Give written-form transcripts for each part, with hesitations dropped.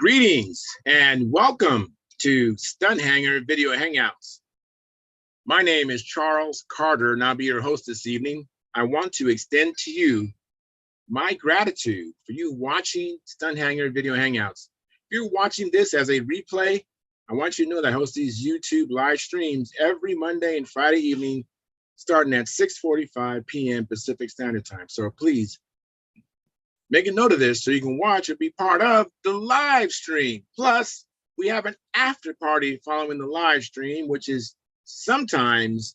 Greetings and welcome to Stunthangar Video Hangouts. My name is Charles Carter and I'll be your host this evening. I want to extend to you my gratitude for you watching Stunthangar Video Hangouts. If you're watching this as a replay, I want you to know that I host these YouTube live streams every Monday and Friday evening starting at 6:45 p.m. Pacific Standard Time. So please make a note of this so you can watch or be part of the live stream. Plus, we have an after party following the live stream, which is sometimes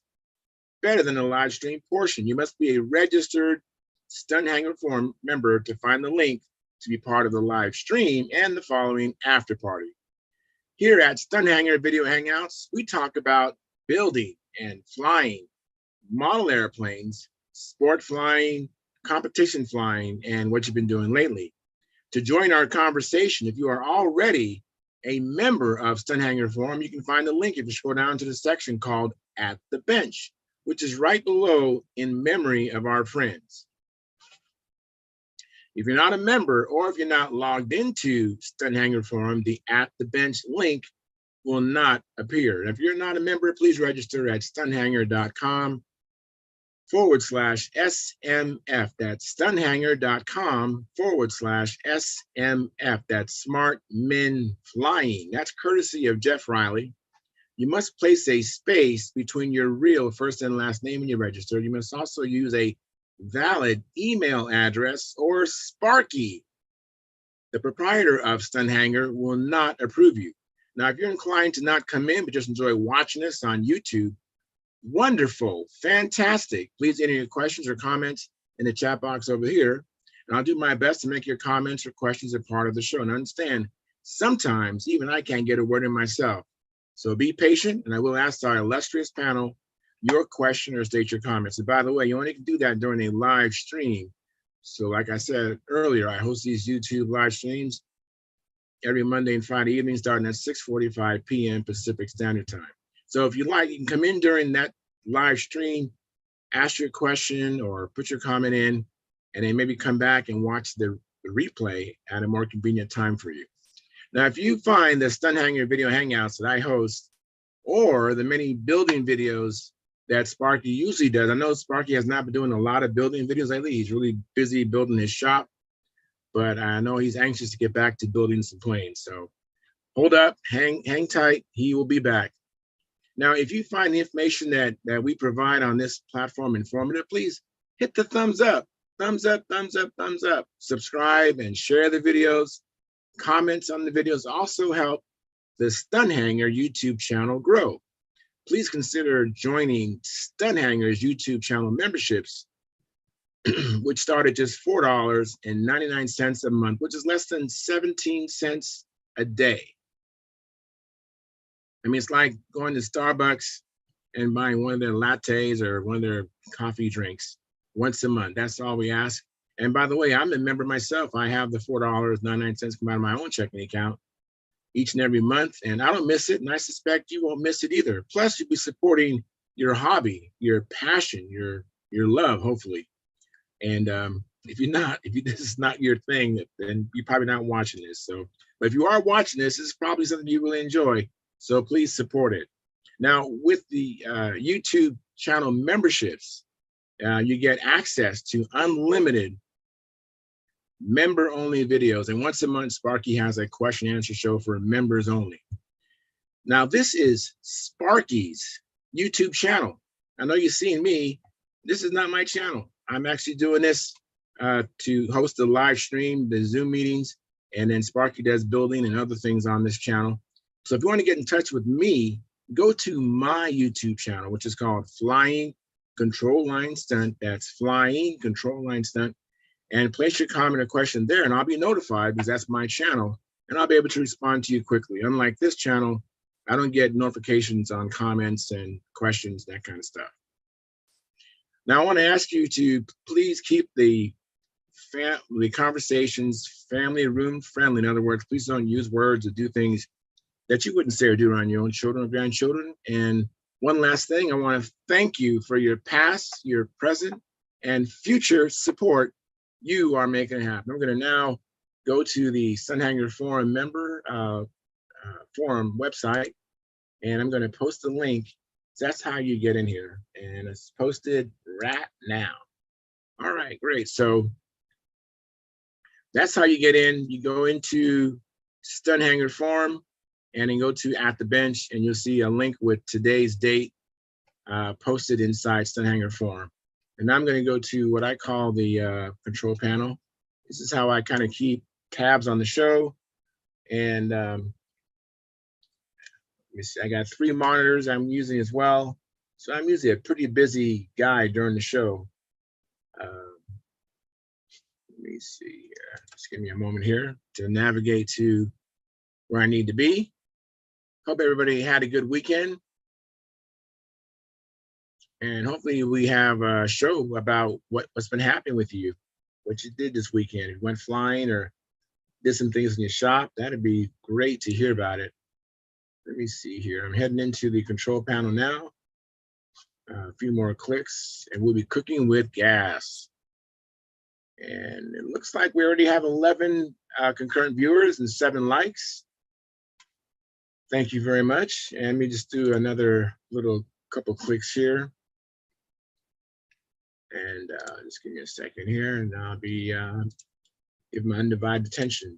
better than the live stream portion. You must be a registered Stunthangar Forum member to find the link to be part of the live stream and the following after party. Here at Stunthangar Video Hangouts, we talk about building and flying model airplanes, sport flying, competition flying, and what you've been doing lately. To join our conversation, if you are already a member of Stunthangar Forum, you can find the link if you scroll down to the section called At the Bench, which is right below in memory of our friends. If you're not a member or if you're not logged into Stunthangar Forum, the At the Bench link will not appear. And if you're not a member, please register at stunthangar.com/SMF. That's stunthangar.com/SMF. That's Smart Men Flying. That's courtesy of Jeff Riley. You must place a space between your real first and last name when you register. You must also use a valid email address or Sparky. The proprietor of Stunthangar will not approve you. Now, if you're inclined to not come in but just enjoy watching us on YouTube, wonderful, fantastic. Please enter your questions or comments in the chat box over here, and I'll do my best to make your comments or questions a part of the show. And understand, sometimes even I can't get a word in myself. So be patient, and I will ask our illustrious panel your question or state your comments. And by the way, you only can do that during a live stream. So like I said earlier, I host these YouTube live streams every Monday and Friday evening starting at 6:45 p.m. Pacific Standard Time. So if you like, you can come in during that live stream, ask your question or put your comment in, and then maybe come back and watch the replay at a more convenient time for you. Now, if you find the Stunthangar Video Hangouts that I host or the many building videos that Sparky usually does, I know Sparky has not been doing a lot of building videos lately. He's really busy building his shop, but I know he's anxious to get back to building some planes. So hold up, hang tight, he will be back. Now, if you find the information that we provide on this platform informative, please hit the thumbs up, thumbs up, thumbs up, thumbs up. Subscribe and share the videos. Comments on the videos also help the Stunthangar YouTube channel grow. Please consider joining Stunthangar's YouTube channel memberships, which start at just $4.99 a month, which is less than 17 cents a day. I mean, it's like going to Starbucks and buying one of their lattes or one of their coffee drinks once a month. That's all we ask. And by the way, I'm a member myself. I have the $4.99 come out of my own checking account each and every month, and I don't miss it, and I suspect you won't miss it either. Plus, you'll be supporting your hobby, your passion, your love, hopefully. And if this is not your thing, then you're probably not watching this. So, but if you are watching this, it's probably something you really enjoy. So please support it. Now, with the YouTube channel memberships, you get access to unlimited member-only videos. And once a month, Sparky has a question and answer show for members only. Now, this is Sparky's YouTube channel. I know you've seen me. This is not my channel. I'm actually doing this to host the live stream, the Zoom meetings, and then Sparky does building and other things on this channel. So if you want to get in touch with me, go to my YouTube channel, which is called Flying Control Line Stunt. That's Flying Control Line Stunt. And place your comment or question there, and I'll be notified because that's my channel, and I'll be able to respond to you quickly. Unlike this channel, I don't get notifications on comments and questions, that kind of stuff. Now, I want to ask you to please keep the conversations family room friendly. In other words, please don't use words or do things that you wouldn't say or do around your own children or grandchildren. And one last thing, I want to thank you for your past, your present, and future support. You are making it happen. I'm going to now go to the Stunthangar Forum member forum website, and I'm going to post the link. So that's how you get in here, and it's posted right now. All right, great. So that's how you get in. You go into Stunthangar Forum, and then go to At the Bench, and you'll see a link with today's date posted inside Stunthangar Forum. And I'm going to go to what I call the control panel. This is how I kind of keep tabs on the show. And let me see, I got 3 monitors I'm using as well. So I'm usually a pretty busy guy during the show. Let me see here. Just give me a moment here to navigate to where I need to be. Hope everybody had a good weekend. And hopefully we have a show about what's been happening with you, what you did this weekend. If you went flying or did some things in your shop, that'd be great to hear about it. Let me see here. I'm heading into the control panel now. A few more clicks, and we'll be cooking with gas. And it looks like we already have 11 concurrent viewers and 7 likes. Thank you very much. And let me just do another little couple clicks here. And just give me a second here, and I'll be give my undivided attention.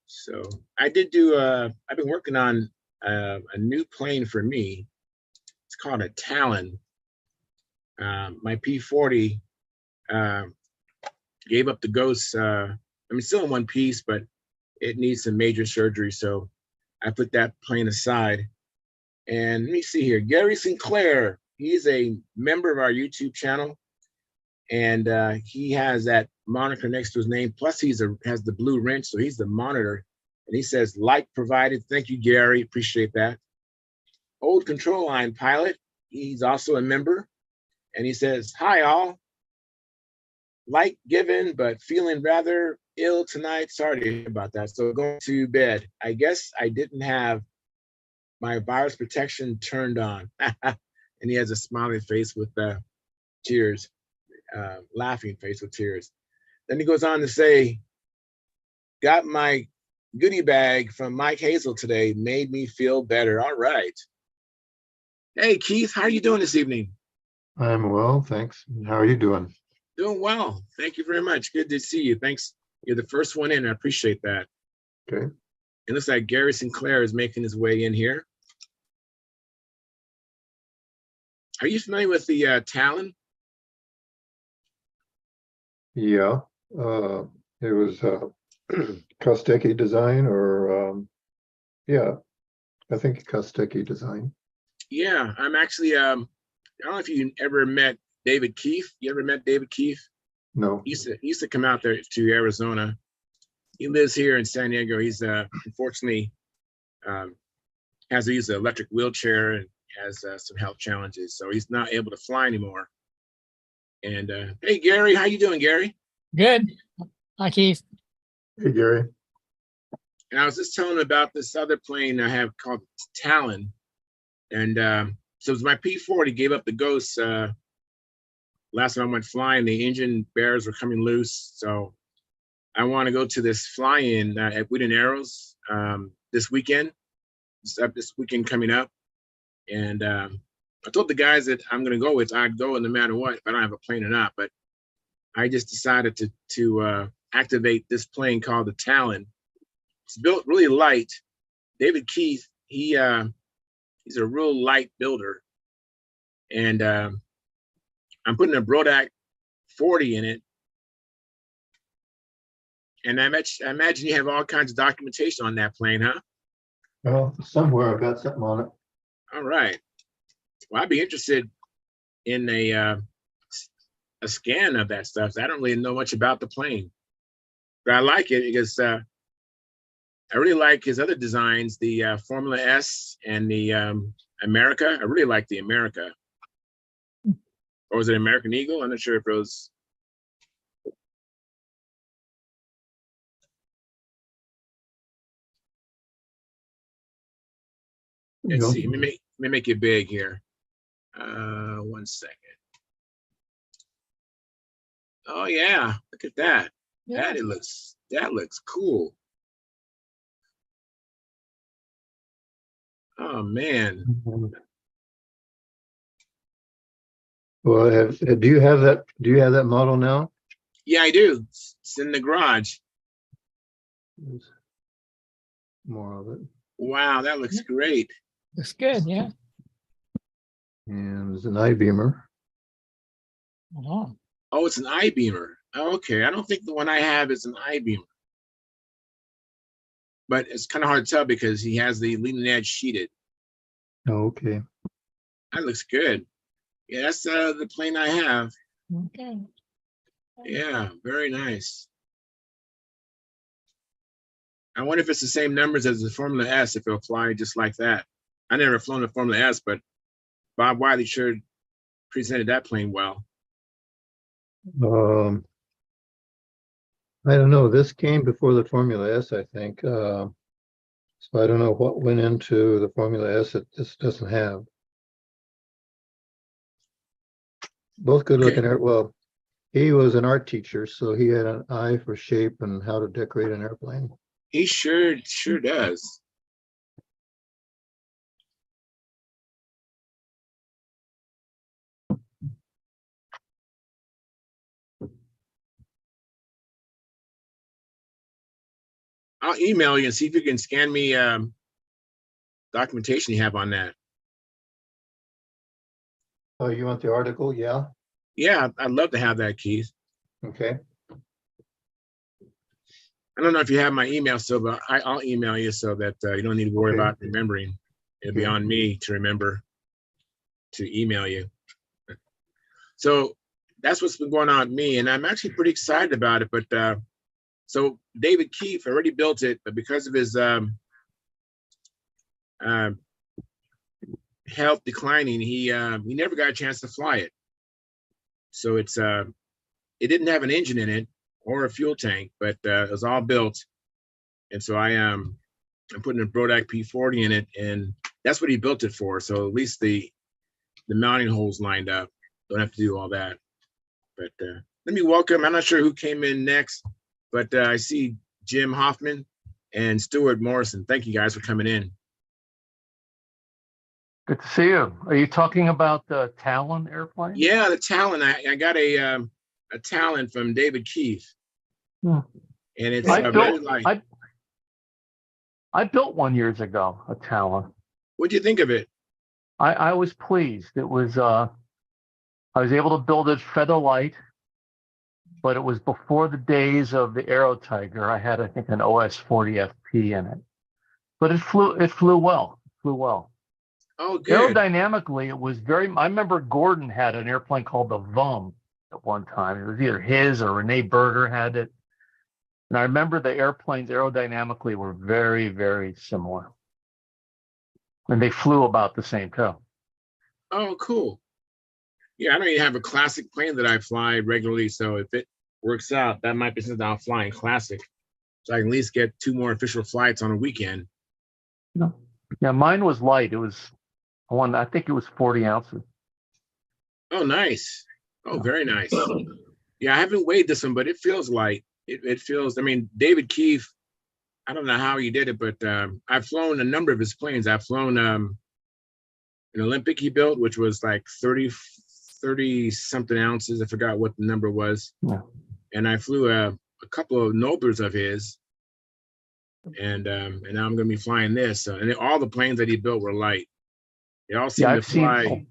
So I did do, I've been working on a new plane for me. It's called a Talon. My P40 gave up the ghost. I'm still in one piece, but it needs some major surgery. So I put that plane aside. And let me see here, Gary Sinclair, he's a member of our YouTube channel. And he has that moniker next to his name. Plus, has the blue wrench, so he's the monitor. And he says, "Like provided." Thank you, Gary. Appreciate that. Old Control Line Pilot, he's also a member. And he says, "Hi, all. Like given, but feeling rather ill tonight. Sorry to hear about that. So going to bed. I guess I didn't have my virus protection turned on." And he has a smiling face with tears. Laughing face with tears. Then he goes on to say, "Got my goodie bag from Mike Hazel today. Made me feel better." All right. Hey, Keith, how are you doing this evening? I'm well, thanks. How are you doing? Doing well. Thank you very much. Good to see you. Thanks. You're the first one in. I appreciate that. Okay. It looks like Gary Sinclair is making his way in here. Are you familiar with the Talon? Yeah. It was Kostecki design, or yeah, I think Kostecki design. Yeah, I'm actually I don't know if you ever met David Keefe. You ever met David Keefe? No. He used to come out there to Arizona. He lives here in San Diego. He's unfortunately has to use an electric wheelchair and has some health challenges, so he's not able to fly anymore. And hey, Gary, how you doing, Gary? Good. Hi, Keith. Hey, Gary. And I was just telling him about this other plane I have called Talon, and so it was my P40 gave up the ghost. Last time I went flying, the engine bearings were coming loose, so I want to go to this fly-in at Wood and Arrows this weekend. This weekend coming up, and I told the guys that I'm going to go with. I'd go no matter what, if I don't have a plane or not. But I just decided to activate this plane called the Talon. It's built really light. David Keith, he's a real light builder, and I'm putting a Brodak 40 in it. And I imagine you have all kinds of documentation on that plane, huh? Well, somewhere I've got something on it. All right. Well, I'd be interested in a scan of that stuff. I don't really know much about the plane, but I like it because I really like his other designs, the Formula S and the America. I really like the America. Or was it American Eagle? I'm not sure if it was. Let's see. Let me make it big here. 1 second. Oh yeah, look at that. Yeah. That it looks That looks cool. Oh man. Well, do you have that? Do you have that model now? Yeah, I do. It's in the garage. There's more of it. Wow, that looks great. Looks good, yeah. And there's an I-beamer. Oh, Oh, it's an I-beamer. Oh, okay, I don't think the one I have is an I-beamer, but it's kind of hard to tell because he has the leading edge sheeted. Oh, okay. That looks good. Yeah, that's the plane I have. okay. Yeah, very nice. I wonder if it's the same numbers as the Formula S, if it'll fly just like that. I never flown the Formula S, but Bob Wiley sure presented that plane well. I don't know. This came before the Formula S, I think. So I don't know what went into the Formula S that this doesn't have. Both good looking Okay. well, he was an art teacher, so he had an eye for shape and how to decorate an airplane. He sure does. I'll email you and see if you can scan me documentation you have on that. Oh, you want the article? Yeah. Yeah, I'd love to have that, Keith. Okay. I don't know if you have my email still, but I'll email you so that you don't need to worry Okay. about remembering. It'll be Okay. on me to remember to email you. So that's what's been going on with me, and I'm actually pretty excited about it. But so David Keefe already built it, but because of his health declining, he never got a chance to fly it. So it didn't have an engine in it or a fuel tank, but it was all built. And so I'm putting a Brodak P40 in it, and that's what he built it for. So at least the mounting holes lined up. Don't have to do all that. But let me welcome, I'm not sure who came in next, but I see Jim Hoffman and Stuart Morrison. Thank you guys for coming in. Good to see you. Are you talking about the Talon airplane? Yeah, the Talon. I got a Talon from David Keefe. Hmm. And it's I very light. built one years ago, a Talon. What do you think of it? I was pleased. It was I was able to build it feather light, but it was before the days of the Aero Tiger. I had, I think, an OS 40 FP in it. But it flew well. Oh, good. Aerodynamically, it was I remember Gordon had an airplane called the VUM at one time. It was either his or Renee Berger had it. And I remember the airplanes aerodynamically were very, very similar. And they flew about the same too. Oh, cool. Yeah, I don't even have a classic plane that I fly regularly. So if it works out, that might be something I'll fly in classic. So I can at least get 2 more official flights on a weekend. Yeah, mine was light. It was I think it was 40 ounces. Oh, nice. Oh, very nice. Yeah, I haven't weighed this one, but it feels light. It feels, I mean, David Keefe, I don't know how he did it, but I've flown a number of his planes. I've flown an Olympic he built, which was like 30 something ounces. I forgot what the number was. Yeah. And I flew a couple of Noblers of his. And now I'm going to be flying this. And all the planes that he built were light. They all seem to fly.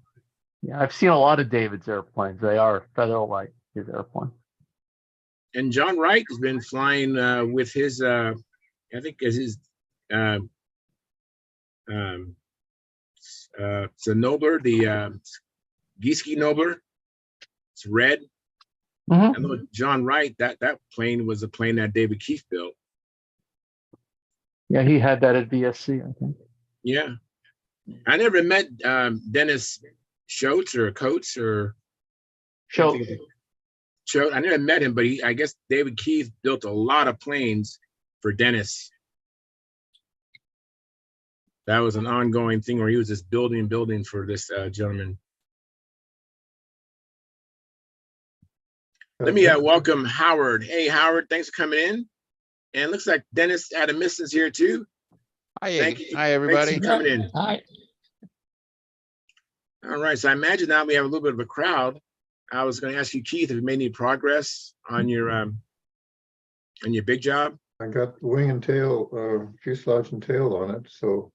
I've seen a lot of David's airplanes. They are feather light, his airplane. And John Wright has been flying with his, I think it's his, it's a Nobler, the Gieske Nobler. It's red. Mm-hmm. I know John Wright, that plane was a plane that David Keefe built. Yeah, he had that at VSC, I think. Yeah. I never met Dennis Schultz or Coates or Schultz. I never met him, but I guess David Keefe built a lot of planes for Dennis. That was an ongoing thing where he was just building for this gentleman. Let me welcome Howard. Hey, Howard, thanks for coming in. And it looks like Dennis Adamson is here too. Hi, Thank you. hi, everybody. Thanks for coming in. Hi. All right, so I imagine now we have a little bit of a crowd. I was going to ask you, Keith, if you made any progress on your big job. I got the wing and tail, fuselage and tail on it, so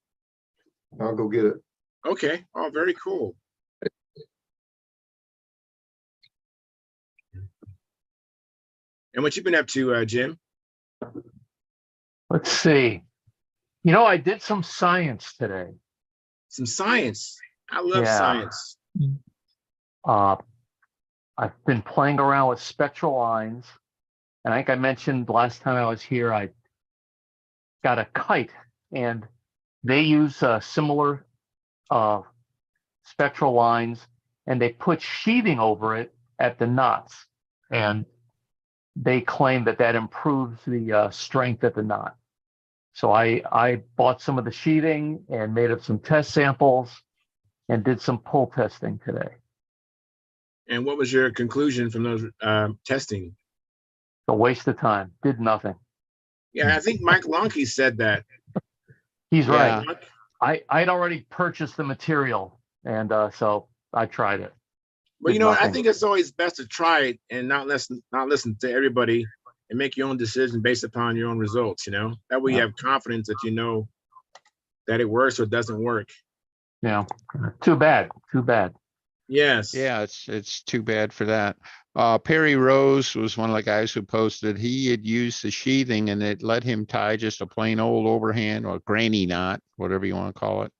I'll go get it. Okay. Oh, very cool. And what you been up to, Jim? Let's see. You know, I did some science today. Some science. I love Yeah. science. I've been playing around with spectral lines. And I think I mentioned last time I was here, I got a kite, and they use similar spectral lines, and they put sheathing over it at the knots. And they claim that that improves the strength of the knot. So I bought some of the sheathing and made up some test samples and did some pull testing today. And what was your conclusion from those testing? A waste of time. Did nothing. Yeah, I think Mike Lonke said that. He's Yeah. right. I'd already purchased the material, and so I tried it. But you know what? I Nothing. think it's always best to try it and not listen to everybody and make your own decision based upon your own results, you know? That way you have confidence that you know that it works or doesn't work. Yeah. Too bad. Too bad. Yes. Yeah, it's too bad for that. Perry Rose was one of the guys who posted he had used the sheathing and it let him tie just a plain old overhand or granny knot, whatever you want to call it.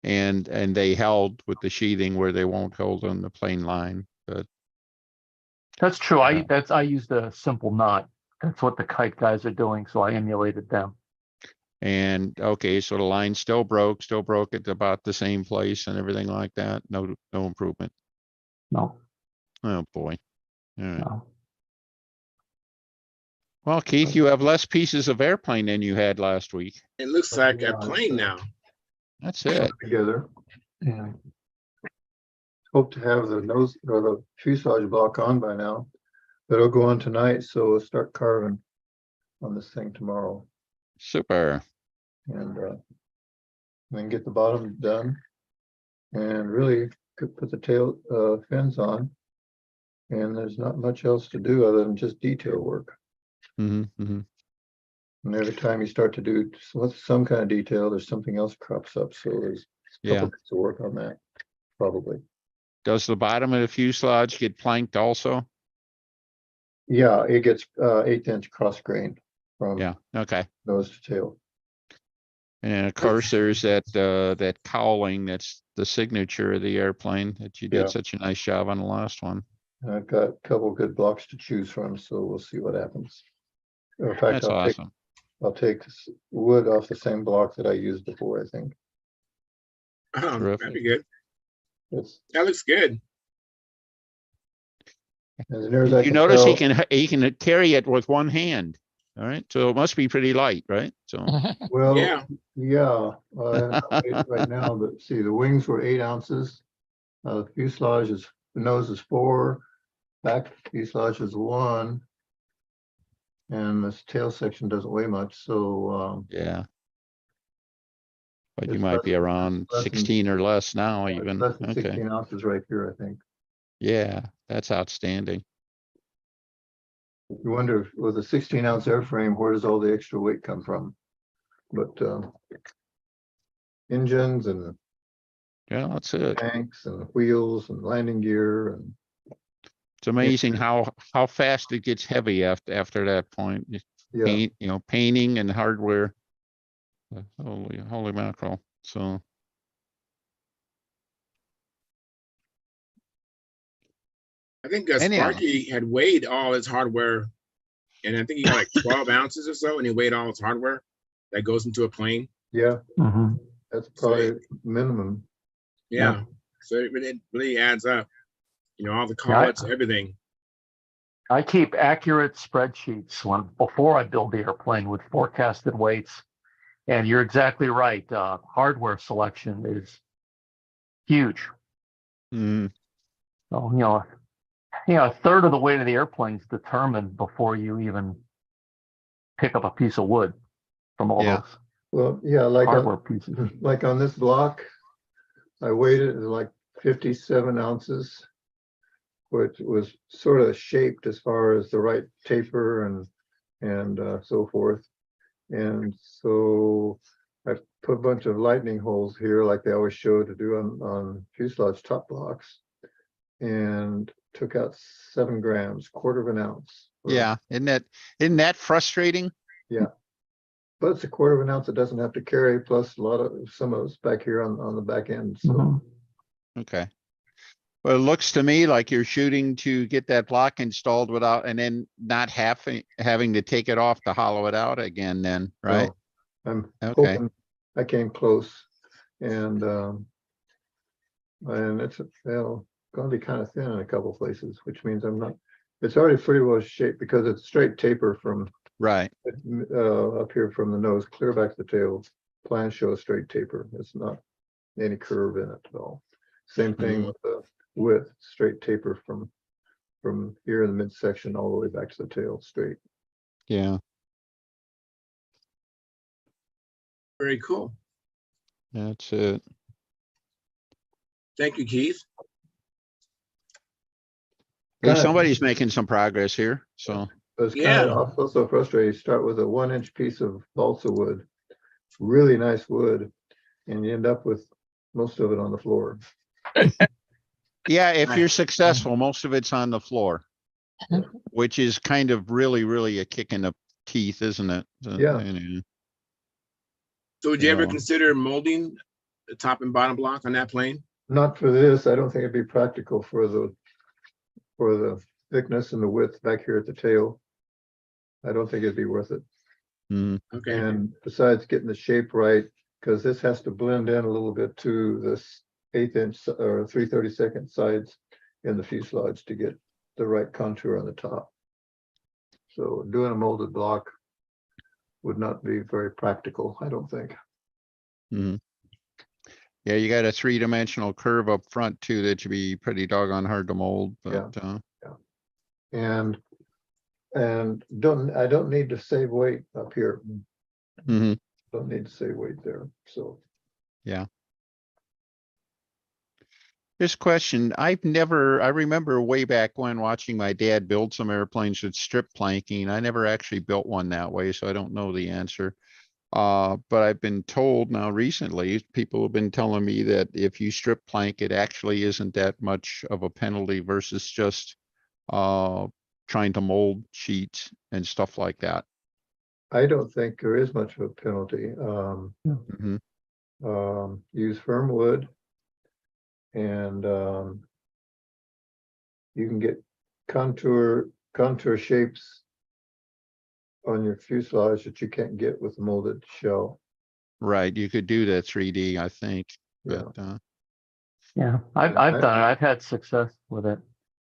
And they held with the sheathing where they won't hold on the plain line. But That's true. Yeah. I used a simple knot. That's what the kite guys are doing, so I emulated them. and okay, so the line still broke at about the same place and everything like that. No improvement. No, Oh boy. All right. no. Well, Keith, you have less pieces of airplane than you had last week. It looks like a Yeah, plane now. That's it. Together. Yeah. Hope to have the nose or the fuselage block on by now. But it'll go on tonight, so we'll start carving on this thing tomorrow Super. and then get the bottom done. And really could put the tail fins on. And there's not much else to do other than just detail work. Mm-hmm. And every time you start to do some kind of detail, there's something else crops up. So there's a couple Yeah. bits of work on that, probably. Does the bottom of the fuselage get planked also? Yeah, it gets 1/8 inch cross grain from Yeah. Okay. nose to tail. And of course, there's that cowling that's the signature of the airplane that you did Yeah. such a nice job on the last one. And I've got a couple good blocks to choose from, so we'll see what happens. In fact, That's awesome. I'll take wood off the same block that I used before, I think. Oh, Terrific. that'd be good. It's That looks good. as near as I You can notice tell. he can carry it with one hand. All right, so it must be pretty light, right? So Well, Yeah. yeah, I haven't got it right now, but see, the wings were 8 ounces. The fuselage the nose is 4, back fuselage is 1. And this tail section doesn't weigh much, so yeah. But you It's might be around less than- 16 or less now, it's even. less than Okay. 16 ounces right here, I think. Yeah, that's outstanding. You wonder if with a 16-ounce airframe, where does all the extra weight come from? But engines and Yeah, that's it. tanks and wheels and landing gear and It's amazing how fast it gets heavy after that point. yeah, Painting and hardware. Holy mackerel. So I think Anyhow. Sparky had weighed all his hardware, and I think he got like 12 ounces or so, and he weighed all his hardware that goes into a plane. yeah, Mhm. that's probably minimum. Yeah. So it really adds up. You know, all the Yeah, collets, everything. I keep accurate spreadsheets before I build the airplane with forecasted weights. And you're exactly right. Hardware selection is huge. mm, So, a third of the weight of the airplane is determined before you even pick up a piece of wood from all Yeah. those Well, yeah, like hardware pieces. like on this block, I weighed it like 57 ounces, which was sort of shaped as far as the right taper and so forth. And so I put a bunch of lightning holes here, like they always show to do on fuselage top blocks, and took out 7 grams, quarter of an ounce. Yeah, isn't that frustrating? Yeah. But it's a quarter of an ounce it doesn't have to carry, plus a lot of some of it's back here on the back end. So Mhm. Okay. Well, it looks to me like you're shooting to get that block installed without, and then not having to take it off to hollow it out again then, right? no, I'm Okay. hoping I came close. And it's going to be kind of thin in a couple places, which means it's already pretty well shaped because it's straight taper from Right. up here from the nose clear back to the tail. Plans show a straight taper. It's not any curve in it at all. Same thing Mhm. with the width, straight taper from here in the midsection all the way back to the tail, straight. Yeah, Very cool. that's it. Thank you, Keith. At least Kinda- somebody's making some progress here, so. But it's kind Yeah. of also frustrating. You start with a 1-inch piece of balsa wood, really nice wood, and you end up with most of it on the floor. Yeah, if Right. you're successful, most of it's on the floor. Which is kind of really a kick in the teeth, isn't it? Yeah. So would you ever Yeah. consider molding the top and bottom block on that plane? Not for this. I don't think it'd be practical for the thickness and the width back here at the tail. I don't think it'd be worth it. Mhm. Okay. And besides getting the shape right, because this has to blend in a little bit to this 1/8 inch or 3/32 sides in the fuselage to get the right contour on the top. So doing a molded block would not be very practical, I don't think. Mhm. Yeah, you got a 3-dimensional curve up front too, that should be pretty doggone hard to mold, Yeah. but, And I don't need to save weight up here. mhm. Don't need to save weight there. So This question, I remember way back when watching my dad build some airplanes with strip planking. I never actually built one that way, so I don't know the answer. But I've been told now recently, people have been telling me that if you strip plank, it actually isn't that much of a penalty versus just trying to mold sheets and stuff like that. I don't think there is much of a penalty. Mhm. Use firm wood. And you can get contour shapes on your fuselage that you can't get with a molded shell. Right, you could do that 3D, I think, Yeah. but, Yeah, I've done it. I've had success with it.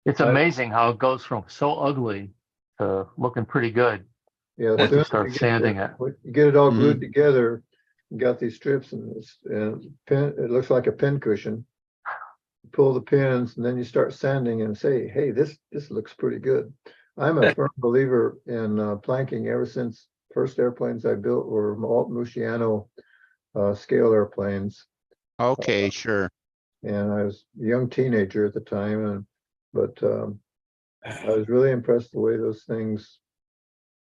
It's amazing how it goes from so ugly to looking pretty good Yeah, once soon you as start sanding it. when you get it all Mhm. glued together, you got these strips and it looks like a pin cushion. Pull the pins and then you start sanding and say, hey, this looks pretty good. I'm a firm believer in planking ever since first airplanes I built were Muciano scale airplanes. okay, sure. And I was a young teenager at the time, but I was really impressed the way those things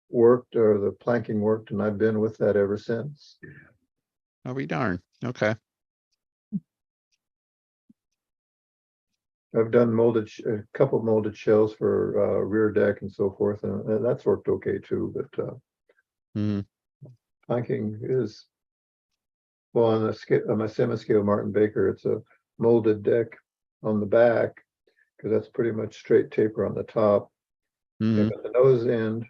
worked, or the planking worked, and I've been with that ever since. I'll be darned. Okay. I've done a couple molded shells for rear deck and so forth, and that's worked okay too. But Mhm. planking is, well, on my semi-scale Martin Baker, it's a molded deck on the back because that's pretty much straight taper on the top. Mhm. And the nose end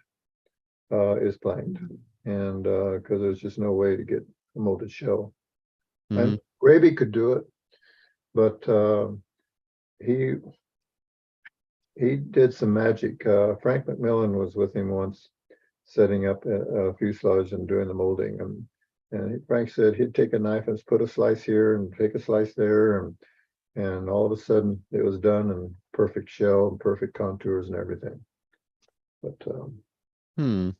is planked, and because there's just no way to get a molded shell. And Mhm. Raby could do it, but he did some magic. Frank McMillan was with him once, setting up a fuselage and doing the molding. And Frank said he'd take a knife and put a slice here and take a slice there, and all of a sudden it was done, and perfect shell and perfect contours and everything. But Hmm.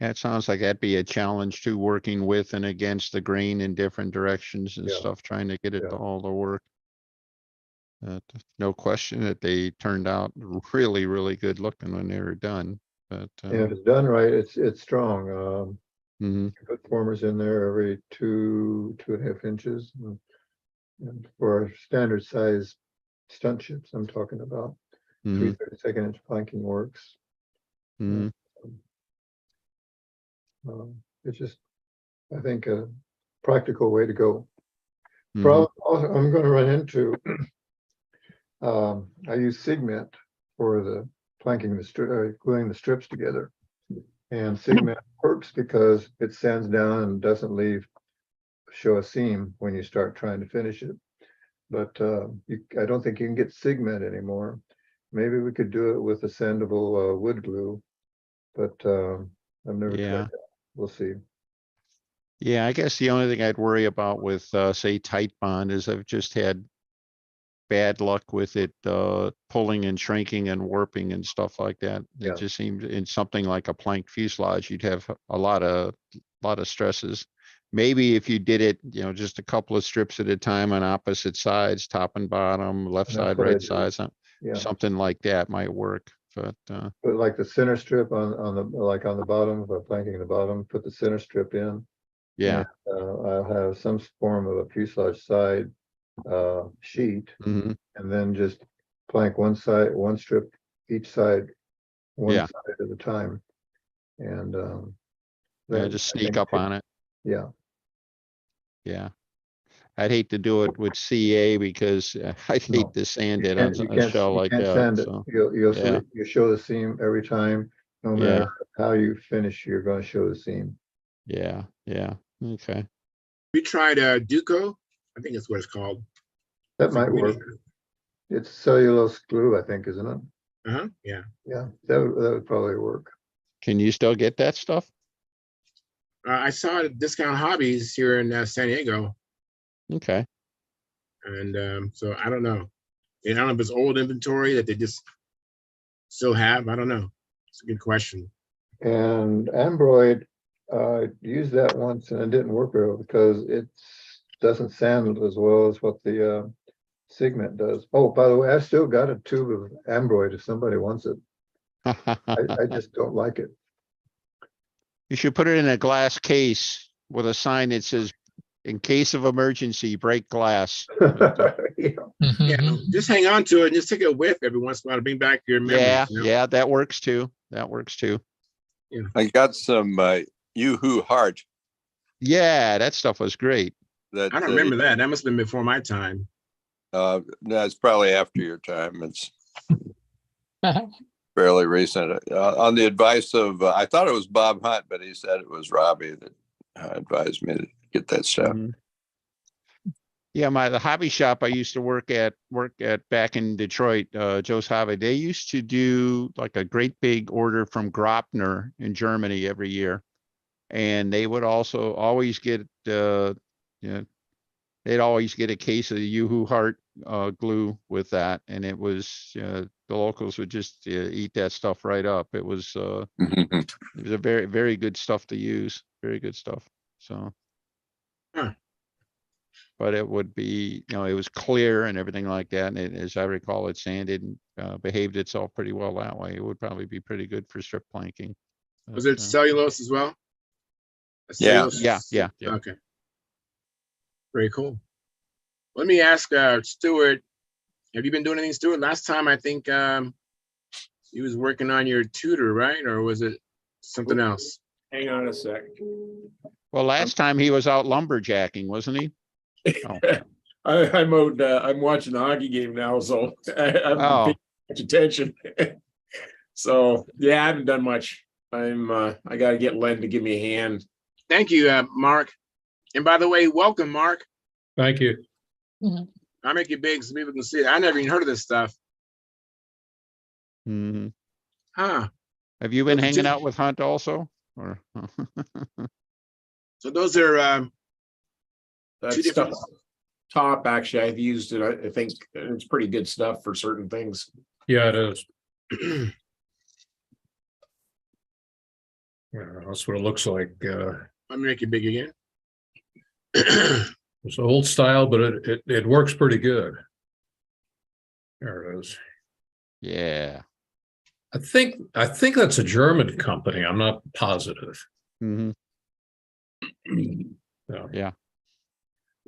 That sounds like that'd be a challenge too, working with and against the grain in different directions and Yeah. stuff, trying to get it Yeah. to all to work. No question that they turned out really, really good looking when they were done, but, And if it's done right, it's strong. mhm, You put formers in there every 2.5 inches. And for standard size stunt ships, I'm talking about, mhm, 3/32 inch planking works. mhm, It's just, I think, a practical way to go. mhm. Problem also I'm gonna run into, I use Signet for the planking the strip, gluing the strips together. And Signet works because it sands down and doesn't show a seam when you start trying to finish it. But I don't think you can get Signet anymore. Maybe we could do it with a sandable wood glue, but I've never Yeah. tried that. We'll see. Yeah, I guess the only thing I'd worry about with, say, Tight Bond is I've just had bad luck with it, pulling and shrinking and warping and stuff like that. Yeah. It just seems in something like a plank fuselage, you'd have a lot of stresses. Maybe if you did it, just a couple of strips at a time on opposite sides, top and bottom, left And that's side, what I right do. side, Yeah, something like that might work, but, but like the center strip on the, like on the bottom, by planking the bottom, put the center strip in. yeah. I'll have some form of a fuselage side sheet, Mhm. and then just plank one strip each side, one Yeah. side at a time. And Yeah, just sneak up on it. Yeah, Yeah. I'd hate to do it with CA because I'd No. hate to sand it on you a shell like can't that, sand it. so, You'll yeah. show the seam every time, no Yeah. matter how you finish, you're gonna show the seam. Yeah, okay. We tried Duco. I think that's what it's called. That might work. It's cellulose glue, I think, isn't it? Yeah. Yeah, that would probably work. Can you still get that stuff? I saw it at Discount Hobbies here in San Diego, Okay. and so I don't know. And I don't know if it's old inventory that they just still have. I don't know. It's a good question. And Ambroid, used that once and it didn't work very well because it doesn't sand as well as what the Signet does. Oh, by the way, I still got a tube of Ambroid if somebody wants it. I just don't like it. You should put it in a glass case with a sign that says, in case of emergency, break glass. Yeah. Yeah, just hang on to it and just take a whiff every once in a while to bring back your memories. Yeah, that works too. That works too. I got some Yoo-Hoo Heart Yeah, that stuff was great. that I don't remember that. That must have been before my time. no, it's probably after your time. It's fairly recent. On the advice of, I thought it was Bob Hunt, but he said it was Robbie that advised me to get that stuff. Mhm. Yeah, the hobby shop I used to work at back in Detroit, Joe's Hobby, they used to do like a great big order from Gropner in Germany every year. And they would also always get, they'd always get a case of Yoo-Hoo Heart glue with that. And it was, the locals would just eat that stuff right up. It was a very, very good stuff to use. Very good stuff. So. Huh. But it would be, it was clear and everything like that. And as I recall, it sanded and behaved itself pretty well that way. It would probably be pretty good for strip planking. Was But, it cellulose as well? A Yeah. cellulose- Yeah. Okay. Very cool. Let me ask Stuart, have you been doing anything, Stuart? Last time I think he was working on your tutor, right? Or was it something else? Hang on a sec. Well, last time he was out lumberjacking, wasn't he? Oh. I'm watching the hockey game now, so I'm Oh. paying much attention. So yeah, I haven't done much. I gotta get Len to give me a hand. Thank you, Mark. And by the way, welcome, Mark. Thank you. I'll make it big so people can see it. I never even heard of this stuff. Mhm. Huh. Have you been Those are hanging two- out with Hunt also? Or So those are That two stuff different. top, actually, I've used it. I think it's pretty good stuff for certain things. Yeah, it is. Yeah, that's what it looks like. Let me make it big again. It's old style, but it works pretty good. There it is. Yeah. I think that's a German company. I'm not positive. Mhm. So, Yeah.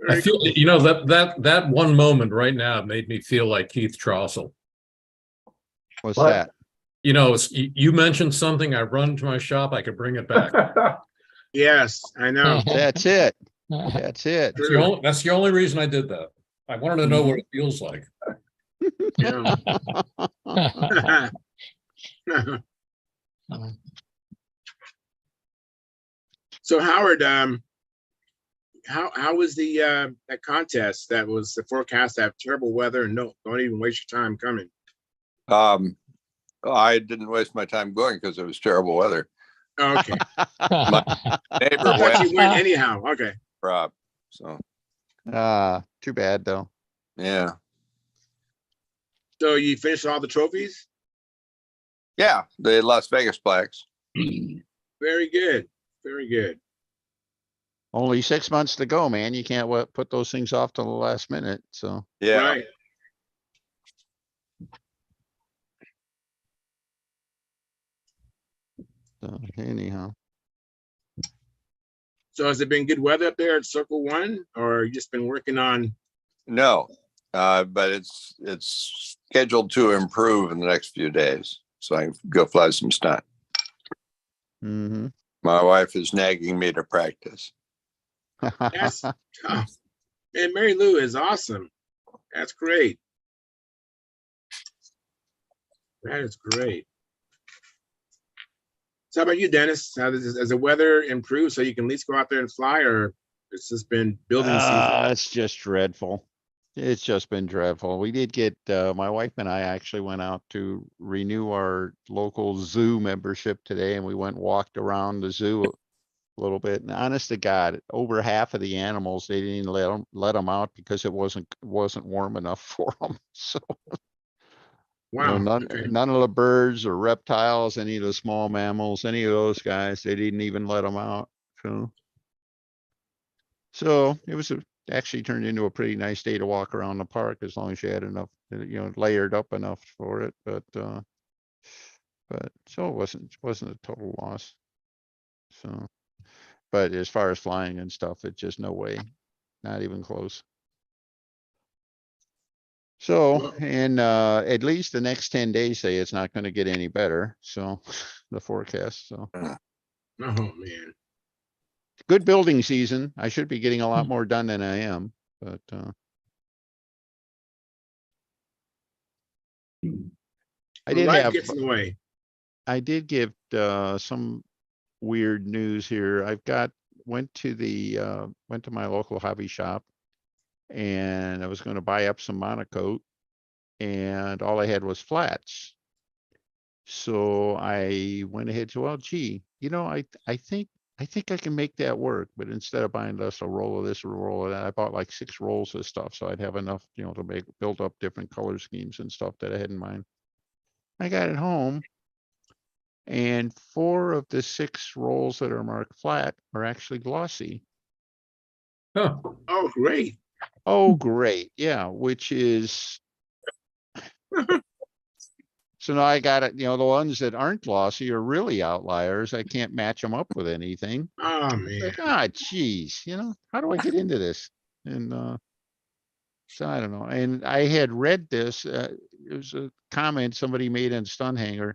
I Very feel, cool. you know, that one moment right now made me feel like Keith Trowsell. What's What? that? You know, you mentioned something, I run to my shop, I could bring it back. Yes, I know. That's it. That's it. True. That's the only reason I did that. I wanted to know what it feels like. Yeah. So Howard, how was the that contest? That was the forecast to have terrible weather, and no, don't even waste your time coming. I didn't waste my time going because it was terrible weather. Okay. Neighbor I thought went, you went anyhow. Okay. Rob. So Too bad though. yeah, So you finished all the trophies? yeah, the Las Vegas plaques. Very good. Very good. Only 6 months to go, man. You can't put those things off till the last minute. So Yeah, Right. anyhow. So has it been good weather up there at Circle One, or you just been working on? no, but it's scheduled to improve in the next few days, so I can go fly some stunt. Mm-hmm. My wife is nagging me to practice. That's tough. And Mary Lou is awesome. That's great. That is great. So how about you, Dennis? Has the weather improved so you can at least go out there and fly, or it's just been building season? It's just dreadful. It's just been dreadful. We did get, my wife and I actually went out to renew our local zoo membership today, and we went and walked around the zoo a little bit. And honest to God, over half of the animals, they didn't even let them out because it wasn't warm enough for them. So Wow. Okay. none of the birds or reptiles, any of the small mammals, any of those guys, they didn't even let them out. So it was actually turned into a pretty nice day to walk around the park as long as you had enough, layered up enough for it. But so it wasn't a total loss. So, but as far as flying and stuff, it's just no way, not even close. So, and at least the next 10 days say it's not going to get any better. So the forecast. So Oh man. good building season. I should be getting a lot more done than I am, but I did Life have, gets in the way. I did give some weird news here. went to my local hobby shop, and I was going to buy up some monocoat, and all I had was flats. So I went ahead to, well, gee, I think I can make that work. But instead of buying just a roll of this or a roll of that, I bought like 6 rolls of stuff. So I'd have enough, to build up different color schemes and stuff that I had in mind. I got it home, and 4 of the 6 rolls that are marked flat are actually glossy. Huh. Oh, great. Oh, great. Yeah, which is, so now I got it, the ones that aren't glossy are really outliers. I can't match them up with anything. Oh It's man. like, geez, how do I get into this? And so I don't know. And I had read this, it was a comment somebody made in Stunthangar.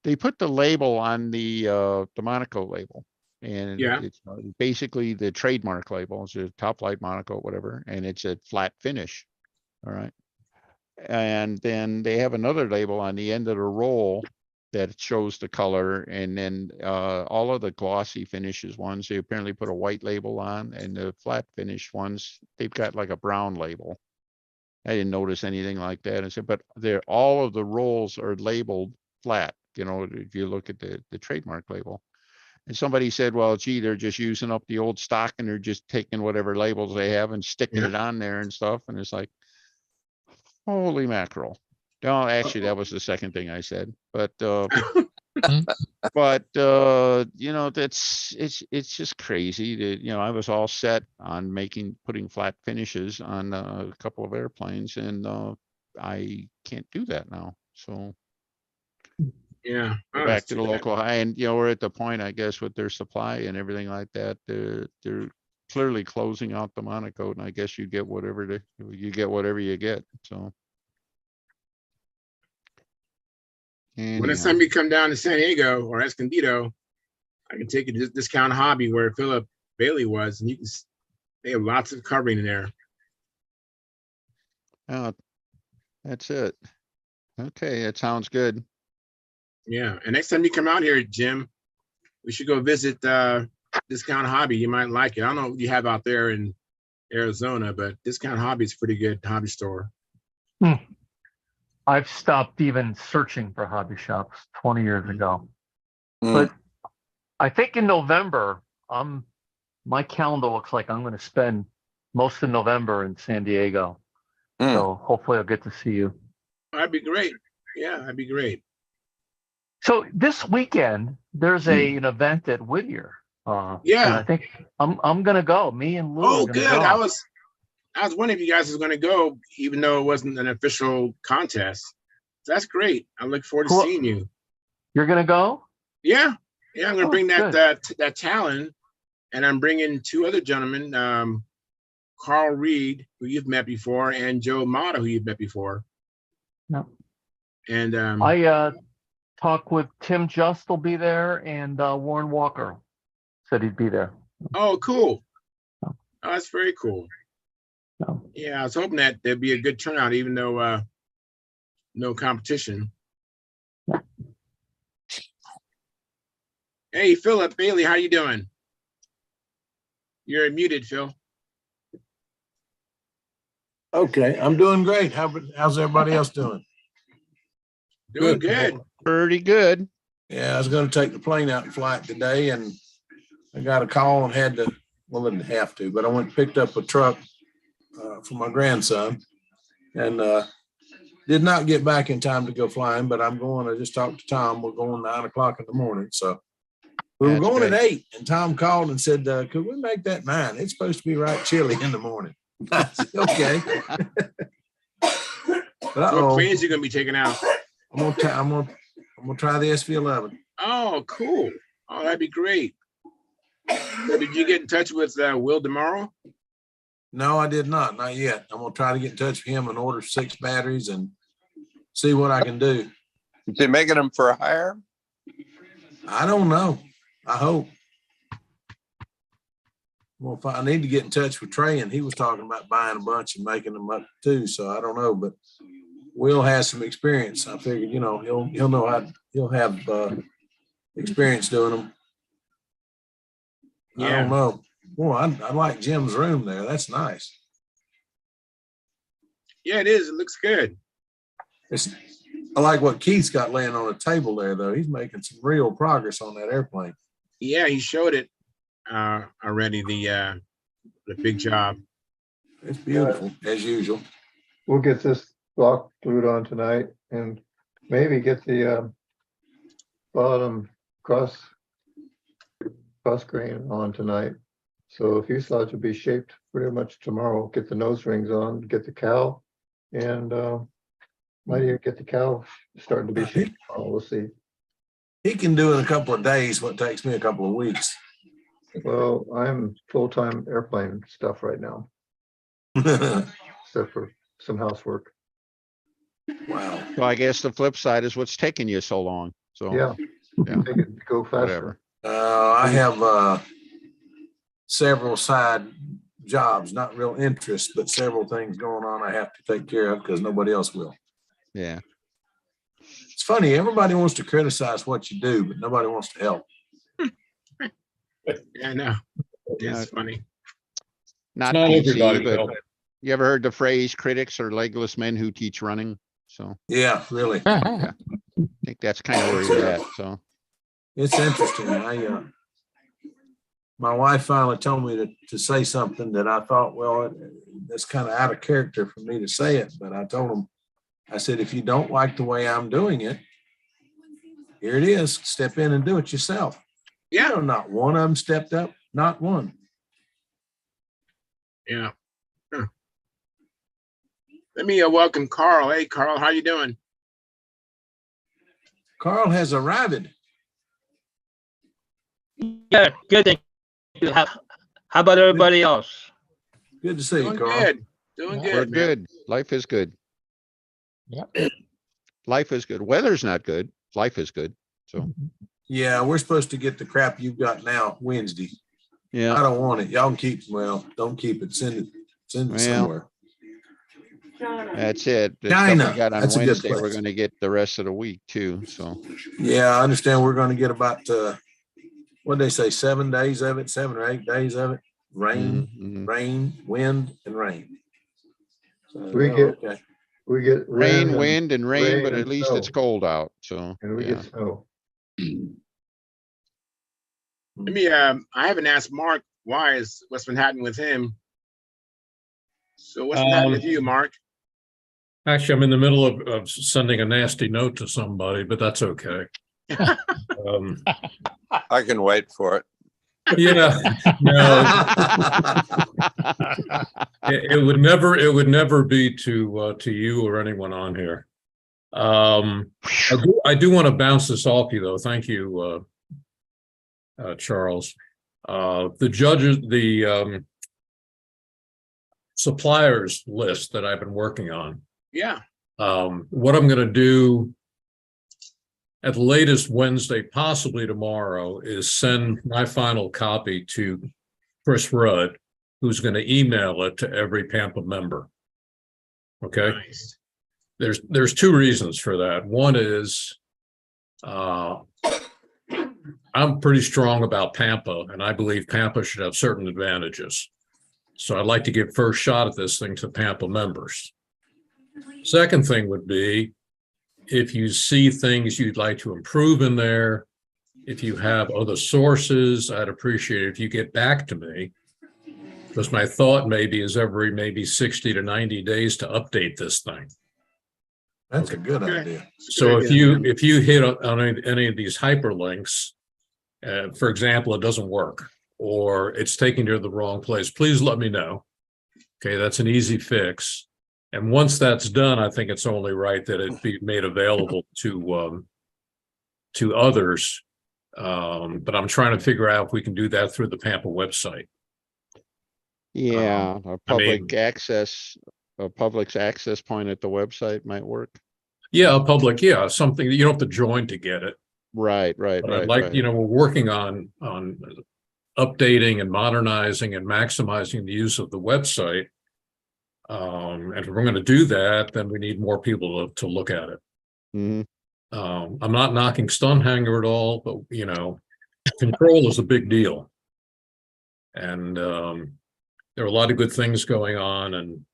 They put the label on the Monaco label, and Yeah. it's basically the trademark label. It's a Top Light Monaco, whatever, and it's a flat finish. All right. And then they have another label on the end of the roll that shows the color, and then all of the glossy finishes ones, they apparently put a white label on, and the flat finish ones, they've got like a brown label. I didn't notice anything like that. I said, but all of the rolls are labeled flat, if you look at the trademark label. And somebody said, well, gee, they're just using up the old stock, and they're just taking whatever labels they have and sticking Yeah. it on there and stuff. And it's like, holy mackerel. No, actually, that was the second thing I said. But But it's just crazy that, I was all set on putting flat finishes on a couple of airplanes, and I can't do that now. So Yeah. we're Oh, back that's to too the bad. local high, and we're at the point, I guess, with their supply and everything like that. They're clearly closing out the Monaco, and I guess you get whatever you get. So When next anyhow, time you come down to San Diego or Escondido, I can take you to Discount Hobby where Philip Bailey was, and they have lots of covering in there. that's it. Okay, that sounds good. Yeah. And next time you come out here, Jim, we should go visit Discount Hobby. You might like it. I don't know what you have out there in Arizona, but Discount Hobby is a pretty good hobby store. I've stopped even searching for hobby shops 20 years ago. Mm. But I think in November, my calendar looks like I'm going to spend most of November in San Diego. So hopefully I'll get to see you. That'd be great. Yeah, that'd be great. So this weekend, there's an event at Whittier. Yeah. And I think I'm going to go. Me and Lou are Oh, going to good. go. I was wondering if you guys was going to go, even though it wasn't an official contest. So that's great. I look forward to seeing you. You're going to go? Yeah. Yeah, I'm going to bring good. that talent, and I'm bringing two other gentlemen, Carl Reed, who you've met before, and Joe Mata, who you've met before. No. And I talked with Tim Just will be there, and Warren Walker said he'd be there. Oh, cool. Oh, that's very cool. No. Yeah, I was hoping that there'd be a good turnout, even though no competition. Yeah. Hey, Philip Bailey, how you doing? You're muted, Phil. Okay, I'm doing great. How's everybody else doing? Doing good. Pretty good. Yeah, I was going to take the plane out and fly it today, and I got a call and had to. Well, I didn't have to, but I went and picked up a truck for my grandson, and did not get back in time to go flying. But I'm going. I just talked to Tom. We're going 9 o'clock in the morning, so we were That's going great. at 8. And Tom called and said, "Could we make that 9? It's supposed to be right chilly in the morning." I said, okay. So what planes are you gonna be taking out? I'm gonna try the SV11. Oh, cool. Oh, that'd be great. So did you get in touch with Will Demaro? No, I did not yet. I'm gonna try to get in touch with him and order 6 batteries and see what I can do. Is he making them for hire? I don't know. I hope. Well, if I need to get in touch with Trey, and he was talking about buying a bunch and making them up too. So I don't know, but Will has some experience. I figured, he'll know how. He'll have experience doing them. Yeah. I don't know. Boy, I like Jim's room there. That's nice. Yeah, it is. It looks good. I like what Keith's got laying on the table there, though. He's making some real progress on that airplane. Yeah, he showed it already. The big job. It's beautiful as usual. We'll get this block glued on tonight and maybe get the bottom cross grain on tonight. So the fuselage will be shaped pretty much tomorrow. Get the nose rings on, get the cowl, and might even get the cowl starting to be shaped tomorrow. We'll see. He can do in a couple of days what takes me a couple of weeks. Well, I'm full-time airplane stuff right now, except for some housework. Wow. So I guess the flip side is what's taking you so long. So Yeah, Yeah. make it go faster. whatever. I have several side jobs, not real interests, but several things going on I have to take care of because nobody else will. Yeah. It's funny, everybody wants to criticize what you do, but nobody wants to help. Yeah, I know. It's funny. Not Not PC, everybody, but Phil. you ever heard the phrase critics are legless men who teach running? So Yeah, really. I think that's kind of where you're at. So It's interesting. My wife finally told me to say something that I thought, well, that's kind of out of character for me to say it. But I told him, I said, if you don't like the way I'm doing it, here it is. Step in and do it yourself. Yeah. You know, not one of them stepped up, not one. Yeah. Huh. Let me welcome Carl. Hey, Carl, how you doing? Carl has arrived. Yeah, good. Thank you. How about everybody else? Good to see you, Doing Carl. good. Doing Yeah. We're good, man. good. Life is good. Yep. Life is good. Weather's not good. Life is good. So, Yeah, we're supposed to get the crap you've got now Wednesday. I yeah. don't want it. Y'all can keep, well, don't keep it. Send it Well, somewhere. That's it. The China, stuff we got on that's a good Wednesday, we're place. gonna get the rest of the week too, so. Yeah, I understand we're going to get about, what they say, 7 days of it, 7 or 8 days of it. Rain, Mhm. rain, wind, and rain. So, We get- okay. We get Rain, and wind and rain, but and at least it's snow. cold out, so, And we yeah. get snow. Let me I haven't asked Mark what's been happening with him. So what's been happening with you, Mark? Actually, I'm in the middle of sending a nasty note to somebody, but that's okay. I can wait for it. Yeah, no, it would never be to you or anyone on here. I do want to bounce this off you though. Thank you, Charles. The judges, the suppliers list that I've been working on. Yeah. What I'm going to do at the latest Wednesday, possibly tomorrow, is send my final copy to Chris Rudd, who's going to email it to every Pampa member. Okay. Nice. There's two reasons for that. One is I'm pretty strong about Pampa, and I believe Pampa should have certain advantages. So I'd like to give first shot at this thing to Pampa members. Second thing would be, if you see things you'd like to improve in there, if you have other sources, I'd appreciate it if you get back to me. Because my thought maybe is every maybe 60 to 90 days to update this thing. That's a good Okay. idea. So Very if you hit on any of these hyperlinks, for example, it doesn't work, or it's taking you to the wrong place, please let me know. Okay, that's an easy fix. And once that's done, I think it's only right that it be made available to others. But I'm trying to figure out if we can do that through the Pampa website. Yeah, a I mean- a public's access point at the website might work. Yeah, public, yeah, something that you don't have to join to get it. Right, But I'd like, right. we're working on updating and modernizing and maximizing the use of the website. And if we're going to do that, then we need more people to look at it. Mhm. I'm not knocking Stunthangar at all, but control is a big deal. And there are a lot of good things going on, and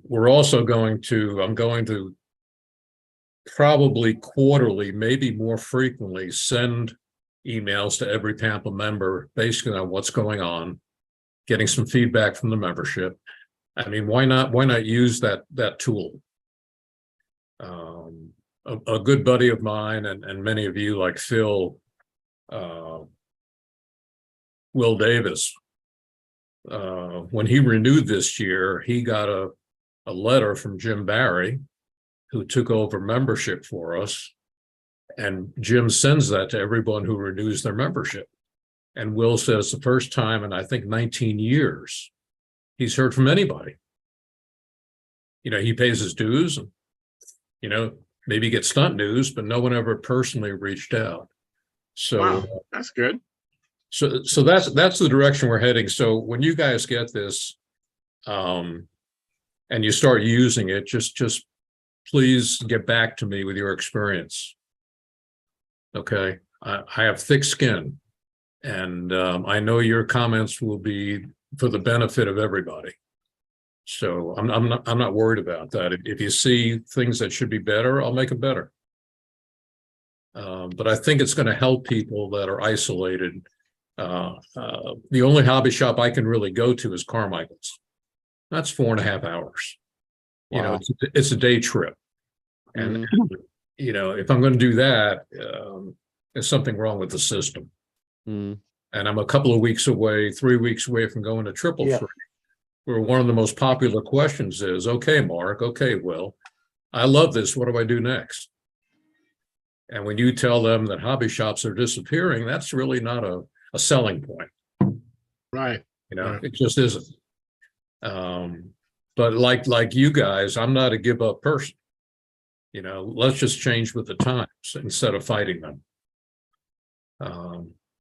we're also I'm going to probably quarterly, maybe more frequently, send emails to every Pampa member basically on what's going on, getting some feedback from the membership. I mean, why not use that tool? A good buddy of mine and many of you, like Phil, Will Davis, when he renewed this year, he got a letter from Jim Barry, who took over membership for us. And Jim sends that to everyone who renews their membership. And Will says the first time in, I think, 19 years, he's heard from anybody. He pays his dues and, maybe get stunt news, but no one ever personally reached out. So Wow, that's good. So that's the direction we're heading. So when you guys get this, and you start using it, just please get back to me with your experience. Okay, I have thick skin, and I know your comments will be for the benefit of everybody. So I'm not worried about that. If you see things that should be better, I'll make them better. But I think it's going to help people that are isolated. The only hobby shop I can really go to is Carmichael's. That's 4.5 hours. Wow. It's a day trip. And if I'm going to do that, there's something wrong with the system. Mm, And I'm a couple of weeks away, 3 weeks away from going to triple Yeah. free, where one of the most popular questions is, okay, Mark, okay, Will, I love this. What do I do next? And when you tell them that hobby shops are disappearing, that's really not a selling point. Right. Right. It just isn't. But like you guys, I'm not a give up person. Let's just change with the times instead of fighting them.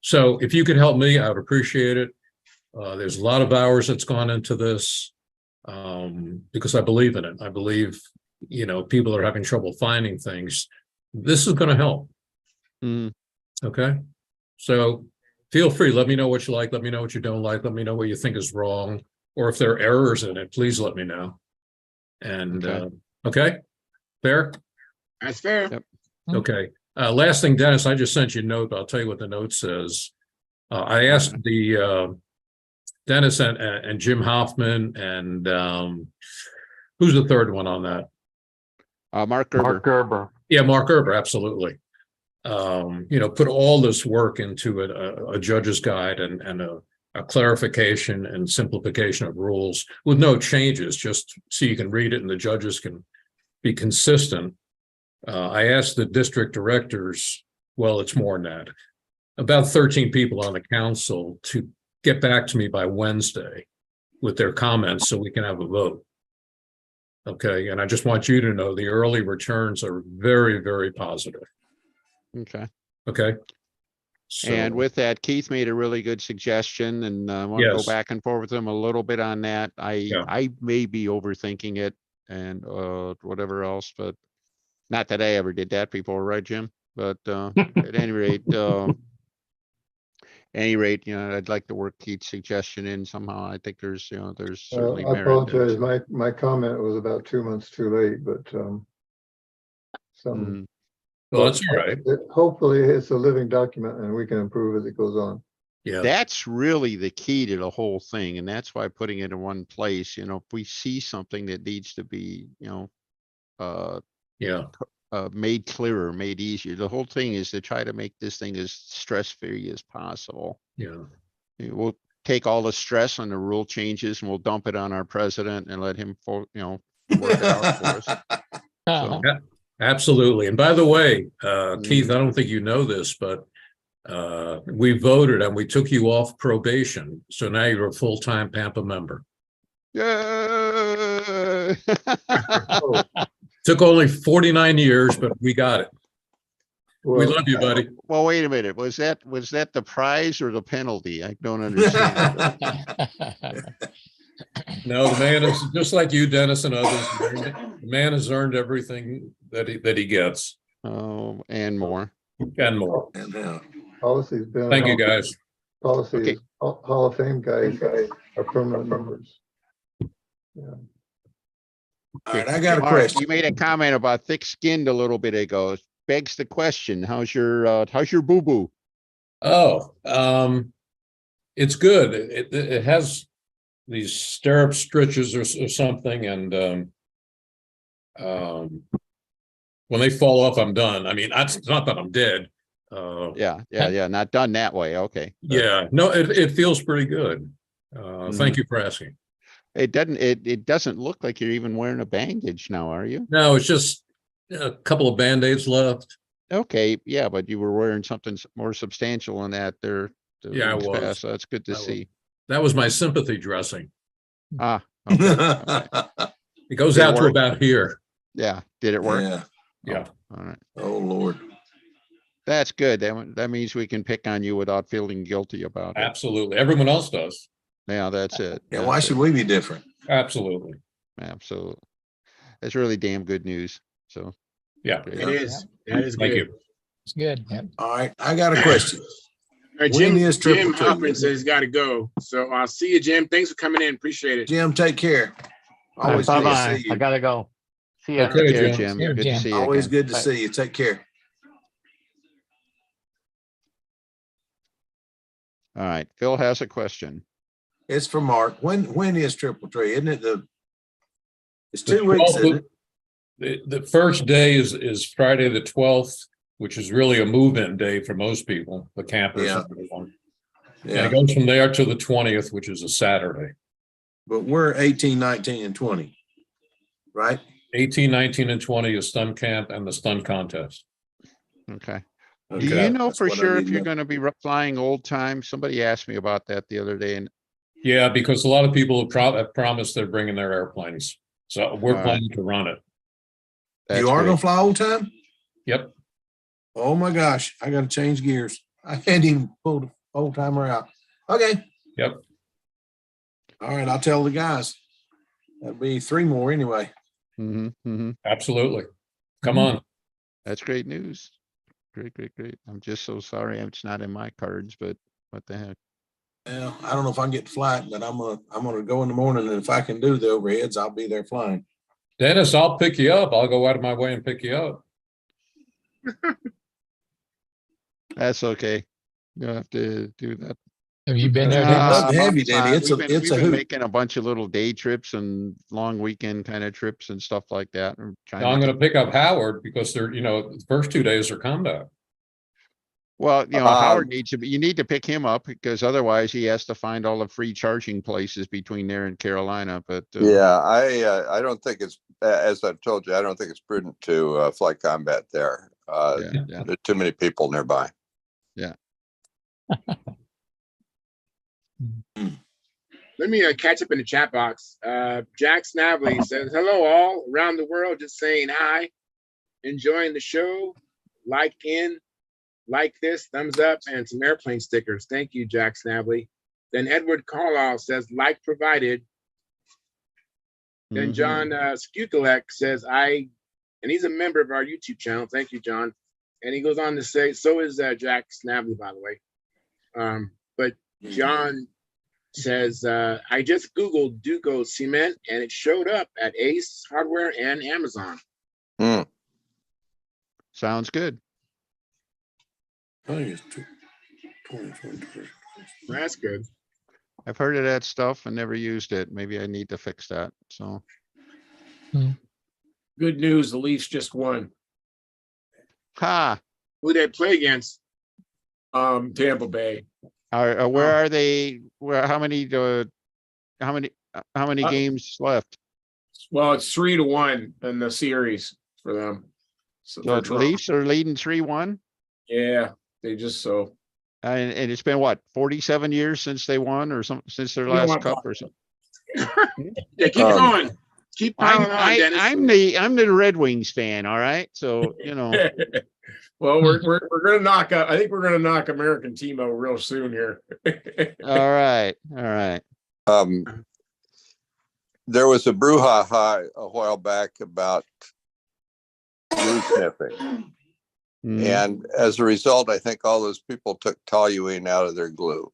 So if you could help me, I would appreciate it. There's a lot of hours that's gone into this because I believe in it. I believe, people are having trouble finding things. This is going to help. mm. Okay. So feel free. Let me know what you like. Let me know what you don't like. Let me know what you think is wrong. Or if there are errors in it, please let me know. And okay. Fair? That's fair. Yep. Okay. Last thing, Dennis, I just sent you a note, but I'll tell you what the note says. I asked the Dennis and Jim Hoffman and who's the third one on that? Mark Gerber. Mark Gerber. Yeah, Mark Gerber, absolutely. Put all this work into a judge's guide and a clarification and simplification of rules with no changes, just so you can read it and the judges can be consistent. I asked the district directors, well, it's more than that, about 13 people on the council to get back to me by Wednesday with their comments so we can have a vote. Okay, and I just want you to know the early returns are very, very positive. Okay. Okay. So, And with that, Keith made a really good suggestion, and I want to go Yes. back and forth with him a little bit on that. Yeah. I may be overthinking it and whatever else, but not that I ever did that before, right, Jim? But at any rate, I'd like to work Keith's suggestion in somehow. I think there's certainly I merit there. apologize. My comment was about 2 months too late, but Mm, well, that's all right. hopefully it's a living document and we can improve as it goes on. Yeah. That's really the key to the whole thing, and that's why putting it in one place, if we see something that needs to be, Yeah. made clearer, made easier. The whole thing is to try to make this thing as stress-free as possible. Yeah. We'll take all the stress on the rule changes and we'll dump it on our president and let him, work it out for us. So, Absolutely. And by the way, Keith, Mm. I don't think you know this, but we voted and we took you off probation. So now you're a full-time Pampa member. yay! Took only 49 years, but we got it. We Well, love you, buddy. Well, wait a minute. Was that the prize or the penalty? I don't understand. No, the man is just like you, Dennis, and others. The man has earned everything that he gets Oh, and more. and more. And policy's been. Thank you, guys. Policies, Okay. Hall of Fame guys are permanent members. all right, I got a Mark, question. you made a comment about thick-skinned a little bit ago. Begs the question, how's your boo-boo? Oh, it's good. It has these stirrup stitches or something, and when they fall off, I'm done. I mean, it's not that I'm dead. Yeah, not done that way. Okay. Yeah, no, it feels pretty good. Thank you for asking. It doesn't look like you're even wearing a bandage now, are you? No, it's just a couple of Band-Aids left. Okay, yeah, but you were wearing something more substantial than that there. the Yeah, I weeks was. past, so that's good to I was. see. That was my sympathy dressing. Ah, okay, okay. It goes Did it out to work? about here. Yeah, did it work? Yeah. Yeah. All right, Oh, Lord. that's good. That means we can pick on you without feeling guilty about it. Absolutely. Everyone else does. Yeah, that's it. Yeah, why That's should it. we be different? Absolutely. Absolutely. That's really damn good news. So. Yeah. great. It is. That is Thank good. you. It's good. Yep. All right, I got a question. All right, When Jim, is triple Jim T? Hoffman says he's got to go. So I'll see you, Jim. Thanks for coming in. Appreciate it. Jim, take care. Always good to Bye-bye. see you. I gotta go. See ya. Okay, Take care, Jim. Jim. Here, Good Jim. to see you Always again. good to see you. Take care. All right, Phil has a question. It's for Mark. When is Triple Tree? Isn't it it's The 2 weeks, 12th isn't it? The first day is Friday the 12th, which is really a move-in day for most people, the campers. Yeah. And everyone. And Yeah, it goes from there to the 20th, which is a Saturday. but we're 18, 19, and 20, right? 18, 19, and 20 is Stun Camp and the Stun Contest. Okay. Do Okay, you know that's for what I sure need if to you're know. going to be flying old time? Somebody asked me about that the other day, and Yeah, because a lot of people have promised they're bringing their airplanes. So we're All right. planning to run it. that's You are great. gonna fly old time? Yep. Oh my gosh, I gotta change gears. I hadn't even pulled the old timer out. Okay. Yep. All right, I'll tell the guys. That'll be 3 more anyway. Absolutely. Come on. That's great news. Great, great, great. I'm just so sorry it's not in my cards, but what the heck? Well, I don't know if I can get to fly it, but I'm gonna go in the morning, and if I can do the overheads, I'll be there flying. Dennis, I'll pick you up. I'll go out of my way and pick you up. That's okay. You'll have to do that. Have you been there, I'd Dennis? love to have you, Danny. It's We've a been hoot. making a bunch of little day trips and long weekend kind of trips and stuff like that. I'm trying Now I'm to going to pick up Howard because they're, the first 2 days are combat. Well, Um, Howard needs to be, you need to pick him up because otherwise he has to find all the free charging places between there and Carolina. But Yeah, I don't think it's, as I've told you, I don't think it's prudent to fly combat there. yeah. There's too many people nearby. Let me catch up in the chat box. Jack Snavely says, hello all around the world, just saying hi. Enjoying the show. Like this, thumbs up, and some airplane stickers. Thank you, Jack Snavely. Then Edward Carlisle says, like provided. Then John Skukelek says, and he's a member of our YouTube channel. Thank you, John. And he goes on to say, so is Jack Snavely, by the way. But John says, I just Googled Duco cement and it showed up at Ace Hardware and Amazon. Sounds good. I think it's 20. That's good. I've heard of that stuff and never used it. Maybe I need to fix that. So, Good news, the Leafs just won. Who they play against? Tampa Bay. Where are they? How many games left? Well, it's 3-1 in the series for them. So So the Leafs are leading 3-1. Yeah, they just so. And it's been what, 47 years since they won or something, since their You know last what? cup or something. Yeah, keep going. Keep piling on, Dennis. I'm the Red Wings fan. All right. So, Well, we're gonna knock out. I think we're gonna knock American team out real soon here. all right. All right. There was a brouhaha a while back about glue sniffing. And as a result, I think all those people took toluene out of their glue.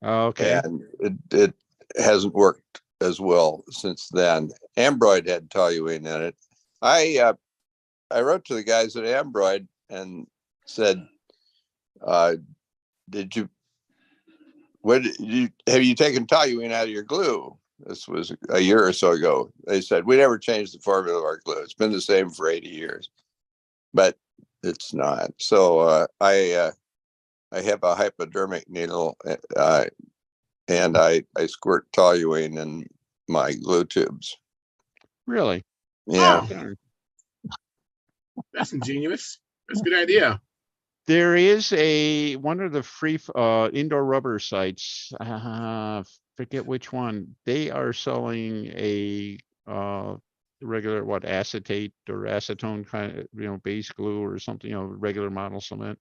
Okay. And it hasn't worked as well since then. Ambroid had toluene in it. I wrote to the guys at Ambroid and said, have you taken toluene out of your glue? This was a year or so ago. They said, we never changed the formula of our glue. It's been the same for 80 years. But it's not. So I have a hypodermic needle and I squirt toluene in my glue tubes. Really? Yeah. That's ingenious. That's a good idea. There is one of the free indoor rubber sites. Forget which one. They are selling a regular acetate or acetone kind of base glue or something, regular model cement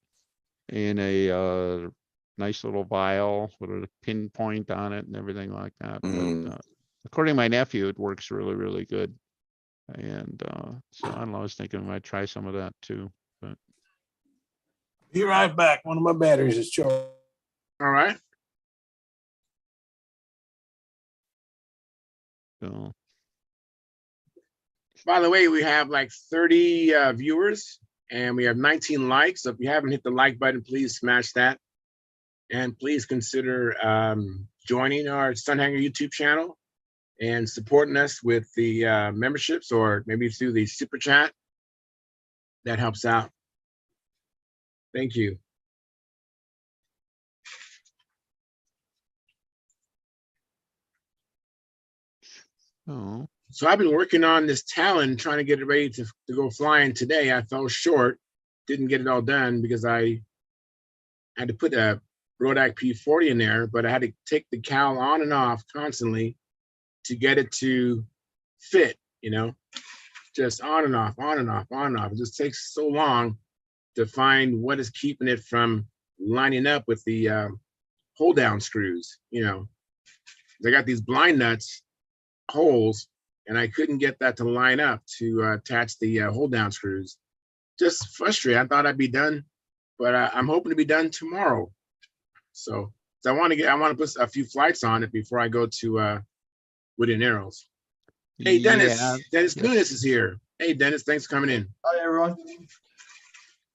in a nice little vial with a pinpoint on it and everything like that. But according to my nephew, it works really, really good. And so I don't know, I was thinking I might try some of that too. But Be right back. One of my batteries is charged. All right. so By the way, we have like 30 viewers and we have 19 likes. So if you haven't hit the like button, please smash that. And please consider joining our Stunthangar YouTube channel. and supporting us with the memberships or maybe through the super chat. That helps out. Thank you. Oh, So I've been working on this Talon, trying to get it ready to go flying today. I fell short, didn't get it all done because I had to put a Rodak P40 in there, but I had to take the cowl on and off constantly to get it to fit, just on and off, on and off, on and off. It just takes so long to find what is keeping it from lining up with the hold down screws. They got these blind nuts holes, and I couldn't get that to line up to attach the hold down screws. Just frustrated. I thought I'd be done, but I'm hoping to be done tomorrow. So I want to put a few flights on it before I go to Wood and Arrows. Hey, Dennis. yeah, Dennis yes. Nunes is here. Hey, Dennis, thanks for coming in. Hi, everyone.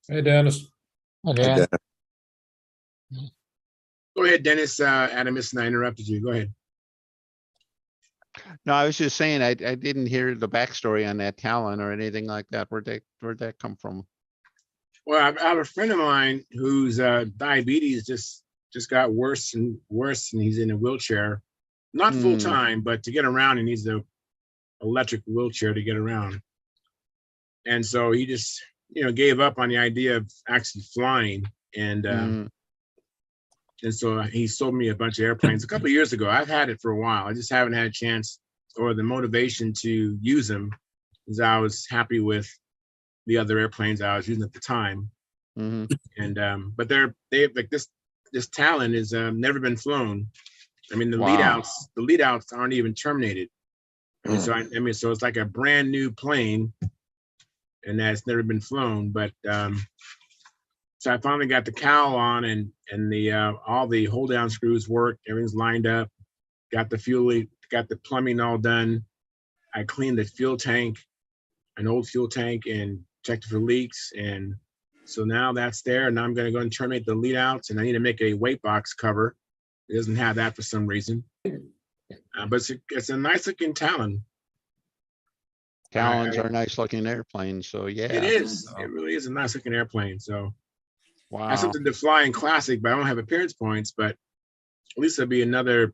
Hey, Dennis. Again, Go ahead, Dennis. Adam, I interrupted you. Go ahead. No, I was just saying, I didn't hear the backstory on that Talon or anything like that. Where'd that come from? Well, I have a friend of mine whose diabetes just got worse and worse, and he's in a wheelchair. Not full time, but to get around, he needs a electric wheelchair to get around. And so he just, gave up on the idea of actually flying. And so he sold me a bunch of airplanes a couple of years ago. I've had it for a while. I just haven't had a chance or the motivation to use them because I was happy with the other airplanes I was using at the time. And but they have like this Talon is never been flown. I mean, the Wow. lead outs aren't even terminated. So it's like a brand new plane, and that's never been flown. But so I finally got the cowl on, and the all the hold down screws work. Everything's lined up. Got the fuel, got the plumbing all done. I cleaned the fuel tank, an old fuel tank, and checked for leaks. And so now that's there. And I'm going to go and terminate the lead outs, and I need to make a weight box cover. It doesn't have that for some reason. But it's a nice looking Talon. Talons are nice looking airplanes, so yeah. It is. It really is a nice looking airplane. So I have Wow. something to fly in Classic, but I don't have appearance points. But at least it'll be another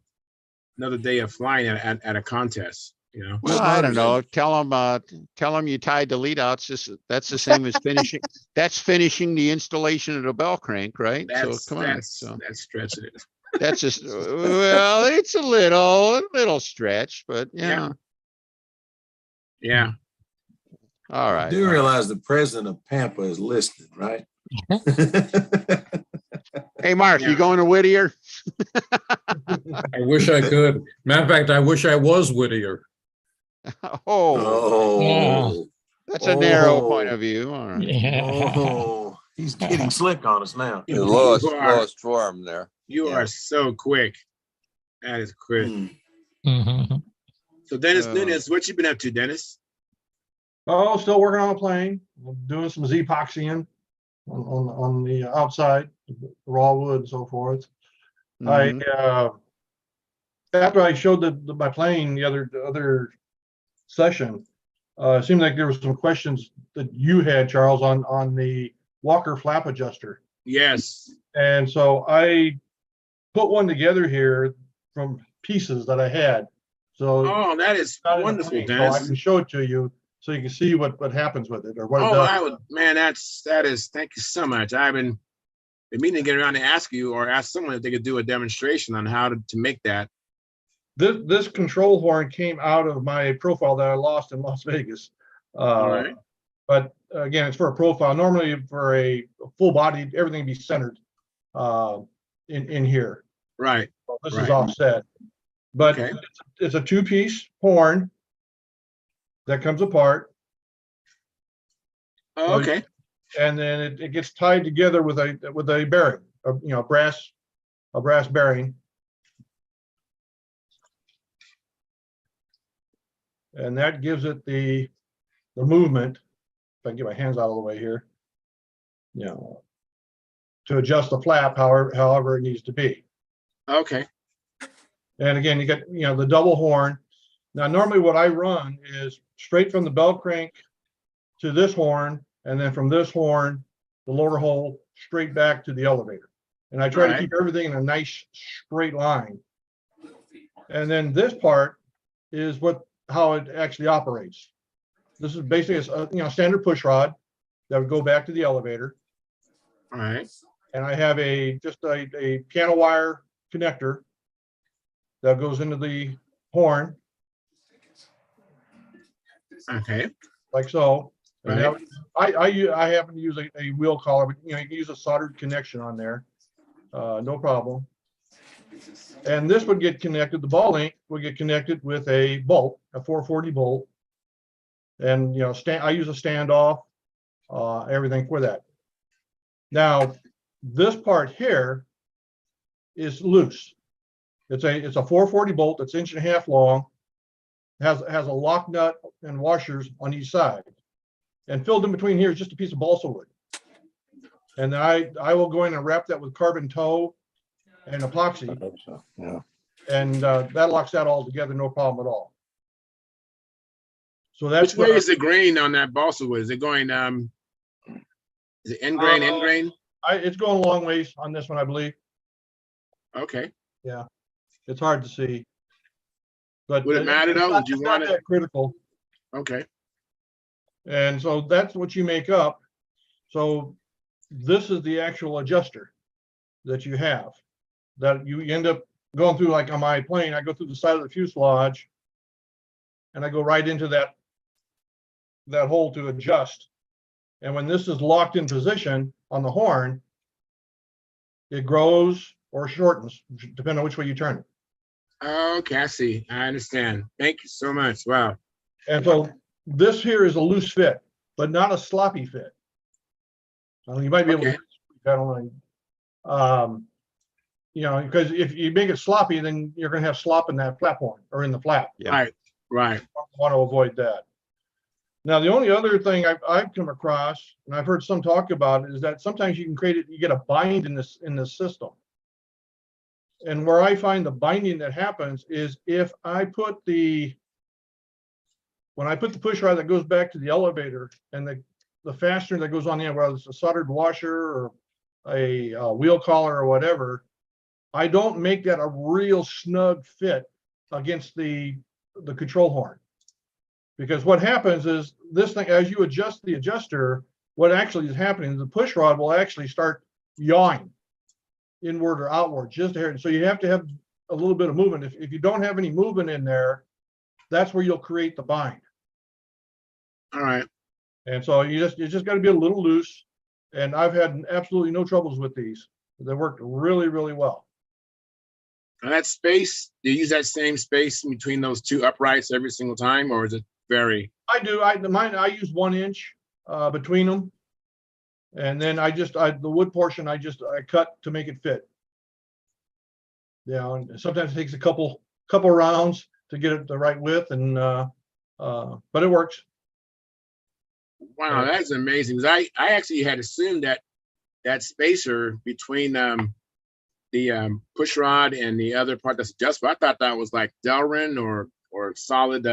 day of flying at a contest. Well, I don't know. Tell them you tied the lead outs. That's the same as finishing. That's finishing the installation of the bell crank, right? So come on. So That's stretching it. that's just well, it's a little stretch, but yeah. Yeah. All I right. do realize the president of Pampa is listed, right? Hey, Mark, Yeah. you going to Whittier? I wish I could. Matter of fact, I wish I was Whittier. Oh, That's a narrow point of view. All right. oh, he's getting slick on us now. The lowest You are- lowest form there. You Yeah. are so quick. That is quick. Hmm. So Dennis Nunes, what you been up to, Dennis? Oh, still working on a plane, doing some Z-epoxying on the outside, the raw wood and so forth. Mhm. After I showed my plane the other session, it seemed like there was some questions that you had, Charles, on the Walker flap adjuster. Yes. And so I put one together here from pieces that I had. So Oh, that is not in a wonderful, plane, so I Dennis. can show it to you so you can see what happens with it or what it Oh, does. that is. Thank you so much. I've been meaning to get around to ask you or ask someone if they could do a demonstration on how to make that. This control horn came out of my profile that I lost in Las Vegas. All right. But again, it's for a profile. Normally for a full body, everything be centered in here. Right. So this Right. is offset. But Okay. it's a two-piece horn that comes apart. Oh, okay. And then it gets tied together with a bearing, a brass bearing. And that gives it the movement. If I can get my hands out of the way here, to adjust the flap however it needs to be. Okay. And again, you get the double horn. Now, normally what I run is straight from the bell crank to this horn, and then from this horn, the lower hole, straight back to the elevator. And I try to Alright. keep everything in a nice straight line. And then this part is how it actually operates. This is basically a standard push rod that would go back to the elevator. All right. And I have just a piano wire connector that goes into the horn, Okay. like so. And Right. I happen to use a wheel collar, but you can use a soldered connection on there, no problem. And this would get connected. The ball link would get connected with a bolt, a 440 bolt, and I use a standoff, everything for that. Now, this part here is loose. It's a 440 bolt that's 1.5 inches long, has a lock nut and washers on each side. And filled in between here is just a piece of balsa wood. And then I will go in and wrap that with carbon tow and epoxy, Yeah. and that locks that all together, no problem at all. So that's Which way is the grain on that balsa wood? Is it going is it end grain, end grain? it's going a long ways on this one, I believe. Okay. It's hard to see. But Would it matter though? Would you it's want not it? that critical. Okay. And so that's what you make up. So this is the actual adjuster that you have, that you end up going through. Like on my plane, I go through the side of the fuselage and I go right into that hole to adjust. And when this is locked in position on the horn, it grows or shortens, depending on which way you turn it. Okay, I see. I understand. Thank you so much. Wow. And so this here is a loose fit, but not a sloppy fit. You might be able to, Okay. I don't know. Because if you make it sloppy, then you're going to have slop in that flap horn or in the flap. Yeah. Right. Right. I want to avoid that. Now, the only other thing I've come across, and I've heard some talk about it, is that sometimes you can you get a bind in this system. And where I find the binding that happens is if I put when I put the push rod that goes back to the elevator and the fastener that goes on the end, whether it's a soldered washer or a wheel collar or whatever, I don't make that a real snug fit against the control horn. Because what happens is this thing, as you adjust the adjuster, what actually is happening is the push rod will actually start yawing inward or outward, just here. So you have to have a little bit of movement. If you don't have any movement in there, that's where you'll create the bind. All right. And so you just got to be a little loose. And I've had absolutely no troubles with these. They worked really, really well. And that space, do you use that same space in between those two uprights every single time, or is it vary? I do. I use 1 inch between them. And then the wood portion, I cut to make it fit. Yeah, and sometimes it takes a couple rounds to get it the right width, and but it works. Wow, that's amazing. 'Cause I actually had assumed that spacer between the push rod and the other part that's adjustable, I thought that was like Delrin or solid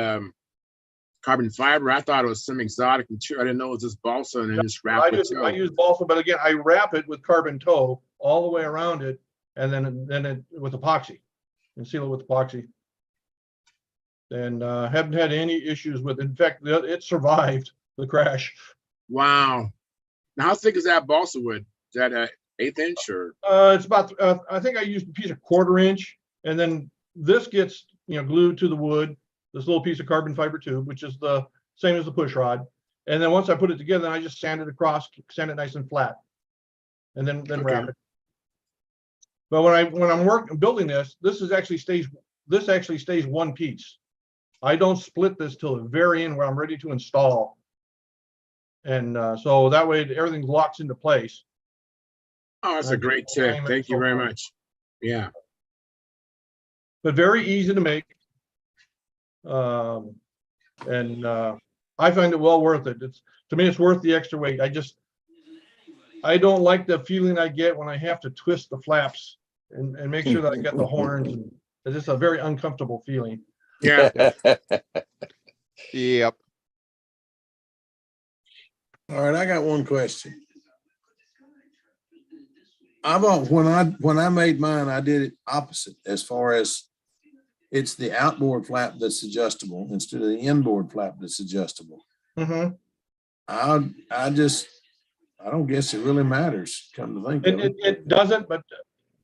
carbon fiber. I thought it was some exotic material. I didn't know it was just balsa and then just wrap it. I use balsa, but again, I wrap it with carbon tow all the way around it, and then it with epoxy, and seal it with epoxy. And haven't had any issues with it. In fact, it survived the crash. Wow. Now, how thick is that balsa wood? Is that an 1/8 inch or? It's about, I think I used a piece of 1/4 inch, and then this gets glued to the wood, this little piece of carbon fiber tube, which is the same as the push rod. And then once I put it together, I just sand it across, sand it nice and flat, and then wrap it. But when I'm building this actually stays one piece. I don't split this till the very end where I'm ready to install. And so that way everything locks into place. Oh, that's a great tip. Thank you very much. Yeah. But very easy to make. And I find it well worth it. To me, it's worth the extra weight. I don't like the feeling I get when I have to twist the flaps and make sure that I get the horns. And it's just a very uncomfortable feeling. Yeah. Yep. All right, I got one question. When I made mine, I did it opposite as far as it's the outboard flap that's adjustable instead of the inboard flap that's adjustable. Mhm. I don't guess it really matters. Come to think of it, It doesn't, but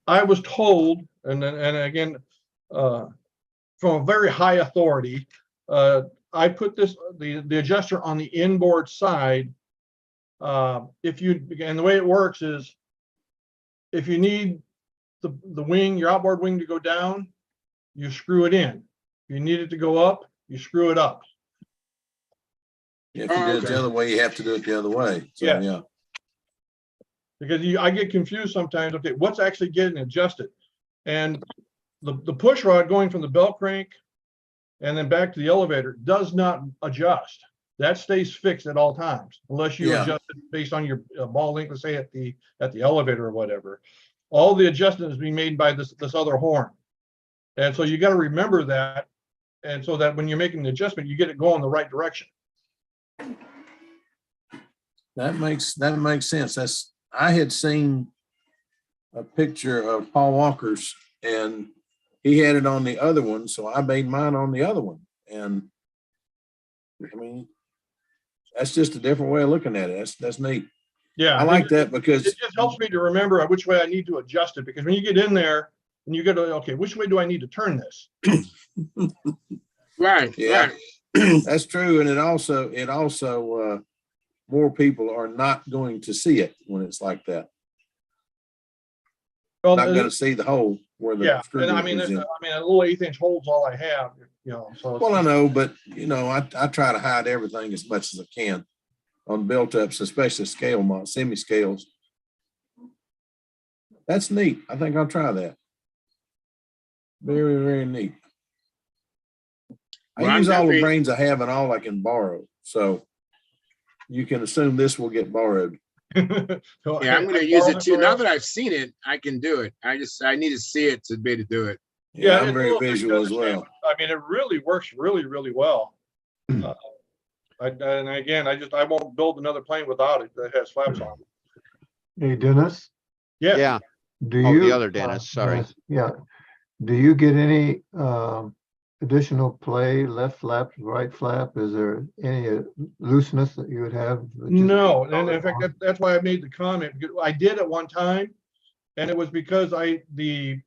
I was told, and again, from a very high authority, I put the adjuster on the inboard side. If you, and the way it works is, if you need the wing, your outboard wing to go down, you screw it in. If you need it to go up, you screw it up. if you did it the other way, you have to do it the other way. So Yeah. yeah. Because I get confused sometimes. Okay, what's actually getting adjusted? And the push rod going from the belt crank and then back to the elevator does not adjust. That stays fixed at all times, unless you Yeah. adjust it based on your ball length, let's say at the elevator or whatever. All the adjustment is being made by this other horn. And so you got to remember that. And so that when you're making the adjustment, you get it going the right direction. That makes sense. I had seen a picture of Paul Walker's and he had it on the other one, so I made mine on the other one. And I mean, that's just a different way of looking at it. That's neat. Yeah, I like that because it just helps me to remember which way I need to adjust it. Because when you get in there and you go to, okay, which way do I need to turn this? Right. Yeah. Right. that's true. And it also more people are not going to see it when it's like that. Well, Not going to see the hole where the yeah, screw and I goes mean, in. a little 1/8" hole's all I have, you know. So Well, I know, but you know, I try to hide everything as much as I can on built ups, especially scale semi scales. That's neat. I think I'll try that. Very, very neat. Well, I I'm use all the definitely- brains I have and all I can borrow. So you can assume this will get borrowed. Yeah, I'm going to use it too. Now that I've seen it, I can do it. I need to see it to be able to do it. Yeah, I'm it's a very little tricky to visual as understand, well. but, I mean, it really works really, really well. And again, I won't build another plane without it that has flaps on it. Hey, Dennis, Yeah. Yeah. do Oh, you? the other Dennis, sorry. Dennis, yeah. Do you get any additional play, left flap, right flap? Is there any looseness that you would have? No, and in fact, that's why I made the comment. I did at one time, and it was because the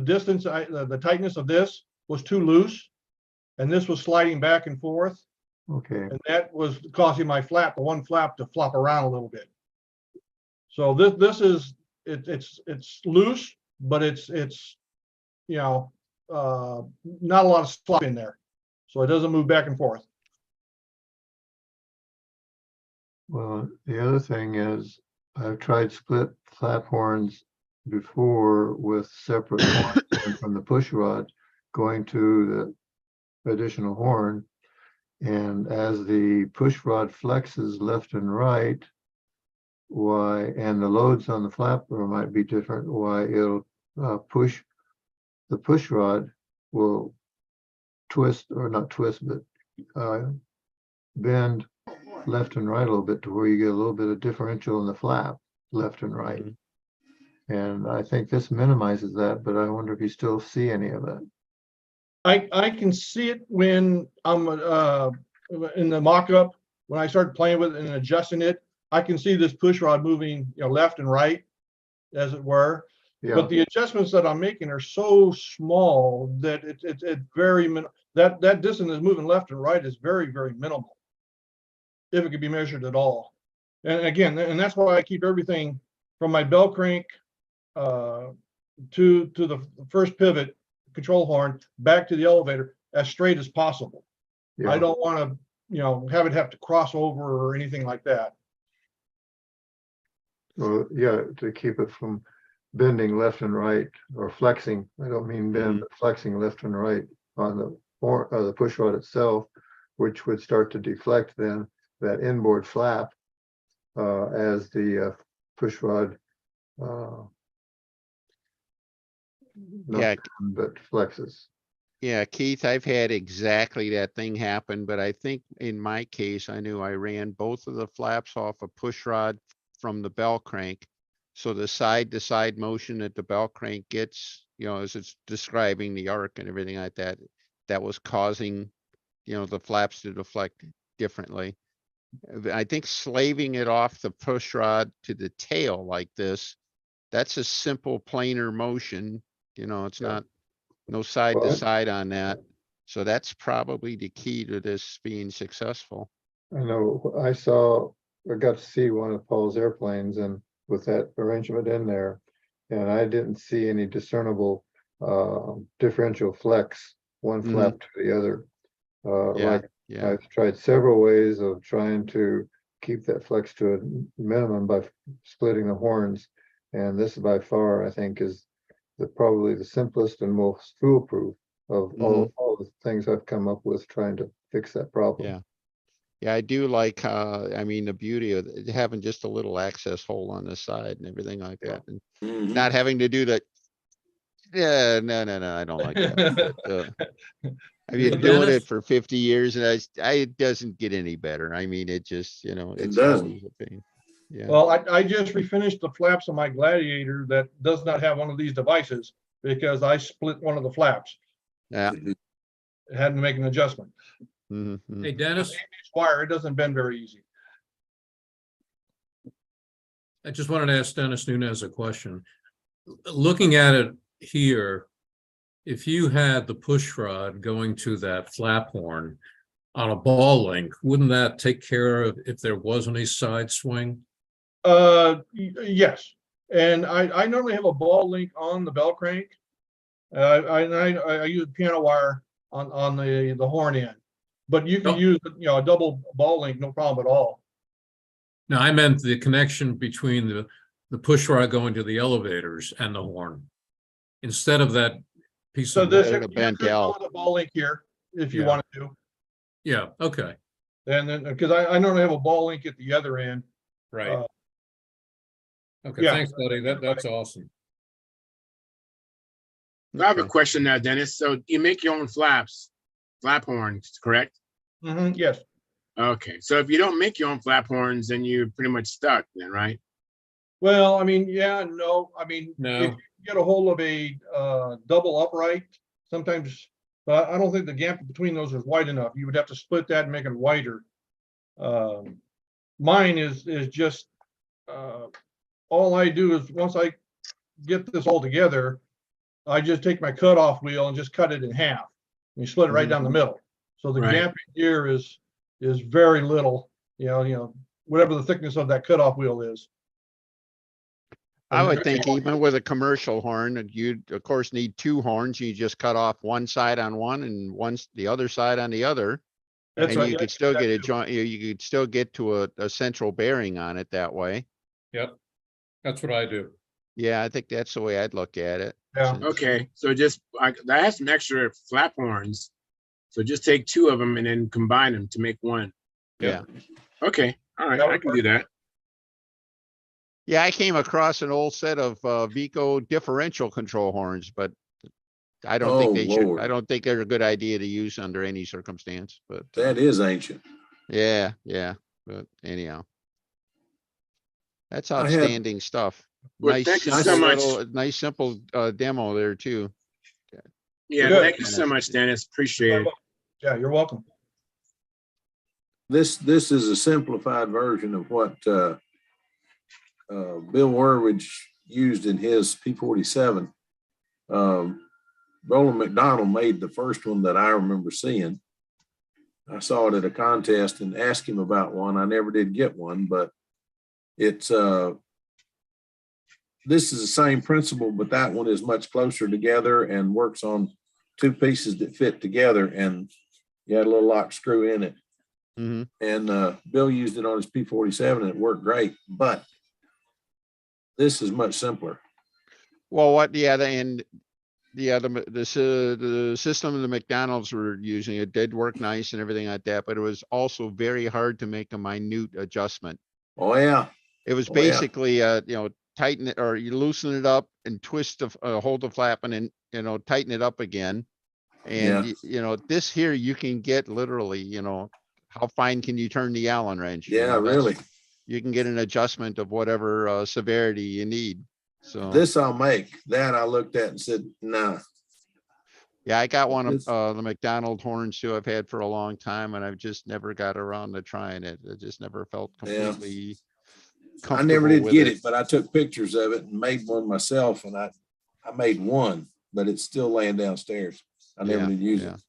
distance, the tightness of this was too loose, and this was sliding back and forth, Okay, and that was causing my flap, the one flap, to flop around a little bit. So this is it's loose, but it's you know not a lot of slop in there, so it doesn't move back and forth. well, the other thing is I've tried split flap horns before with separate horns and from the push rod going to the additional horn. And as the push rod flexes left and right, and the loads on the flapper might be different, it'll push, the push rod will twist, or not twist, but bend left and right a little bit to where you get a little bit of differential in the flap, left and right. And I think this minimizes that, but I wonder if you still see any of that. I can see it when I'm in the mock-up, when I start playing with it and adjusting it. I can see this push rod moving, left and right, as it were. Yeah, But the adjustments that I'm making are so small that it's very that distance is moving left and right is very, very minimal, if it can be measured at all. And again, and that's why I keep everything from my bell crank to the first pivot control horn back to the elevator as straight as possible. yeah. I don't want to, have to cross over or anything like that. Well, yeah, to keep it from bending left and right or flexing. I don't mean bend, but flexing left and right on the push rod itself, which would start to deflect then that inboard flap as the push rod Yeah. but flexes. Yeah, Keith, I've had exactly that thing happen, but I think in my case, I knew I ran both of the flaps off a push rod from the bell crank. So the side to side motion that the bell crank gets, as it's describing the arc and everything like that, that was causing, the flaps to deflect differently. I think slaving it off the push rod to the tail like this, that's a simple planar motion. It's Yeah. not, no side to Well, side on that. So that's probably the key to this being successful. I know I got to see one of Paul's airplanes and with that arrangement in there, and I didn't see any discernible differential flex, one Mhm. flap to the other. Yeah, Like yeah, I've tried several ways of trying to keep that flex to a minimum by splitting the horns. And this by far, I think, is probably the simplest and most foolproof of all the things I've come up with trying to fix that problem. yeah. Yeah, I do like, the beauty of having just a little access hole on the side and everything like Yeah. that, and Mhm. not having to do that. Yeah, no, I don't like that. But, I've been doing Dennis? it for 50 years and it doesn't get any better. It just, it's doesn't. always a pain. Yeah. Well, I just refinished the flaps on my Gladiator that does not have one of these devices because I split one of the flaps. Yeah. It had to make an adjustment. Mhm, Hey, mhm. Dennis, Wire, it doesn't bend very easy. I just wanted to ask Dennis Nunez a question. Looking at it here, if you had the push rod going to that flap horn on a ball link, wouldn't that take care of if there was any side swing? Yes, and I normally have a ball link on the bell crank. I use piano wire on the horn end, but you can Oh. use a double ball link, no problem at all. No, I meant the connection between the push rod going to the elevators and the horn. Instead of that piece So of. this Instead you of a could bent go L. with a ball link here if you Yeah. wanted to, Yeah, okay, and then because I normally have a ball link at the other end. right. Okay, yeah. thanks, buddy. That's awesome. I have a Okay. question now, Dennis. So you make your own flap horns, correct? Yes. Okay, so if you don't make your own flap horns, then you're pretty much stuck then, right? Well, I mean, yeah, no, I mean, No. if you get a hold of a double upright, sometimes, but I don't think the gap between those is wide enough. You would have to split that and make it wider. Mine is just all I do is once I get this all together, I just take my cutoff wheel and just cut it in half. And you split it right down the middle. So the Right. gap here is very little, whatever the thickness of that cutoff wheel is. I would think even with a commercial horn, you'd of course need two horns. You just cut off one side on one and the other side on the other. That's And right. you could still get a joint, you could still get to a central bearing on it that way. Yep, that's what I do. Yeah, I think that's the way I'd look at it. Yeah. since- Okay, so I have some extra flap horns. So just take two of them and then combine them to make one. Yeah. Okay, all right, That I would can do that. Yeah, I came across an old set of Vico differential control horns, but I don't think Oh, they should, Lord. I don't think they're a good idea to use under any circumstance, but That is ancient. yeah, but anyhow. That's I had- outstanding stuff. Well, Nice, thank you simple so much. little, nice, simple demo there too. Yeah, Good. thank you so much, Dennis. Appreciate it. Yeah, you're welcome. This is a simplified version of what Bill Werwich used in his P-47. Roland McDonald made the first one that I remember seeing. I saw it at a contest and asked him about one. I never did get one, but it's this is the same principle, but that one is much closer together and works on two pieces that fit together, and you had a little lock screw in it. Mhm. And Bill used it on his P-47 and it worked great, but this is much simpler. Well, the system the McDonald's were using, it did work nice and everything like that, but it was also very hard to make a minute adjustment. Oh, yeah. It was Oh, yeah. basically, tighten it, or you loosen it up and twist hold the flap and then, tighten it up again. And, Yeah. you know, this here, you can get literally, you know, how fine can you turn the Allen wrench? You Yeah, know, that's- really. You can get an adjustment of whatever severity you need. So, This I'll make. That I looked at and said, nah. yeah, I got one of This- the McDonald horns too. I've had for a long time and I've just never got around to trying it. I just never felt Yeah. completely I never comfortable did with get it, but I took pictures of it and made one myself, and I made one, but it's still laying downstairs. I never Yeah, did use yeah. it.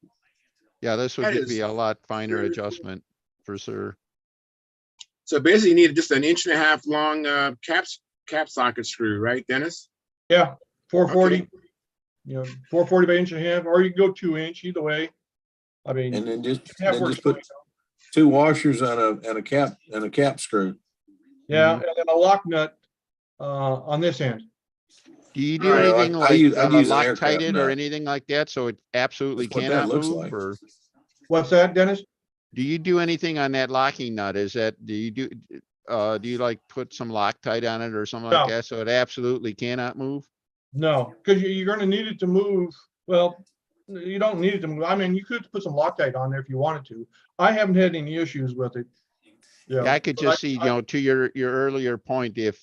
Yeah, this would That give me is a lot finer very adjustment for sure. So basically, you need just an 1.5 inch long cap socket screw, right, Dennis? Yeah, 440. Okay. You know, 440 by 1.5 inch, or you can go 2 inch, either way. I mean, And then just half works put fine. 2 washers and a cap screw. Yeah, Mhm. and then a lock nut on this end. Do you do All right, anything I like use- I'd use an Loctite aircraft it or nut. anything like that? So it absolutely That's what that cannot looks move like. or What's that, Dennis? do you do anything on that locking nut? Do you like put some Loctite on it or something like No. that? So it absolutely cannot move? No, because you're going to need it to move. Well, you don't need it to move. I mean, you could put some Loctite on there if you wanted to. I haven't had any issues with it. Yeah, I could but just see, you know, to your earlier point, if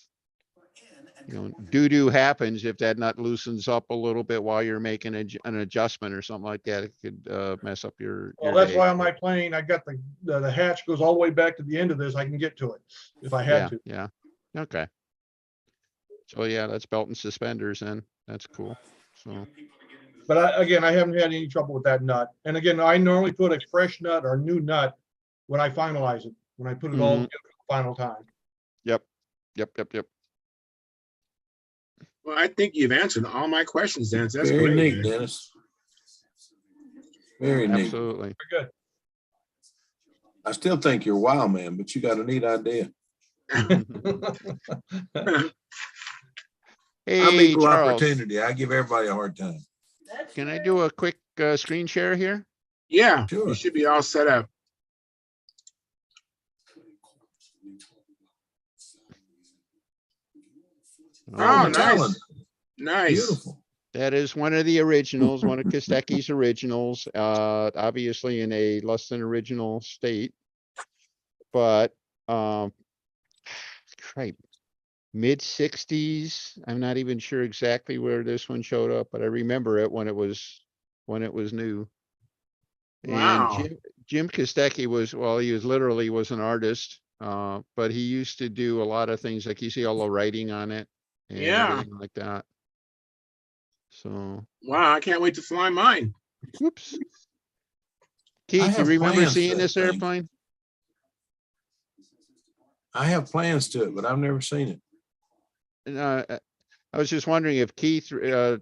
you know, doo-doo happens, if that nut loosens up a little bit while you're making an adjustment or something like that, it could mess up your Well, that's day. why on my plane, I got the hatch goes all the way back to the end of this. I can get to it if I had Yeah, to. yeah. Okay. So yeah, that's belt and suspenders then. That's cool. So, But again, I haven't had any trouble with that nut. And again, I normally put a fresh nut or a new nut when I finalize it, when I put it all Mhm. together for the final time. yep. Well, I think you've answered all my questions, Dennis. That's Very great, neat, man. Dennis. Very neat. Absolutely. Very I still think you're wild, man, but you got a neat idea. good. I'm Hey, equal Charles, opportunity. I give everybody a hard time. can I do a quick screen share here? Yeah, Sure. you should be all set up. Oh, I'm nice. telling. Nice. Beautiful. That is one of the originals, one of Kostecki's originals, obviously in a less than original state. But, crap, mid-60s. I'm not even sure exactly where this one showed up, but I remember it when it was new. And Wow. Jim Kostecki he was literally an artist, but he used to do a lot of things, like you see all the writing on it and Yeah. everything like that. So, Wow, I can't wait to fly mine. whoops. Keith, you have remember plans for seeing that this thing. airplane? I have plans to it, but I've never seen it. And, I was just wondering if Keith I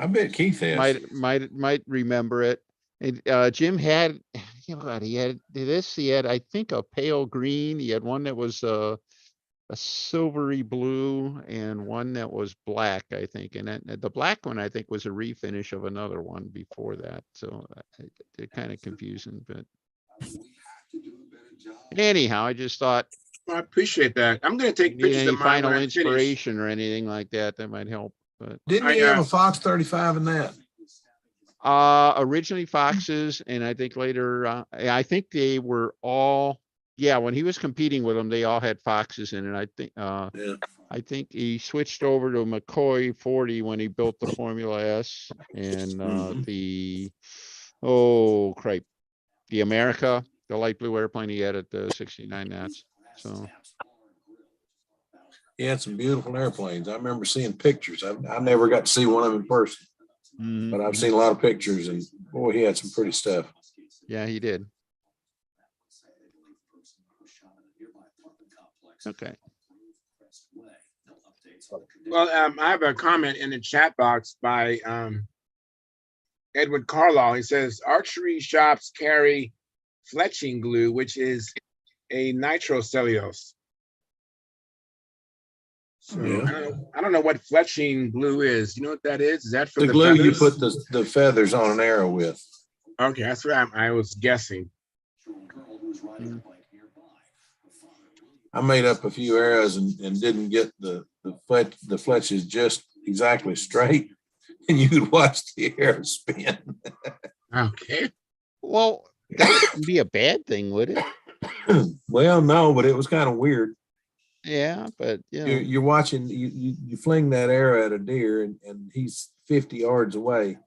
bet Keith has. might remember it. And Jim had, you know what, he had this, he had, I think, a pale green. He had one that was a silvery blue and one that was black, I think. And the black one, I think, was a refinish of another one before that. So they're kind of confusing, but anyhow, I just thought, I appreciate that. I'm going to if you take need pictures any of mine final when I finish. inspiration or anything like that, that might help. But Didn't I, he have a Fox 35 in that? originally Foxes, and I think later, I think they were all, yeah, when he was competing with them, they all had Foxes in it. Yeah. I think he switched over to McCoy 40 when he built the Formula S and Mhm. the America, the light blue airplane he had at the 69 knots. So He had some beautiful airplanes. I remember seeing pictures. I never got to see one of them in person, but I've seen a lot of pictures, and boy, he had some pretty stuff. yeah, he did. Okay. Well, I have a comment in the chat box by Edward Carlisle. He says archery shops carry fletching glue, which is a nitrocellulose. So Yeah. I don't know what fletching glue is. You know what that is? Is that for The the glue you feathers? put the feathers on an arrow with. Okay, that's what I was guessing. I made up a few arrows and didn't get the fletches just exactly straight. and you could watch the air spin. Okay. Well, that wouldn't be a bad thing, would it? Well, no, but it was kind of weird. Yeah, but you You're, know, you're watching, you fling that arrow at a deer and he's 50 yards away,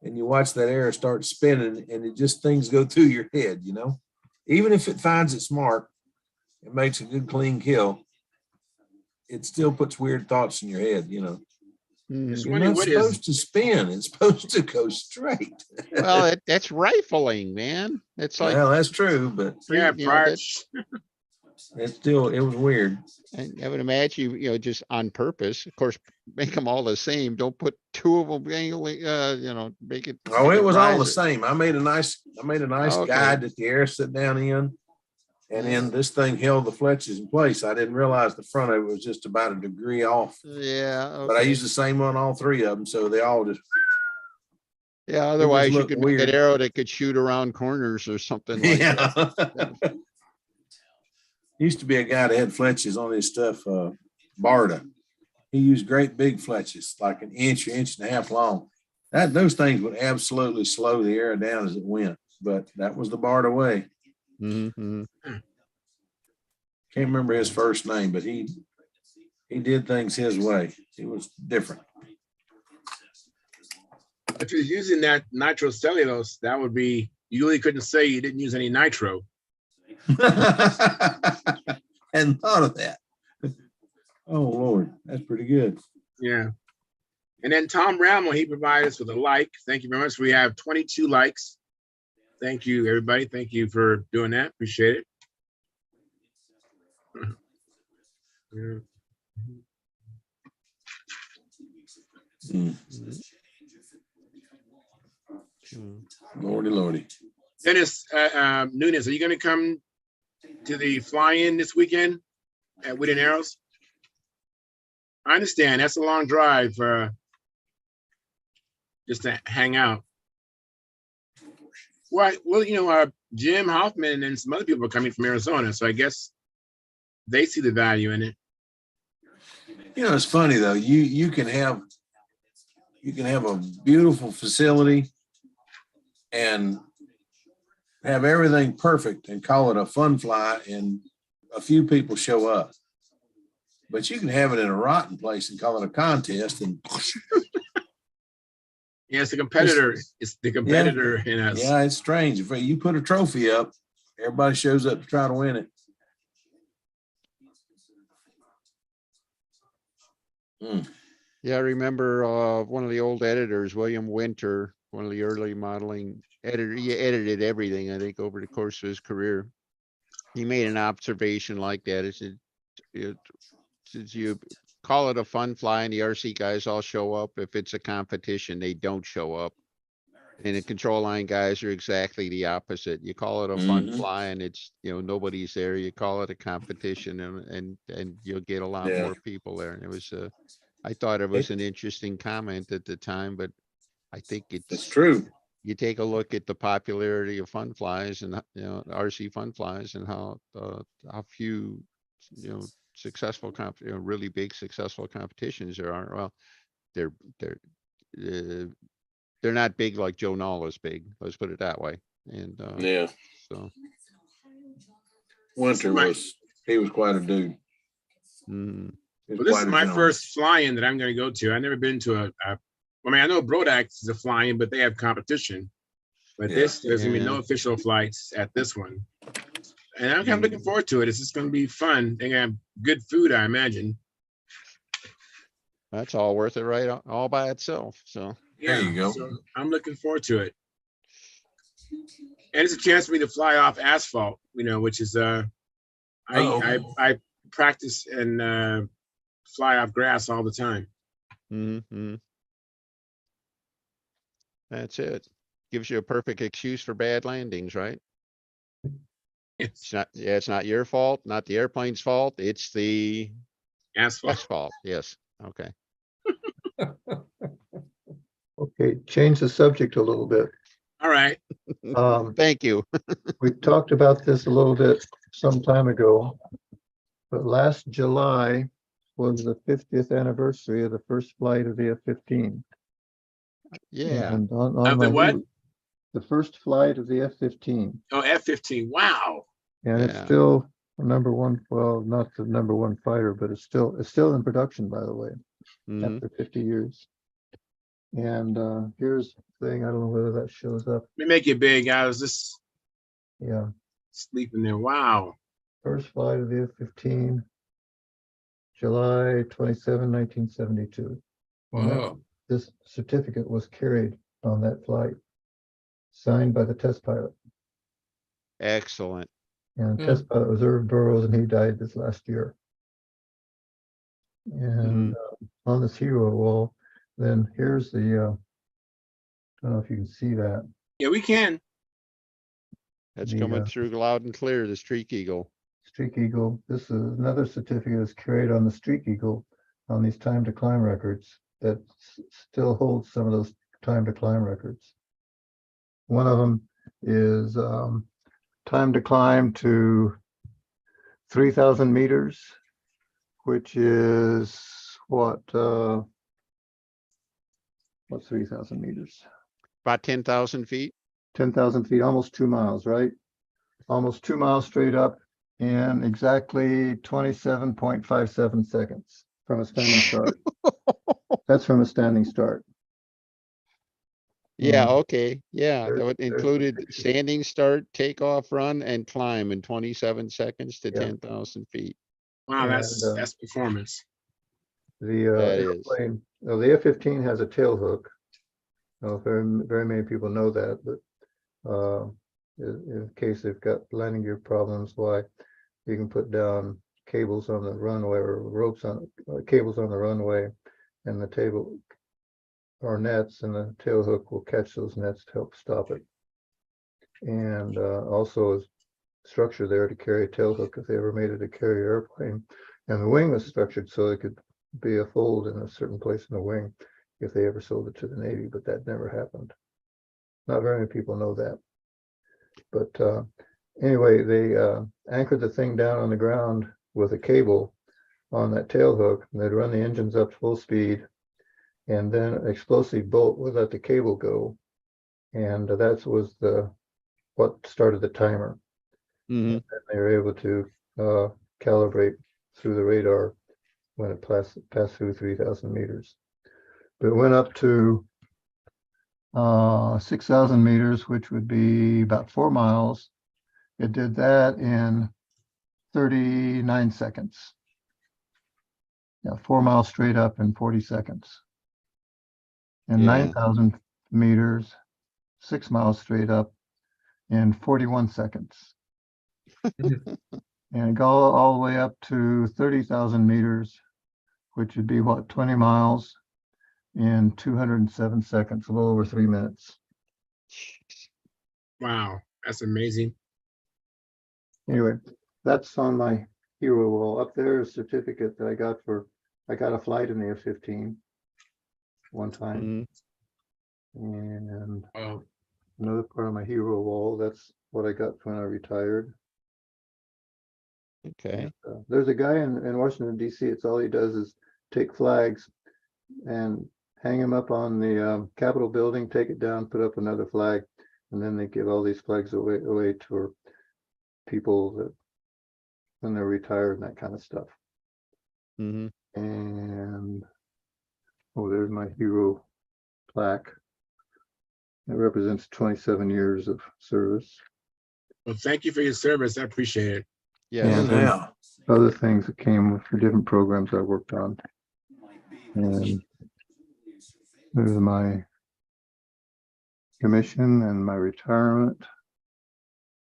and you watch that arrow start spinning, and it just things go through your head, you know? Even if it finds its mark, it makes a good clean kill. It still puts weird thoughts in your head, you know? It's mhm. You're funny, not what is, supposed to spin. It's supposed to go straight. Well, that's rifling, man. It's like, Well, that's true, but yeah, you know, prior, that's, it was weird. and I would imagine you know, just on purpose, of course, make them all the same. Don't put two of them angling, you know, make it. Oh, make it was all the rise. same. I made a nice Okay. guide that the air sit down in. And then this thing held the fletches in place. I didn't realize the front of it was just about a degree off, Yeah, but I okay. used the same on all three of them. So they all just, Yeah, otherwise you looked could make an weird. arrow that could shoot around corners or something like that. yeah. Used to be a guy that had fletches on his stuff, Barda. He used great big fletches, like an inch and a half long. Those things would absolutely slow the arrow down as it went, but that was the Barda way. Mm-hmm. Can't remember his first name, but he did things his way. He was different. if you're using that nitrocellulose, that would be, you really couldn't say you didn't use any nitro. Hadn't thought of that. Oh Lord, that's pretty good. Yeah. And then Tom Ramel, he provided us with a like. Thank you very much. We have 22 likes. Thank you, everybody. Thank you for doing that. Appreciate it. Yeah. Lordy, Lordy. Dennis Nunes, are you going to come to the fly-in this weekend at Wood and Arrows? I understand that's a long drive just to hang out. Well, you know, Jim Hoffman and some other people are coming from Arizona, so I guess they see the value in it. You know, it's funny though. You can have a beautiful facility and have everything perfect and call it a fun fly, and a few people show up. But you can have it in a rotten place and call it a contest, and Yeah, it's the competitor. It's the competitor in us. yeah, it's strange. If you put a trophy up, everybody shows up to try to win it. Yeah, I remember one of the old editors, William Winter, one of the early modeling editor. He edited everything, I think, over the course of his career. He made an observation like that. It said, since you call it a fun fly and the RC guys all show up, if it's a competition, they don't show up. And the control line guys are exactly the opposite. You call it a fun fly and it's, you know, nobody's there. You call it a competition and you'll get a lot more people there. And it was I thought it was an interesting comment at the time, but I think It's true. You take a look at the popularity of fun flies and, you know, RC fun flies and how few, you know, successful really big successful competitions there are. Well, they're not big like Joe Knoll is big. Let's put it that way. And so Winter was quite a dude. Well, this is my first fly-in that I'm going to go to. I've never been to I mean, I know Brodax is a fly-in, but they have competition. But there's going to be no official flights at this one. And I'm looking forward to it. It's just going to be fun. They're going to have good food, I imagine. That's all worth it, right? All by itself. So there you go. So I'm looking forward to it. And it's a chance for me to fly off asphalt, you know, which is I practice and fly off grass all the time. mm-hmm. That's it. Gives you a perfect excuse for bad landings, right? It's not your fault, not the airplane's fault. It's the asphalt. Yes. Okay. Okay, change the subject a little bit. All right. Thank you. We talked about this a little bit some time ago, but last July was the 50th anniversary of the first flight of the F-15. Yeah. And on Of the my what? the first flight of the F-15, Oh, F-15. Wow. and it's Yeah. still number one. Well, not the number one fighter, but it's still in production, by the way, Mhm. after 50 years. And here's the thing. I don't know whether that shows up. Let me make it big. I was just Yeah, sleeping there. Wow. first flight of the F-15, July 27, 1972. And Wow. this certificate was carried on that flight, signed by the test pilot. Excellent. And Yeah. test pilot was Irv Burroughs, and he died this last year. And on this hero wall, then here's the, I don't know if you can see that. Yeah, we can. That's The, coming through loud and clear, the Streak Eagle. Streak Eagle. This is another certificate that's carried on the Streak Eagle on these time to climb records that still holds some of those time to climb records. One of them is time to climb to 3,000 meters, which is what? What's 3,000 meters? About 10,000 feet. 10,000 feet, almost 2 miles, right? Almost 2 miles straight up in exactly 27.57 seconds from a standing start. That's from a standing start. Yeah, And okay. Yeah, that would there's the included picture. standing start, takeoff, run, and climb in 27 seconds to Yeah. 10,000 feet. Wow, And that's performance. the That is. airplane, the F-15 has a tail hook. Very many people know that, but in case they've got landing gear problems, why you can put down cables on the runway or ropes on cables on the runway, and the table or nets, and the tail hook will catch those nets to help stop it. And also a structure there to carry a tail hook if they ever made it a carrier airplane. And the wing was structured so it could be a fold in a certain place in the wing if they ever sold it to the Navy, but that never happened. Not very many people know that. But anyway, they anchored the thing down on the ground with a cable on that tail hook, and they'd run the engines up full speed, and then an explosive bolt would let the cable go, and that was what started the timer. Mhm. And they were able to calibrate through the radar when it passed through 3,000 meters. But it went up to 6,000 meters, which would be about 4 miles. It did that in 39 seconds. Yeah, 4 miles straight up in 40 seconds. And Yeah. 9,000 meters, 6 miles straight up in 41 seconds. And go all the way up to 30,000 meters, which would be what, 20 miles in 207 seconds, a little over 3 minutes. Wow, that's amazing. Anyway, that's on my hero wall. Up there is a certificate that I got a flight in the F-15 one time. Mhm. And Wow. another part of my hero wall, that's what I got when I retired. Okay. There's a guy in Washington, D.C. It's all he does is take flags and hang them up on the Capitol building, take it down, put up another flag, and then they give all these flags away to people that when they're retired and that kind of stuff. Mhm. And there's my hero plaque. It represents 27 years of service. Well, thank you for your service. I appreciate it. Yes. And Yeah. other things that came with the different programs I worked on. And there's my commission and my retirement.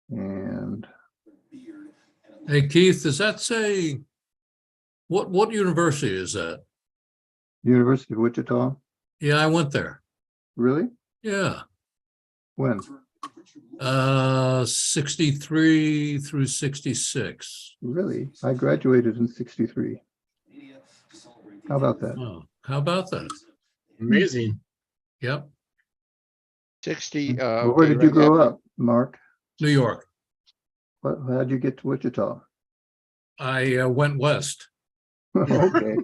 And Hey, Keith, does that say, what university is that? University of Wichita. Yeah, I went there. Really? Yeah. When? 63 through 66. Really? I graduated in 63. How about that? Oh, how about that? Amazing. Yep. 60. Well, where Okay, did you right grow up, Mark? New York. How'd you get to Wichita? I went west. Okay.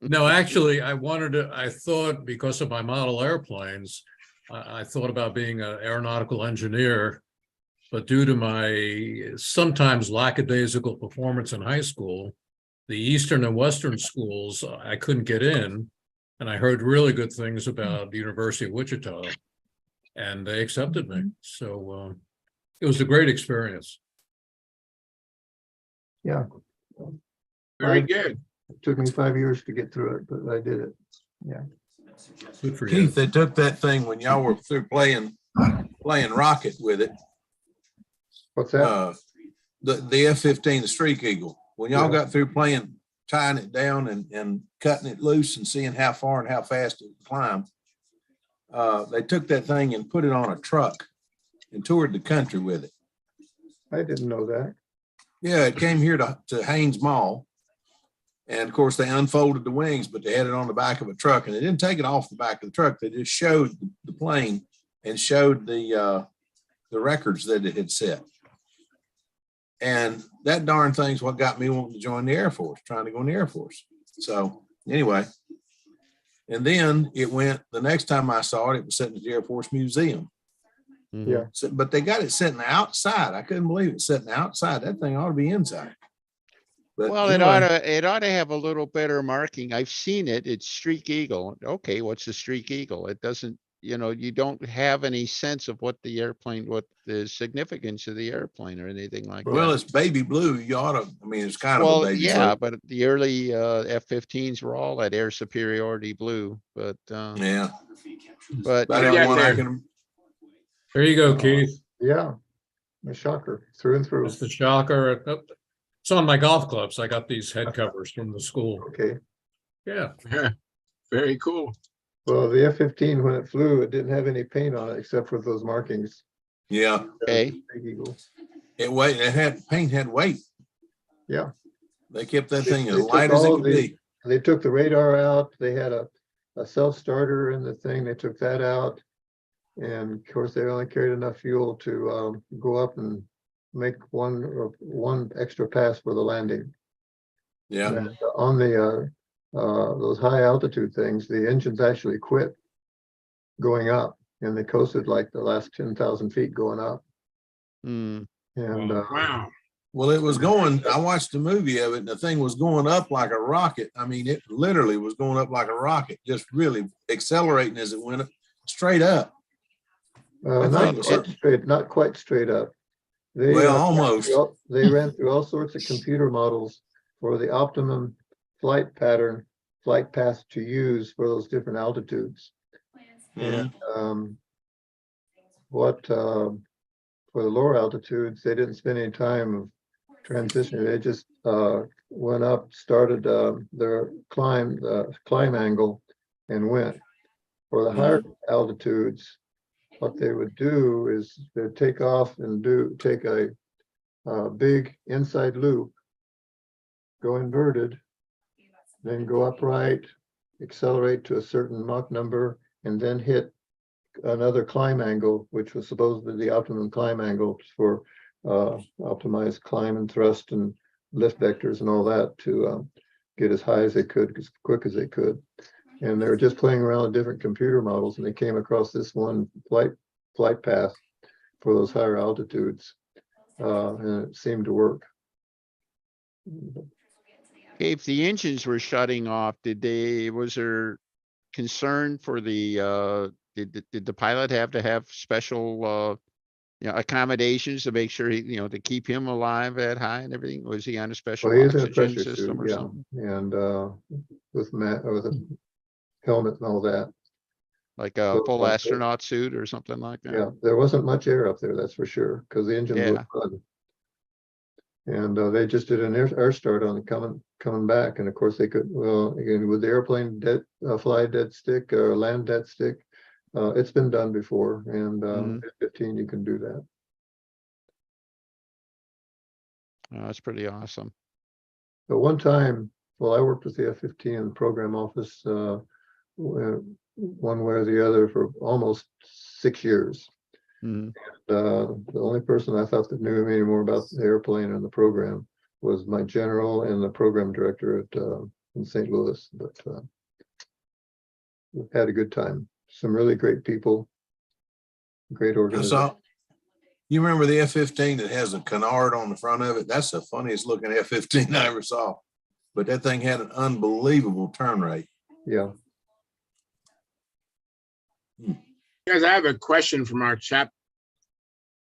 No, actually, I thought because of my model airplanes, I thought about being an aeronautical engineer. But due to my sometimes lackadaisical performance in high school, the Eastern and Western schools, I couldn't get in. And I heard really good things about the University of Wichita, and they accepted me. So it was a great experience. Yeah, Very good. it took me 5 years to get through it, but I did it. Yeah. Good for you. Keith, they took that thing when y'all were through playing rocket with it. What's that? The F-15, the Streak Eagle. When y'all got through tying it down and cutting it loose and seeing how far and how fast it would climb, they took that thing and put it on a truck and toured the country with it. I didn't know that. Yeah, it came here to Haynes Mall. And of course, they unfolded the wings, but they had it on the back of a truck, and they didn't take it off the back of the truck. They just showed the plane and showed the records that it had set. And that darn thing's what got me wanting to join the Air Force, trying to go in the Air Force. So anyway, and then it went, the next time I saw it, it was sitting at the Air Force Museum. Yeah. So, but they got it sitting outside. I couldn't believe it sitting outside. That thing ought to be inside. But Well, anyway, it ought to have a little better marking. I've seen it. It's Streak Eagle. Okay, what's the Streak Eagle? It doesn't, you don't have any sense of what the significance of the airplane or anything like well, that. it's baby blue. You ought to, I mean, it's kind of a Well, baby yeah, blue. but the early F-15s were all at air superiority blue, but Yeah. but About you the got one I there? can, There you go, Keith. Yeah. A shocker through and through. It's the shocker. It's on my golf clubs. I got these head covers from the school. Okay. Yeah. Very cool. Well, the F-15, when it flew, it didn't have any paint on it except for those markings. yeah, okay. Big Eagle. paint had weight. Yeah. They kept that They- thing as they light took as it all could the- be. They took the radar out. They had a self-starter in the thing. They took that out. And of course, they only carried enough fuel to go up and make one extra pass for the landing. Yeah. And on the those high altitude things, the engines actually quit going up, and they coasted like the last 10,000 feet going up. Hmm. And Wow. Well, it was going, I watched the movie of it, and the thing was going up like a rocket. I mean, it literally was going up like a rocket, just really accelerating as it went up, straight up. I think not quite straight up. They, Well, almost. They ran through all sorts of computer models for the optimum flight path to use for those different altitudes. Mhm. And for the lower altitudes, they didn't spend any time of transitioning. They just went up, started their climb angle, and went. For the higher altitudes, what they would do is they'd take off and take a big inside loop, go inverted, then go upright, accelerate to a certain Mach number, and then hit another climb angle, which was supposedly the optimum climb angle for optimized climb and thrust and lift vectors and all that to get as high as they could, as quick as they could. And they were just playing around with different computer models, and they came across this one flight path for those higher altitudes, and it seemed to work. If the engines were shutting off, was there concern for did the pilot have to have special, accommodations to make sure to keep him alive at high and everything? Was he on a special Well, he was in a oxygen pressure system suit, or yeah, something? and with a helmet and all that. Like a So, full astronaut suit or something like that? Yeah, there wasn't much air up there, that's for sure, because the engine Yeah. would run. And they just did an air start on it coming back, and of course they could. Well, again, with the airplane fly dead stick or land dead stick, it's been done before, and F-15 you can do that. Oh, that's pretty awesome. But one time, well, I worked with the F-15 in the program office, one way or the other for almost 6 years. Mhm. The only person I thought that knew any more about the airplane and the program was my general and the program director at in St. Louis. But we've had a good time. Some really great people, great I organization. saw, you remember the F-15 that has a canard on the front of it? That's the funniest looking F-15 I ever saw. But that thing had an unbelievable turn rate. Yeah. Guys, I have a question from our chat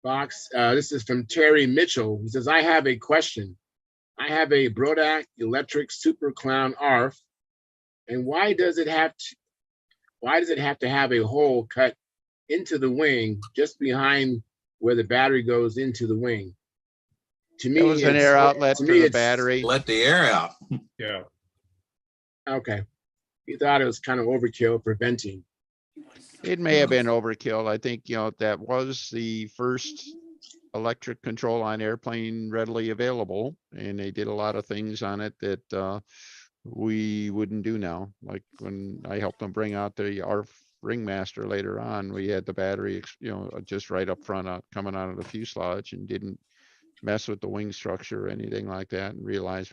box. This is from Terry Mitchell. He says, I have a question. I have a Brodak Electric Super Clown ARF, and why does it have to have a hole cut into the wing just behind where the battery goes into the wing? To me, It was an air outlet for the battery. Let the air out. Yeah. Okay. He thought it was kind of overkill preventing. It may have been overkill. I think, that was the first electric control on airplane readily available. And they did a lot of things on it that we wouldn't do now. Like when I helped them bring out our Ringmaster later on, we had the battery, just right up front coming out of the fuselage and didn't mess with the wing structure or anything like that, and realized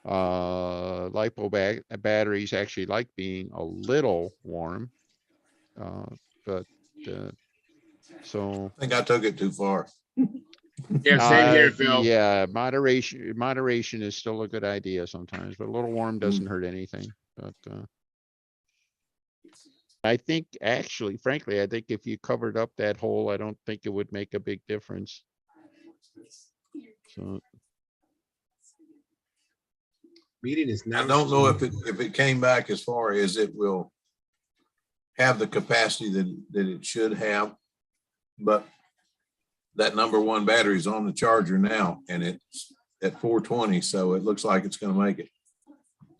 LiPo batteries actually like being a little warm. So I think I took it too far. Yeah, same here, Phil. yeah, moderation is still a good idea sometimes, but a little warm doesn't hurt anything. But I think actually, frankly, I think if you covered up that hole, I don't think it would make a big difference. So Meeting is now. I don't know if it came back as far as it will have the capacity that it should have, but that number one battery is on the charger now and it's at 420. So it looks like it's going to make it.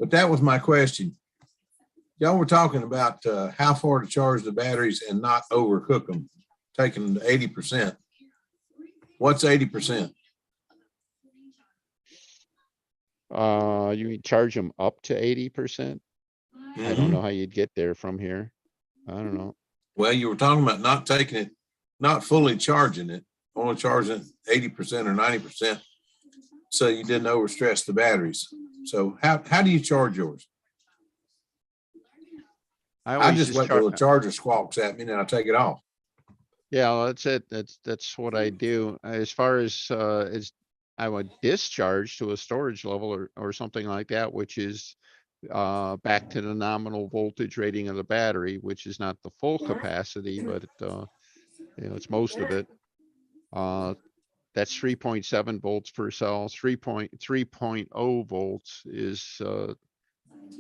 But that was my question. Y'all were talking about how far to charge the batteries and not overcook them, taking them to 80%. What's 80%? You can charge them up to 80%. I don't know how you'd get there from here. I don't know. Well, you were talking about not taking it, not fully charging it, only charging it 80% or 90%. So you didn't overstress the batteries. So how do you charge yours? I just wait till the charger squawks at me and then I take it off. Yeah, well, that's it. That's what I do. As far as I would discharge to a storage level or something like that, which is back to the nominal voltage rating of the battery, which is not the full capacity, but it's most of it. That's 3.7 volts per cell. 3.0 volts is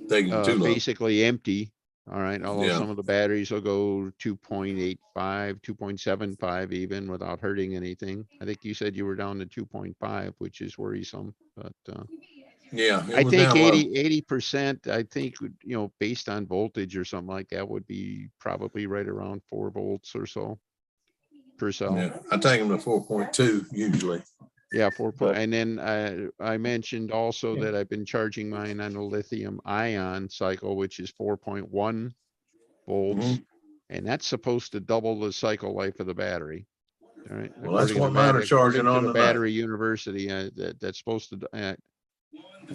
basically empty. All right. Although some of the batteries will go 2.85, 2.75 even without hurting anything. I think you said you were down to 2.5, which is worrisome, but yeah, I think 80%, I think, based on voltage or something like that would be probably right around 4 volts or so per cell. Yeah, I take them to 4.2 usually. Yeah, 4. And then I mentioned also that I've been charging mine on a lithium ion cycle, which is 4.1 volts. And that's supposed to double the cycle life of the battery. All right. Well, that's what mine are charging on the Battery University. That's supposed to, and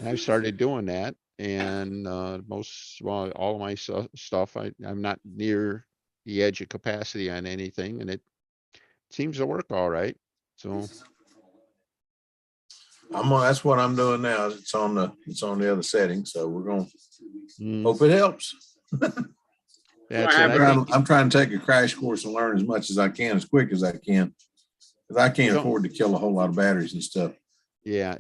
I've started doing that. And all of my stuff, I'm not near the edge of capacity on anything, and it seems to work all right. So that's what I'm doing now. It's on the other setting, so we're gonna hope it helps. I'm trying to take a crash course and learn as much as I can, as quick as I can, because I can't afford to kill a whole lot of batteries and stuff. Yeah.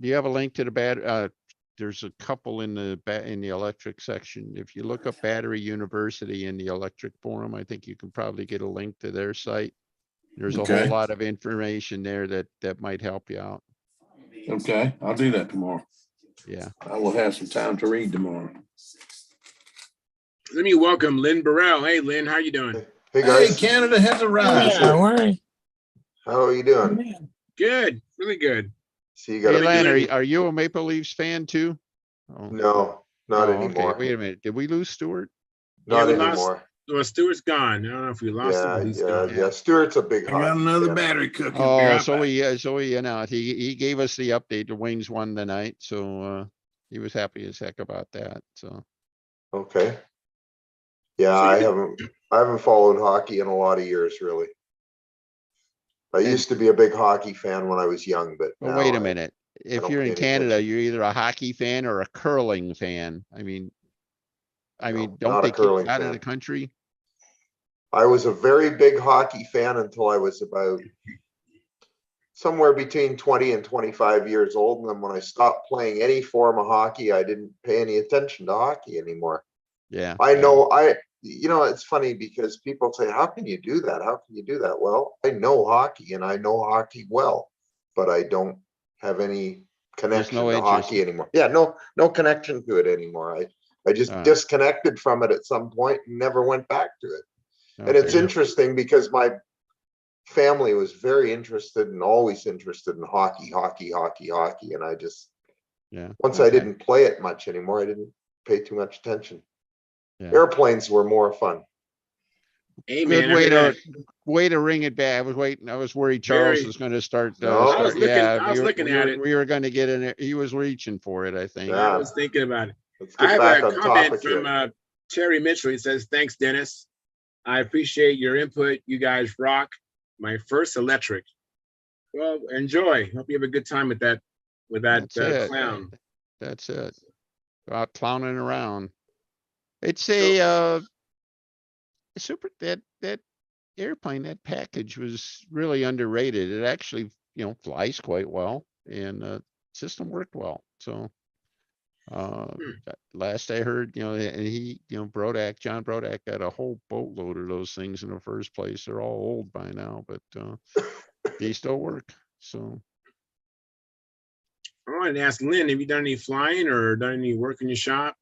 Do you have a link to the battery? There's a couple in the electric section. If you look up Battery University in the electric forum, I think you can probably get a link to their site. There's a whole lot of information there that might help you out. Okay, I'll do that tomorrow. Yeah. I will have some time to read tomorrow. Let me welcome Lynn Burrell. Hey, Lynn, how you doing? Hey, guys. Hey, Canada has arrived. How are you doing? Good, really good. See, you got. Hey, Lynn, are you a Maple Leafs fan too? No, not anymore. Okay, wait a minute. Did we lose Stewart? Not anymore. Well, Stuart's gone. I don't know if we lost him, Yeah, but he's yeah, gone. yeah. Stuart's a big I got hockey another fan. battery cooking. Be Oh, right so back. he announced, he gave us the update. The Wings won the night, so, he was happy as heck about that, so. Okay. Yeah, So I you- haven't followed hockey in a lot of years, really. I And- used to be a big hockey fan when I was young, but Well, now wait a I minute. If don't you're pay in any Canada, attention. you're either a hockey fan or a curling fan. I mean, No, don't not a they kick you curling out of the fan. country? I was a very big hockey fan until I was about somewhere between 20 and 25 years old. And then when I stopped playing any form of hockey, I didn't pay any attention to hockey anymore. Yeah. I yeah. know it's funny because people say, how can you do that? How can you do that? Well, I know hockey and I know hockey well, but I don't have any connection no to interest. hockey anymore. Yeah, no connection to it anymore. I just All right. disconnected from it at some point and never went back to it. And it's Okay. interesting because my family was very interested and always interested in hockey. And I just, Yeah. once I okay. didn't play it much anymore, I didn't pay too much attention. Yeah. Airplanes were more fun. Hey, Good man, I way heard to that. ring it back. I was worried Charles Very- was gonna start, No, I was looking- yeah, I was looking at it. we were gonna get in it. He was reaching for it, I think. I Yeah. was thinking about it. Let's I get have back a on comment topic from here. Terry Mitchell. He says, "Thanks, Dennis. I appreciate your input. You guys rock. My first electric. Well, enjoy. Hope you have a good time with that That's it. clown." That's it. Out clowning around. It's So- super, that airplane, that package was really underrated. It actually, flies quite well and, system worked well. So, last I heard, and he, John Brodak got a whole boatload of those things in the first place. They're all old by now, but, they still work. So, I wanted to ask Lynn, have you done any flying or done any work in your shop?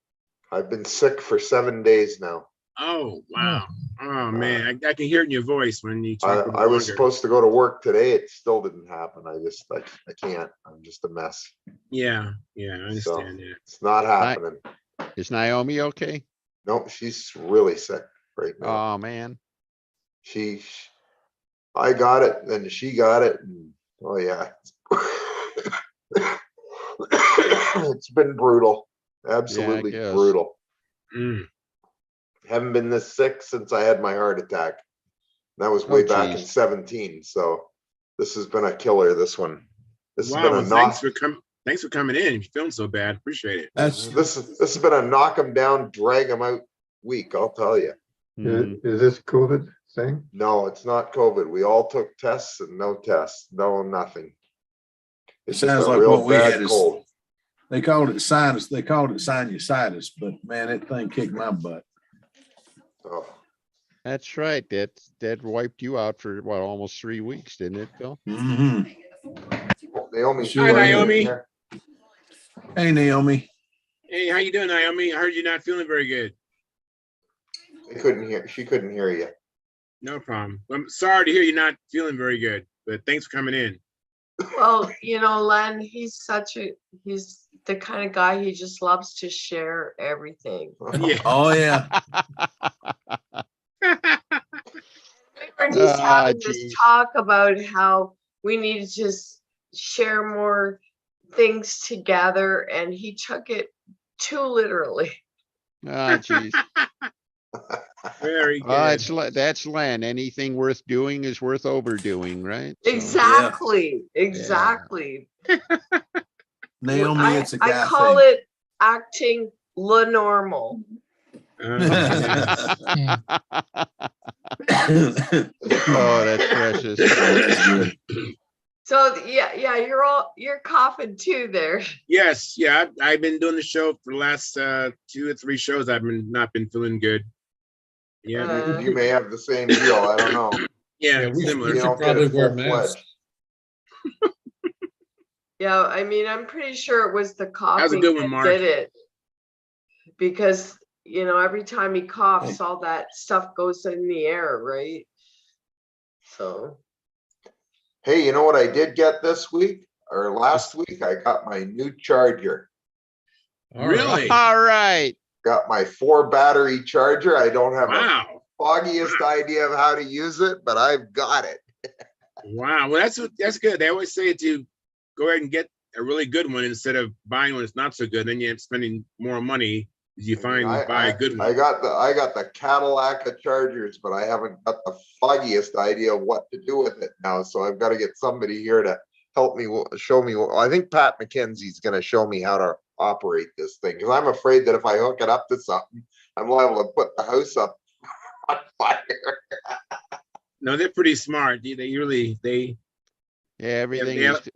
I've been sick for 7 days now. Oh, wow. Oh, man. I can hear it in your voice when you talk I was longer. supposed to go to work today. It still didn't happen. I can't. I'm just a mess. Yeah, I So understand that. it's not happening. is Naomi okay? Nope, she's really sick right now. Oh, man. I got it, then she got it, and oh yeah. It's been brutal. Absolutely guess. brutal. Mm. Haven't been this sick since I had my heart attack. That was way back in geez. 17. So this has been a killer, this one. This has Wow, been well, a knock. thanks for coming in. If you're feeling so bad, appreciate it. This has been a knock 'em down, drag 'em out week, I'll tell you. Mhm. Is this COVID thing? No, it's not COVID. We all took tests and no tests, no nothing. It's just Sounds a like real what we bad had is- cold. They called it sinus. They called it sinusitis, but man, that thing kicked my butt. Oh, That's right. That wiped you out for what, almost 3 weeks, didn't it, Bill? Mm-hmm. Naomi. Sure Hi, is. Naomi. Hey, Naomi. Hey, how you doing, Naomi? I heard you're not feeling very good. She couldn't hear you. No problem. I'm sorry to hear you're not feeling very good, but thanks for coming in. Well, Len, he's the kind of guy, he just loves to share everything. Yeah. Oh yeah. We were just having geez. this talk about how we need to just share more things together, and he took it too literally. Ah, geez. Very good. That's Len. Anything worth doing is worth overdoing, right? So, Exactly. Naomi, it's a I guy call thing. it acting la normal. Yes. Oh, that's precious. That's good. So yeah, you're coughing too there. Yes, yeah. I've been doing the show for the last 2 or 3 shows. I've not been feeling good. Yeah, You may have the same deal. I don't know. yeah, we similar. should don't get probably it wear full-fledged. masks. Yeah, I mean, I'm pretty sure it was the That was a coughing good one, that Mark. did it. Because, every time he coughs, all that stuff goes in the air, right? So, Hey, you know what I did get this week or last week? I got my new charger. All right. Really? All right. Got my 4 battery charger. I don't have Wow. foggiest idea of how to use it, but I've got it. Wow. Well, that's good. They always say to go ahead and get a really good one instead of buying one that's not so good. Then you end up spending more money as you find you buy a good one. I got the Cadillac of chargers, but I haven't got the foggiest idea of what to do with it now. So I've got to get somebody here to help me, show me. I think Pat McKenzie's going to show me how to operate this thing, because I'm afraid that if I hook it up to something, I'm liable to put the house up on fire. No, they're pretty smart. They Yeah, everything they have- is.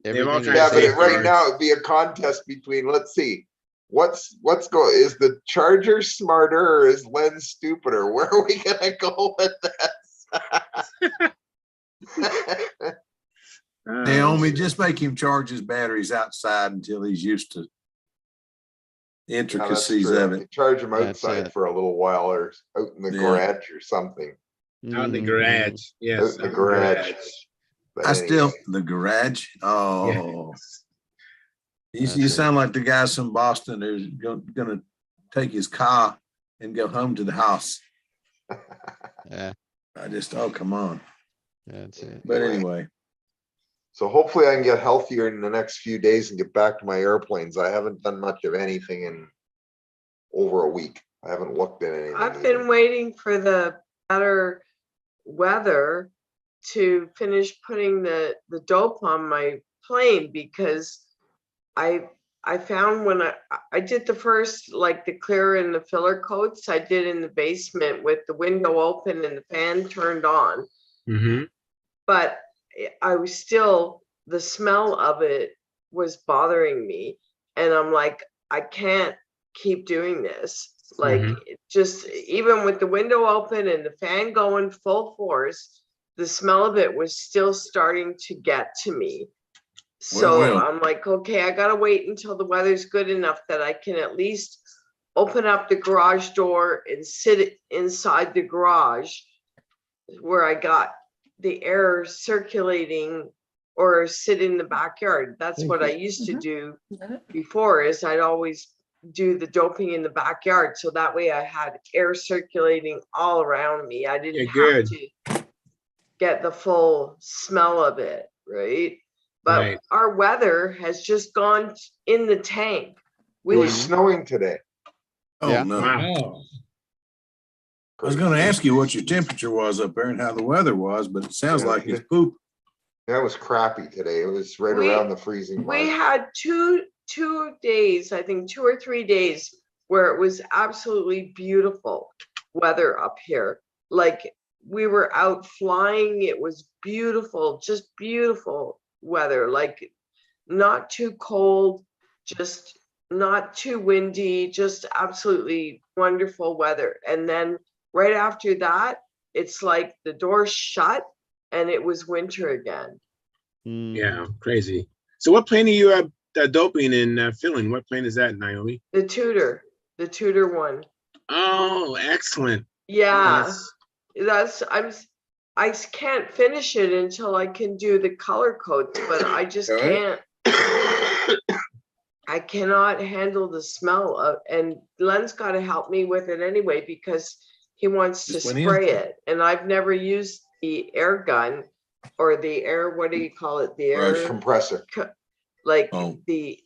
they have all Everything kinds is Yeah, of but right safeguards. now it'd be a contest between, let's see, is the charger smarter or is Len stupider? Where are we gonna go with this? Naomi, just make him charge his batteries outside until he's used to Yeah, that's intricacies true. of I it. could charge them That's outside it. for a little while or out in the Yeah. garage or something. Out in the Mhm. garage. Out Yes. in out the in garage. But I still, anyway, the garage. Yeah. Oh, you That's it. sound like the guys from Boston who's gonna take his car and go home to the house. Yeah, Oh, come on. that's it. But anyway, so hopefully I can get healthier in the next few days and get back to my airplanes. I haven't done much of anything in over a week. I haven't looked at anything. I've been either. waiting for the better weather to finish putting the dope on my plane, because I found when I did the first, like the clear and the filler coats, I did in the basement with the window open and the fan turned on. Mm-hmm. But I was still, the smell of it was bothering me. And I'm like, I can't keep doing this. Like, it just, even with the window open and the fan going full force, the smell of it was still starting to get to me. So Well. I'm like, okay, I gotta wait until the weather's good enough that I can at least open up the garage door and sit inside the garage where I got the air circulating, or sit in the backyard. That's what I used to do before, is I'd always do the doping in the backyard. So that way I had air circulating all around me. I didn't have to get the full smell of it, right? But Right. our weather has just gone in the tank. It was snowing today. oh Yeah. no. Wow. I was gonna ask you what your temperature was up there and how the weather was, but it sounds Yeah, like it's poop. That was crappy today. It was right We- around the freezing mark. We had two days, I think 2 or 3 days, where it was absolutely beautiful weather up here. Like, we were out flying, it was beautiful, just beautiful weather, like not too cold, just not too windy, just absolutely wonderful weather. And then right after that, it's like the door shut and it was winter again. Mm. Yeah, crazy. So what plane are you doping and filling? What plane is that, Naomi? The Tudor one. Oh, excellent. Yeah, Yes. I can't finish it until I can do the color coats, but I just All right. can't. I cannot handle the smell of, and Len's got to help me with it anyway, because he wants to Just went in. spray it, and I've never used the air gun or the air, what do you call it? The Brush. air, Compressor. like Oh. the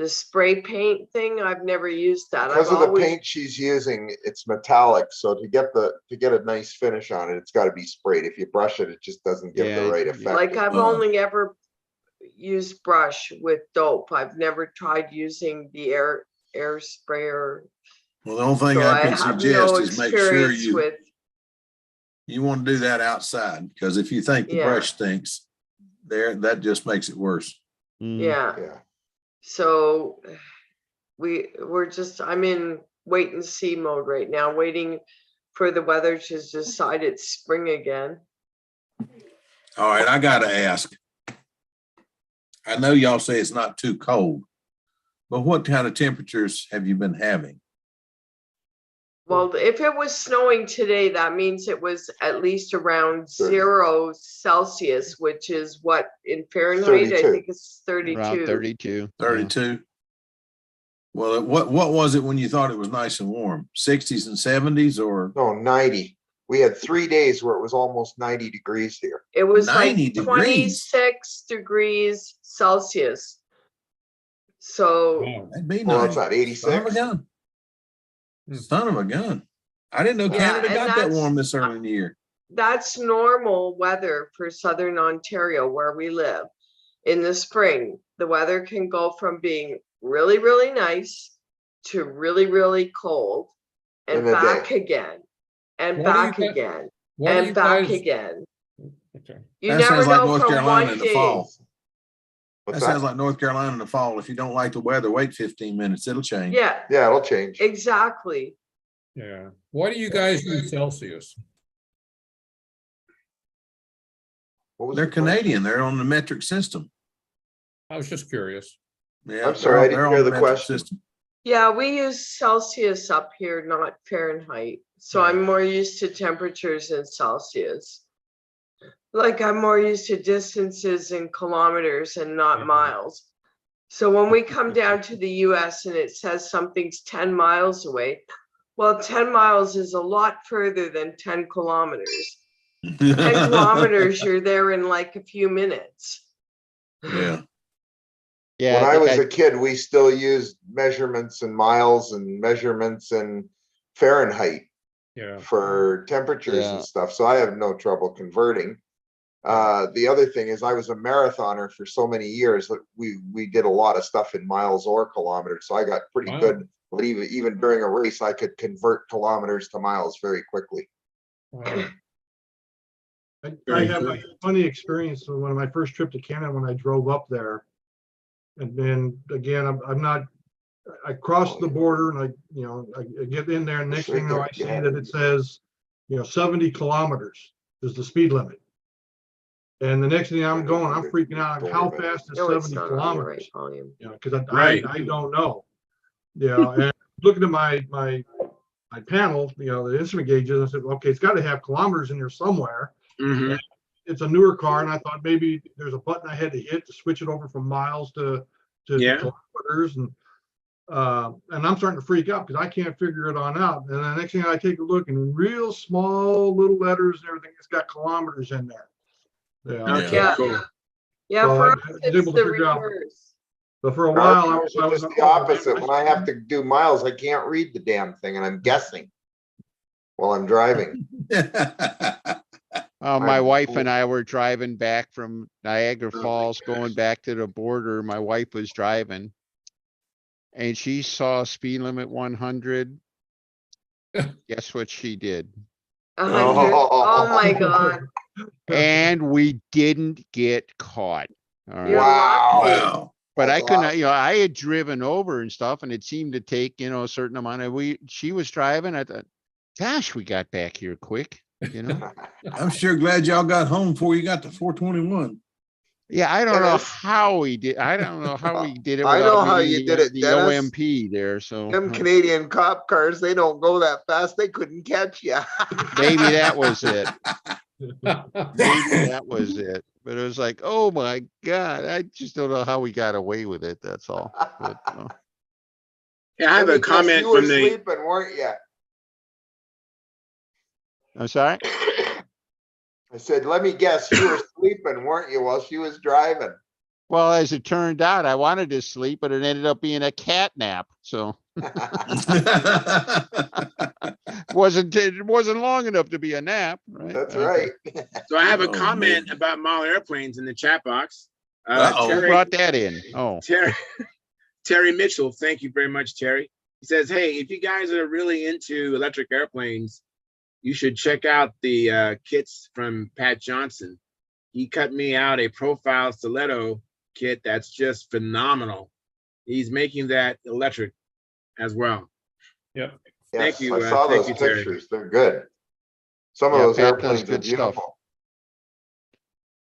spray paint thing. I've never used that. Because I've of the always, paint she's using, it's metallic. So to get a nice finish on it, it's got to be sprayed. If you brush it, it just doesn't give Yeah, the right yeah. effect. like, I've Uh. only ever used brush with dope. I've never tried using the air sprayer. Well, the only thing So I I can have suggest no is make sure experience with, you want to do that outside, because if you think the Yeah. brush stinks, that just makes it worse. Mm. yeah. Yeah. So I'm in wait and see mode right now, waiting for the weather to decide it's spring again. All right, I gotta ask. I know y'all say it's not too cold, but what kind of temperatures have you been having? Well, if it was snowing today, that means it was at least around 30. 0 Celsius, which is what in Fahrenheit, I 32. think it's 32. Around 32. Yeah. 32? Well, what was it when you thought it was nice and warm? 60s and 70s or No, 90. We had 3 days where it was almost 90 degrees here. It was like 90 degrees? 26 degrees Celsius. So Wow. that'd be Well, nice. that's not Son of a 86. gun. Son of a gun. I didn't know Yeah, Canada and got that that's- warm this early in the year. that's normal weather for Southern Ontario where we live. In the spring, the weather can go from being really, really nice to really, really cold and In a back day. again and What do you back guys- again What do you and back guys? again. Okay. You That never sounds like know North from Carolina one in the day. fall. What's That sounds that? like North Carolina in the fall. If you don't like the weather, wait 15 minutes. It'll change. Yeah, Yeah, it'll change. exactly. Yeah. Why do you guys use Celsius? What was They're the question? Canadian. They're on the metric system. I was just curious. Yeah, I'm sorry, I didn't they're hear on the metric question. system. Yeah, we use Celsius up here, not Fahrenheit. So Yeah. I'm more used to temperatures in Celsius. Like I'm more used to distances in kilometers and not Yeah. miles. So when we come down to the US and it says something's 10 miles away, well, 10 miles is a lot further than 10 kilometers. 10 kilometers, you're there in like a few minutes. Yeah. Yeah, When I think was a kid, we still used measurements in miles and measurements in Fahrenheit Yeah. for temperatures Yeah. and stuff. So I have no trouble converting. The other thing is I was a marathoner for so many years that we did a lot of stuff in miles or kilometers. So I got pretty Wow. good. But even during a race, I could convert kilometers to miles very quickly. Wow. I Very have cool. a funny experience when my first trip to Canada, when I drove up there. And then again, I crossed the border and I get in there and next thing you know, I see that it says, 70 kilometers is the speed limit. And the next thing I'm going, I'm freaking out. How fast is No, it's 70 not on the kilometers? right volume. Because Right. I don't know. And looking at my panel, the instrument gauges, I said, okay, it's got to have kilometers in there somewhere. Mhm. It's a newer car, and I thought maybe there's a button I had to hit to switch it over from miles to Yeah. kilometers, and I'm starting to freak out because I can't figure it on out. And the next thing I take a look, and in real small little letters and everything, it's got kilometers in there. Okay, Yeah. cool. Yeah, So for I us, was it's able to the figure out. reverse. But for a while, Our I cars are was just the opposite. When I have to do miles, I can't read the damn thing and I'm guessing while I'm driving. My I'm wife cool. and I were driving back from Niagara Falls, going back to the border. My wife was driving. And she saw speed limit 100. Guess what she did? 100. Oh my God. And we didn't get caught. All You're right. Wow. lucky. Wow. But I That's couldn't, awesome. I had driven over and stuff and it seemed to take, a certain amount of, she was driving. I thought, gosh, we got back here quick, I'm sure glad y'all got home before you got to 421. Yeah, I don't know Dennis? how he did. I don't know how he did it I know without how meeting you did it, the Dennis. OMP there. So Them Canadian cop cars, they don't go that fast. They couldn't catch you. maybe that was it. Maybe that was it. But it was like, oh my God, I just don't know how we got away with it. That's all. But, Yeah, I have Let a me guess, comment you were from the. sleeping, weren't you? I'm sorry. I said, let me guess, you were sleeping, weren't you, while she was driving? Well, as it turned out, I wanted to sleep, but it ended up being a cat nap. So it wasn't long enough to be a nap, right? That's Okay. right. So I have a Oh, comment man. about model airplanes in the chat box. Uh-oh. Who Terry, brought that in? Oh, Terry Mitchell, thank you very much, Terry. He says, hey, if you guys are really into electric airplanes, you should check out the kits from Pat Johnson. He cut me out a profile stiletto kit that's just phenomenal. He's making that electric as well. Yep. Thank Yes, you, I saw thank those you, Terry. pictures. They're good. Some of Yeah, those Pat does airplanes are good stuff. beautiful.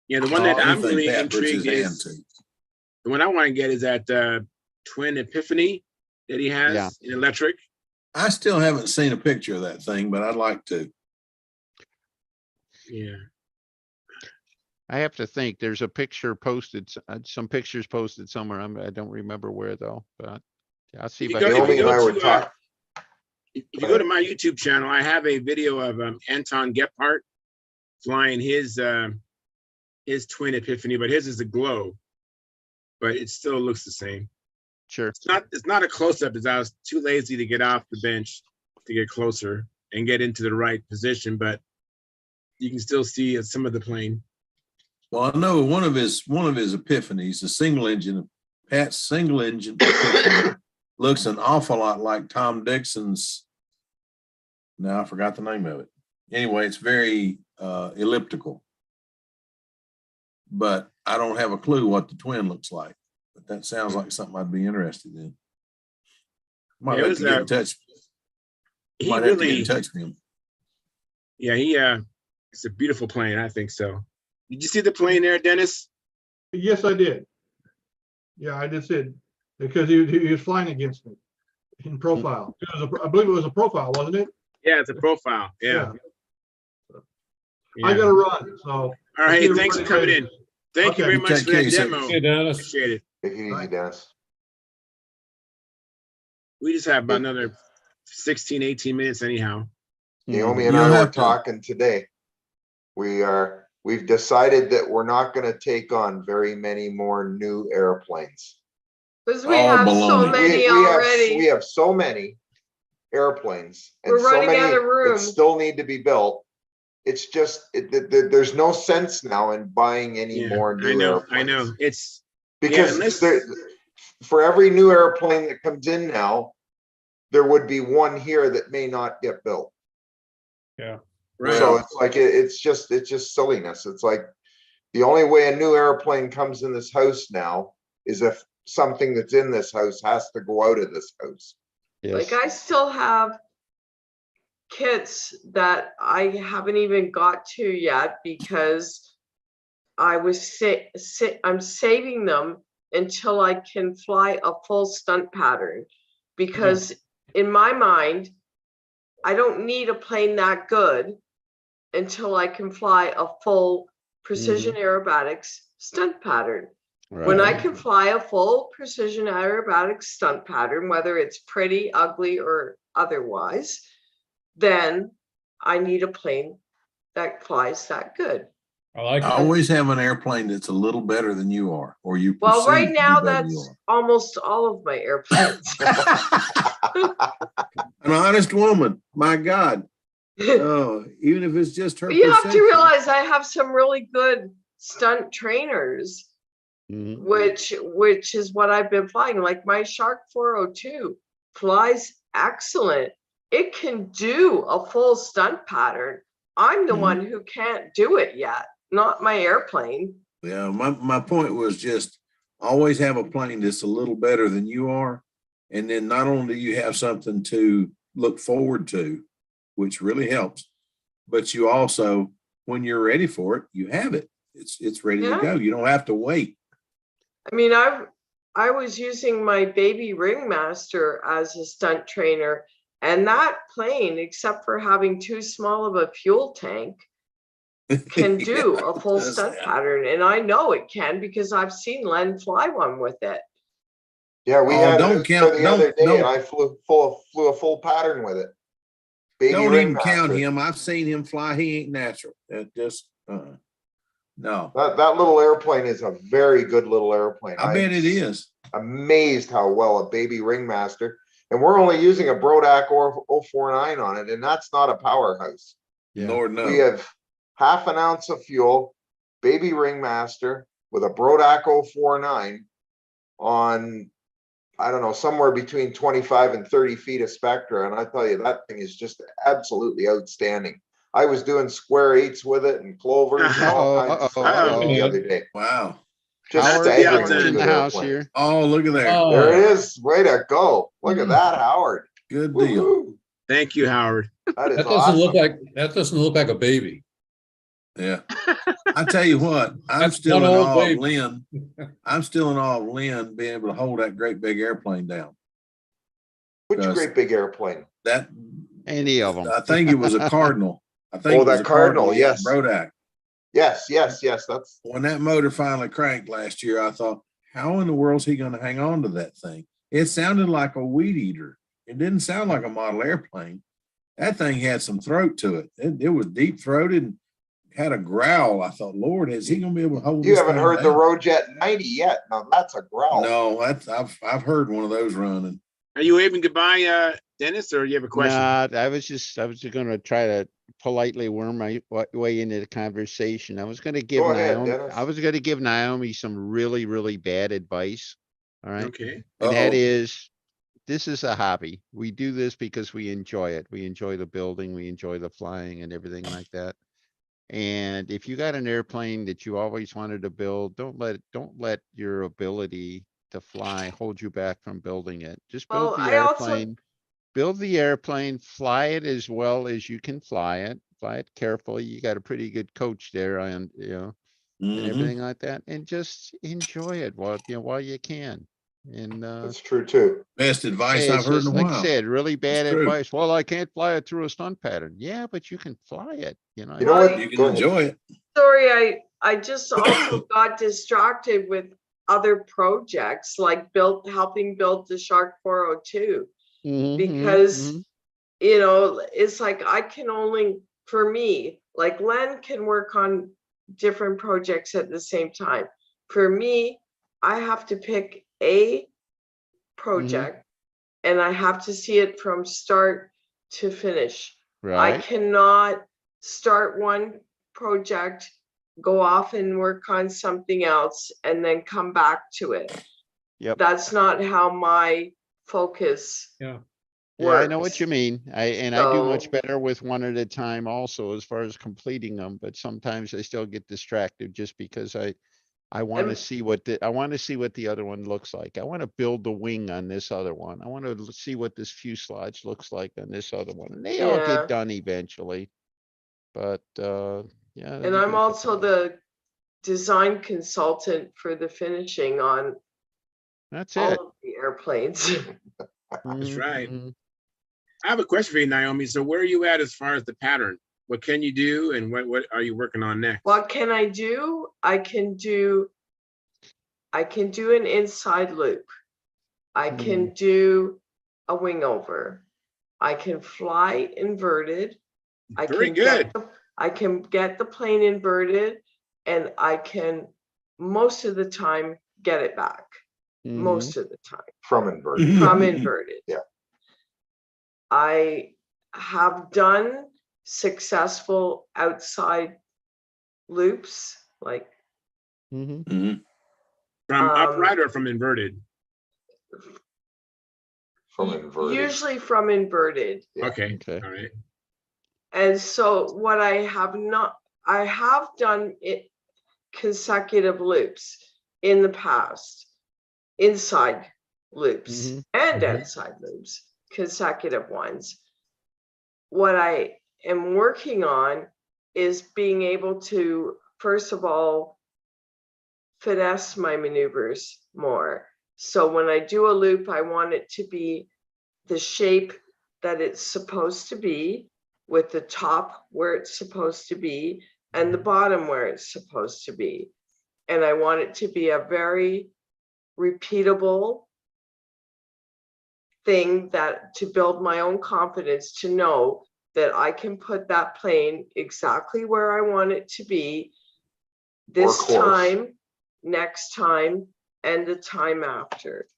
Yeah, the one that I'm Anything really Pat puts his intrigued hand is to. the one I want to get is that Twin Epiphany that he has Yeah. in electric. I still haven't seen a picture of that thing, but I'd like to. Yeah. I have to think. There's a picture posted, some pictures posted somewhere. I don't remember where though, but I'll see If if you I go, can. if you Naomi and go I were to, talking. if you go to my YouTube channel, I have a video of Anton Gephardt flying his twin Epiphany, but his is a glow, but it still looks the same. Sure. It's not a close up, because I was too lazy to get off the bench to get closer and get into the right position, but you can still see some of the plane. Well, I know one of his epiphanies, the single engine, Pat's single engine looks an awful lot like Tom Dixon's. Now I forgot the name of it. Anyway, it's very elliptical, but I don't have a clue what the twin looks like. But that sounds like something I'd be interested in. Might Yeah, it have was, to get in touch. He Might have to get really, in touch with him. yeah, it's a beautiful plane. I think so. Did you see the plane there, Dennis? Yes, I did. Yeah, I did see it because he was flying against me in profile. I believe it was a profile, wasn't it? Yeah, it's a profile. Yeah. I got to run. So. All right. Hey, thanks for coming in. Thank you very You much take for that care, demo. Hey, Dennis. Appreciate it. Take it easy, Dennis. We just have about another 16, 18 minutes anyhow. Naomi and You'll I were have to- talking today. We've decided that we're not going to take on very many more new airplanes. Because we All have so baloney. many We already. have so many airplanes and We're so running many out of room. that still need to be built. It's just there's no sense now in buying any more new airplanes. I know. It's Because unless- for every new airplane that comes in now, there would be one here that may not get built. Yeah. Right. So it's like it's just silliness. It's like the only way a new airplane comes in this house now is if something that's in this house has to go out of this house. Yes. Like I still have kits that I haven't even got to yet because I was I'm saving them until I can fly a full stunt pattern, because in my mind, I don't need a plane that good until I can fly a full precision aerobatics stunt pattern. When I can fly a full precision aerobatics stunt pattern, whether it's pretty, ugly, or otherwise, then I need a plane that flies that good. I like I it. always have an airplane that's a little better than you are, or you. Well, perceive right to be now, better than you that's almost all of my airplanes. are. An honest woman, my God. Oh, even if it's just her. You have to perception. realize I have some really good stunt trainers, which is what I've been flying. Like my Shark 402 flies excellent. It can do a full stunt pattern. I'm the one who can't do it yet, not my airplane. Yeah, my point was just always have a plane that's a little better than you are. And then not only do you have something to look forward to, which really helps, but you also, when you're ready for it, you have it. It's ready to go. You don't have to wait. I mean, I was using my baby Ringmaster as a stunt trainer, and that plane, except for having too small of a fuel tank, can do a full stunt pattern. And I know it can because I've seen Len fly one with it. Yeah, we had don't it count- the other day, don't- and I flew a full pattern with it. Baby Don't even Ringmaster. count him. I've seen him fly. He ain't natural. That just no. That little airplane is a very good little airplane. I bet it is. Amazed how well a baby Ringmaster, and we're only using a Brodak 049 on it, and that's not a powerhouse. Lord knows. We have half an ounce of fuel, baby Ringmaster with a Brodak 049 on, I don't know, somewhere between 25 and 30 feet of spectra. And I tell you, that thing is just absolutely outstanding. I was doing square eights with it and clovers and all kinds of stuff the other day. Wow. Just Howard, staggeringly Howard's in good the house airplane. here. Oh, look at there. There it is. Way to go. Look at that, Howard. Good deal. Woo-hoo. Thank you, Howard. That is That doesn't look awesome. like a baby. Yeah. I tell you what, I'm That's still in one old awe baby. of Lynn. I'm still in awe of Lynn being able to hold that great big airplane down. Which Because great big airplane? That Any of them. I think it was a Cardinal. I think Oh, it was that a Cardinal, yeah, yes. Brodak. Yes. That's When that motor finally cranked last year, I thought, how in the world is he going to hang on to that thing? It sounded like a weed eater. It didn't sound like a model airplane. That thing had some throat to it. It was deep throated and had a growl. I thought, Lord, is he going to be able to hold You this haven't thing heard the down? Rojet 90 yet. Now that's a growl. No, I've heard one of those running. Are you waving goodbye, Dennis, or you have a question? Nah, I was just gonna try to politely worm my way into the conversation. I was gonna give Go ahead, Naomi, Dennis. I was gonna give Naomi some really, really bad advice. All right. Okay. And that Uh-oh. is, this is a hobby. We do this because we enjoy it. We enjoy the building, we enjoy the flying and everything like that. And if you got an airplane that you always wanted to build, don't let your ability to fly hold you back from building it. Just build Well, the I also, airplane. Build the airplane, fly it as well as you can fly it carefully. You got a pretty good coach there and, and Mhm. everything like that. And just enjoy it while you can. And, That's true too. Best advice hey, I've it's heard in just a like I while. said, really bad true. advice. Well, I can't fly it through a stunt pattern. Yeah, but you can fly it, You know Well, what? You can Go ahead. enjoy it. sorry, I just also got distracted with other projects like helping build the Shark 402 because it's like I can only, for me, like Len can work on different projects at the same time. For me, I have to pick a project and I have to see it from start to finish. I Right. cannot start one project, go off and work on something else, and then come back to it. Yep. That's not how my focus Yeah. Yeah, I know what works. you mean. I do much So, better with one at a time also as far as completing them, but sometimes I still get distracted just because I want to and see what the other one looks like. I want to build the wing on this other one. I want to see what this fuselage looks like on this other one. And they all yeah, get done eventually. But yeah, and you I'm do get also done. the design consultant for the finishing on That's all it. of the airplanes. That's right. Mhm. I have a question for you, Naomi. So where are you at as far as the pattern? What can you do and what are you working on next? What can I do? I can do an inside loop. I can do a wing over. I can fly inverted. I Very can good. get the plane inverted, and I can most of the time get it back. Most of the time From inverted. from inverted. Yeah. I have done successful outside loops, like Mhm. Mhm. From upright or from inverted? From inverted. usually from inverted. Yeah. Okay. Okay. All right. And so what I have done it consecutive loops in the past, inside loops and outside loops, consecutive ones. What I am working on is being able to, first of all, finesse my maneuvers more. So when I do a loop, I want it to be the shape that it's supposed to be, with the top where it's supposed to be and the bottom where it's supposed to be. And I want it to be a very repeatable thing, that to build my own confidence, to know that I can put that plane exactly where I want it to be this time, next time, and the time after.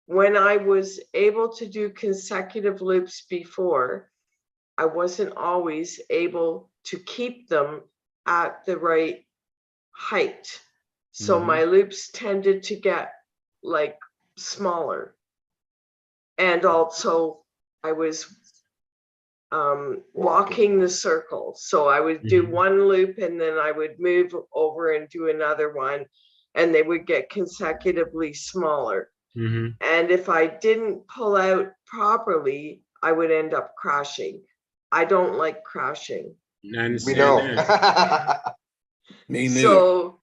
When I was able to do consecutive loops before, I wasn't always able to keep them at the right height. So my loops tended to get like smaller. And also I was walking the circle. So I would do one loop and then I would move over and do another one, and they would get consecutively smaller. And if I didn't pull out properly, I would end up crashing. I don't like crashing. We know. Me neither. So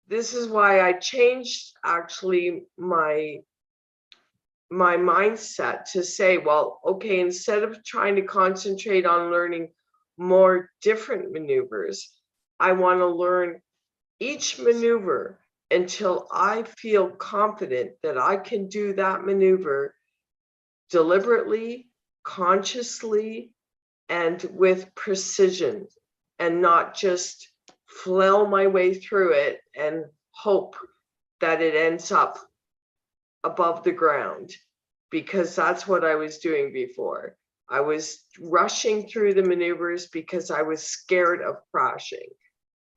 this is why I changed actually my mindset to say, well, okay, instead of trying to concentrate on learning more different maneuvers, I want to learn each maneuver until I feel confident that I can do that maneuver deliberately, consciously, and with precision, and not just flail my way through it and hope that it ends up above the ground, because that's what I was doing before. I was rushing through the maneuvers because I was scared of crashing.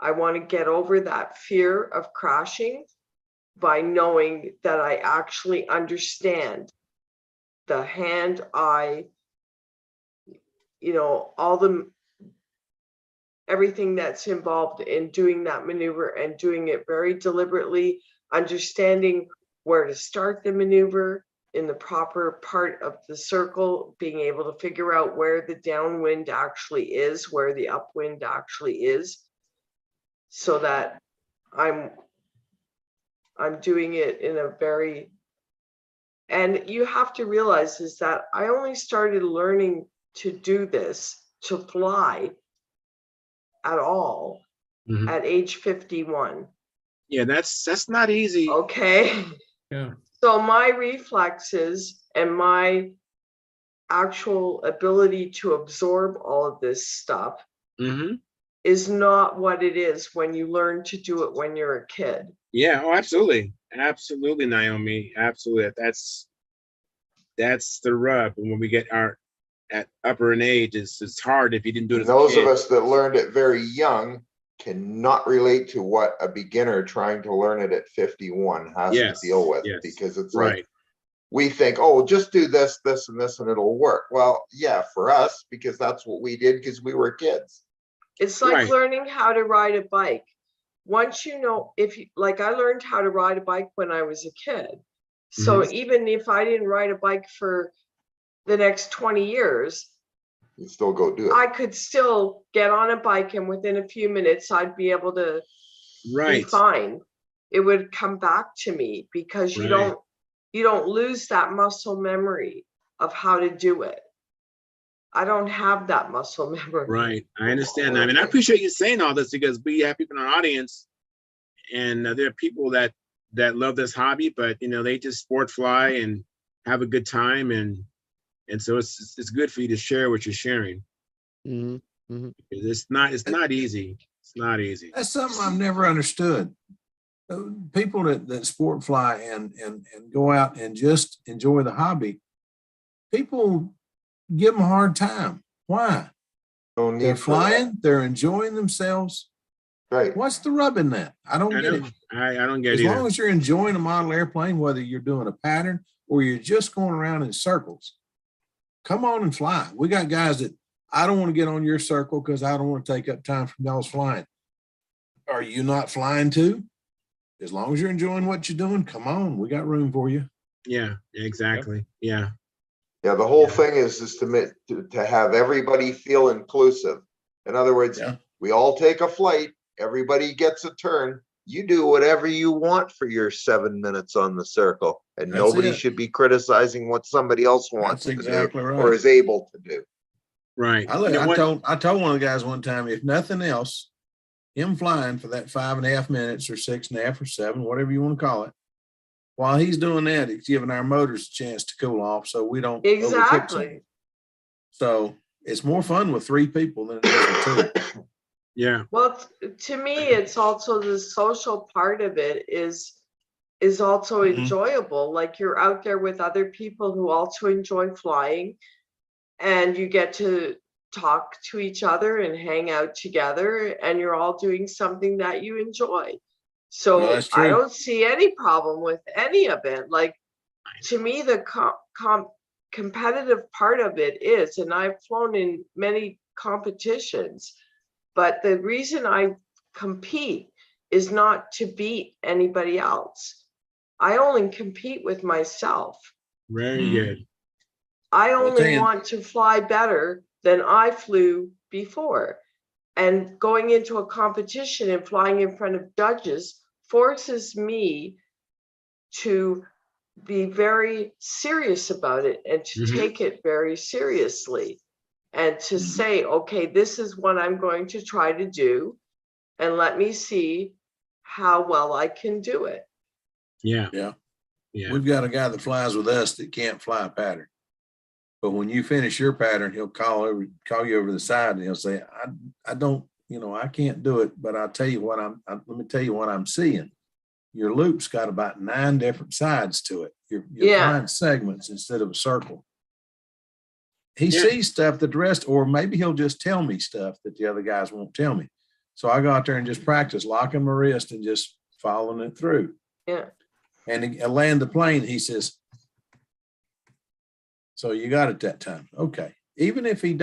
I want to get over that fear of crashing by knowing that I actually understand the hand-eye, everything that's involved in doing that maneuver, and doing it very deliberately, understanding where to start the maneuver in the proper part of the circle, being able to figure out where the downwind actually is, where the upwind actually is, so that I'm doing it in a very, and you have to realize is that I only started learning to do this, to fly at all, Mhm. at age 51. Yeah, that's not easy. Okay. Yeah. So my reflexes and my actual ability to absorb all of this stuff Hmm. is not what it is when you learn to do it when you're a kid. Yeah, oh, absolutely. Absolutely, Naomi. Absolutely. That's the rub. And when we get at upper in age, it's hard if you didn't do it And as a those of kid. us that learned it very young cannot relate to what a beginner trying to learn it at 51 has Yes, to deal with, yes. because it's Right. like we think, oh, just do this, this, and this, and it'll work. Well, yeah, for us, because that's what we did because we were kids. It's like Right. learning how to ride a bike. Once you know, like I learned how to ride a bike when I was a kid. So even if I didn't ride a bike for the next 20 years, You still go do I it. could still get on a bike, and within a few minutes, I'd be able to be Right. fine. It would come back to me because you Right. don't lose that muscle memory of how to do it. I don't have that muscle memory. Right. I understand that. I mean, I appreciate you saying all this because we have people in our audience, and there are people that love this hobby, but they just sport fly and have a good time, and so it's good for you to share what you're sharing. Mhm, mhm. It's not easy. It's not easy. That's something I've never understood. People that sport fly and go out and just enjoy the hobby, people give them a hard time. Why? No need They're for that. flying, they're enjoying themselves. Right. What's the rub in that? I don't I get know. it. I don't get As it either. long as you're enjoying a model airplane, whether you're doing a pattern or you're just going around in circles, come on and fly. We got guys that I don't want to get on your circle because I don't want to take up time from y'all's flying. Are you not flying too? As long as you're enjoying what you're doing, come on. We got room for you. Yeah, exactly. Yeah. Yeah, the whole thing is to have everybody feel inclusive. In other words, Yeah. we all take a flight, everybody gets a turn. You do whatever you want for your 7 minutes on the circle, and That's nobody it. should be criticizing what somebody else wants That's to exactly do right. or is able to do. Right. I told one of the guys one time, if nothing else, him flying for that 5.5 minutes or 6.5 or 7, whatever you want to call it, while he's doing that, it's giving our motors a chance to cool off so we don't overcook Exactly. something. So it's more fun with 3 people than it is with 2. Yeah. Well, to me, it's also the social part of it is also enjoyable. Like you're out there with other people who also enjoy flying, and you get to talk to each other and hang out together, and you're all doing something that you enjoy. So Well, that's true. I don't see any problem with any of it. Like, to me, the competitive part of it is, and I've flown in many competitions, but the reason I compete is not to beat anybody else. I only compete with myself. Very good. I Well, only Dan- want to fly better than I flew before. And going into a competition and flying in front of judges forces me to be very serious about it and to take it very seriously, and to say, okay, this is what I'm going to try to do, and let me see how well I can do it. Yeah. Yeah. Yeah. We've got a guy that flies with us that can't fly a pattern. But when you finish your pattern, he'll call you over the side and he'll say, I don't, I can't do it, but I'll tell you what let me tell you what I'm seeing. Your loop's got about 9 different sides to it. You're flying segments instead of a circle. He sees stuff that the rest, or maybe he'll just tell me stuff that the other guys won't tell me. So I go out there and just practice locking my wrist and just following it through. Yeah. And I land the plane. He says, so you got it that time. Okay. Even if he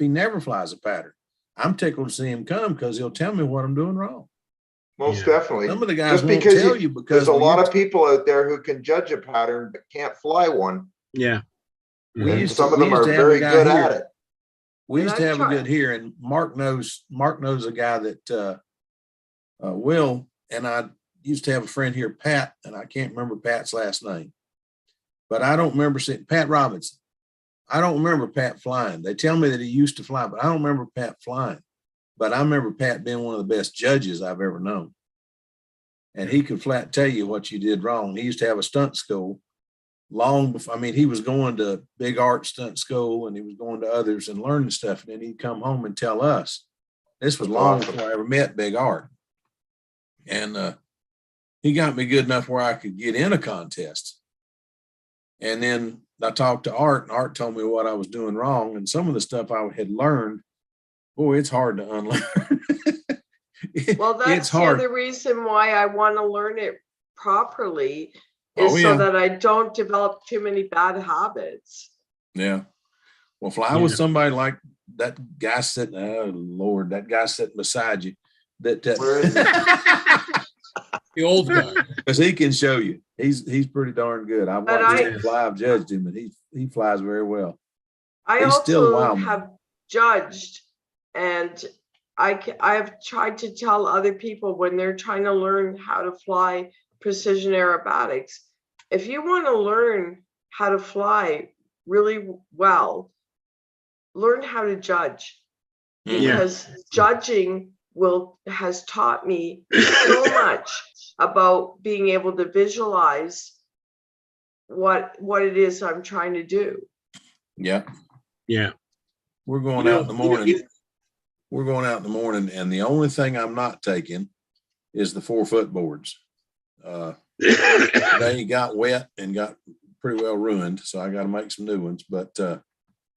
never flies a pattern, I'm tickled to see him come because he'll tell me what I'm doing wrong. Most definitely. Some of the guys Just won't because tell you because there's a lot of people out there who can judge a pattern but can't fly one. Yeah. And some of them are very good at it. We used to have a good here, and Mark knows a guy that Will and I used to have a friend here, Pat, and I can't remember Pat's last name, but I don't remember seeing Pat Robinson. I don't remember Pat flying. They tell me that he used to fly, but I don't remember Pat flying. But I remember Pat being one of the best judges I've ever known. And he could flat tell you what you did wrong. He used to have a stunt school long before. I mean, he was going to Big Art Stunt School and he was going to others and learning stuff. And then he'd come home and tell us. This was long before I ever met Big Art. And he got me good enough where I could get in a contest. And then I talked to Art, and Art told me what I was doing wrong. And some of the stuff I had learned, boy, it's hard to unlearn. Well, that's the other reason why I want to learn it properly is so that I don't develop too many bad habits. Yeah. Well, fly with somebody like that guy sitting, oh Lord, that guy sitting beside you. Where is The old guy. Because he can show you. He's pretty darn good. I've watched him fly. I've judged him, and he flies very well. I also have judged, and I've tried to tell other people when they're trying to learn how to fly precision aerobatics, if you want to learn how to fly really well, learn how to judge, because judging has taught me so much about being able to visualize what it is I'm trying to do. Yeah. Yeah. We're going out in the morning. We're going out in the morning, and the only thing I'm not taking is the 4-foot boards. They got wet and got pretty well ruined, so I got to make some new ones. But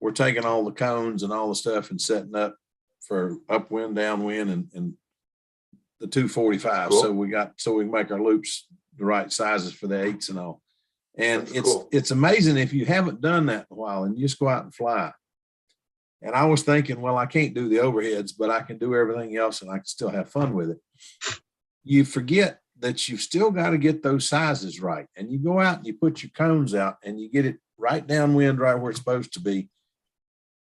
we're taking all the cones and all the stuff and setting up for upwind, downwind, and the 245. Cool. So we can make our loops the right sizes for the 8s and all. And it's amazing if you haven't done that in a while and you just go out and fly. And I was thinking, well, I can't do the overheads, but I can do everything else and I can still have fun with it. You forget that you've still got to get those sizes right. And you go out and you put your cones out and you get it right downwind, right where it's supposed to be.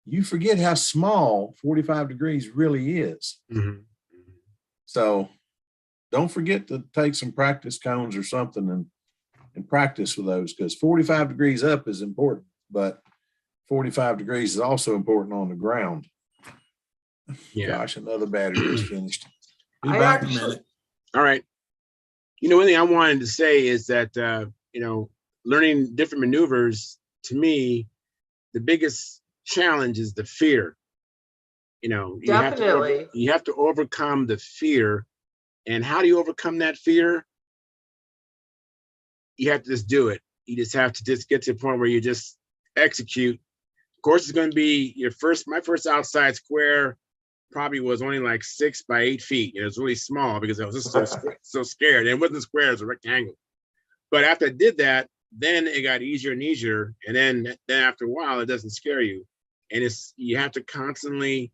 You forget how small 45 degrees really is. Mm-hmm. So don't forget to take some practice cones or something and practice with those, because 45 degrees up is important, but 45 degrees is also important on the ground. Yeah. Gosh, another battery is finished. Be back in a minute. All right. One thing I wanted to say is that, learning different maneuvers, to me, the biggest challenge is the fear. Definitely. You have to overcome the fear. And how do you overcome that fear? You have to just do it. You just have to just get to the point where you just execute. Of course, it's going to be my first outside square probably was only like 6 by 8 feet. It was really small because I was just so scared. And it wasn't a square, it was a rectangle. But after I did that, then it got easier and easier. And then after a while, it doesn't scare you. And you have to constantly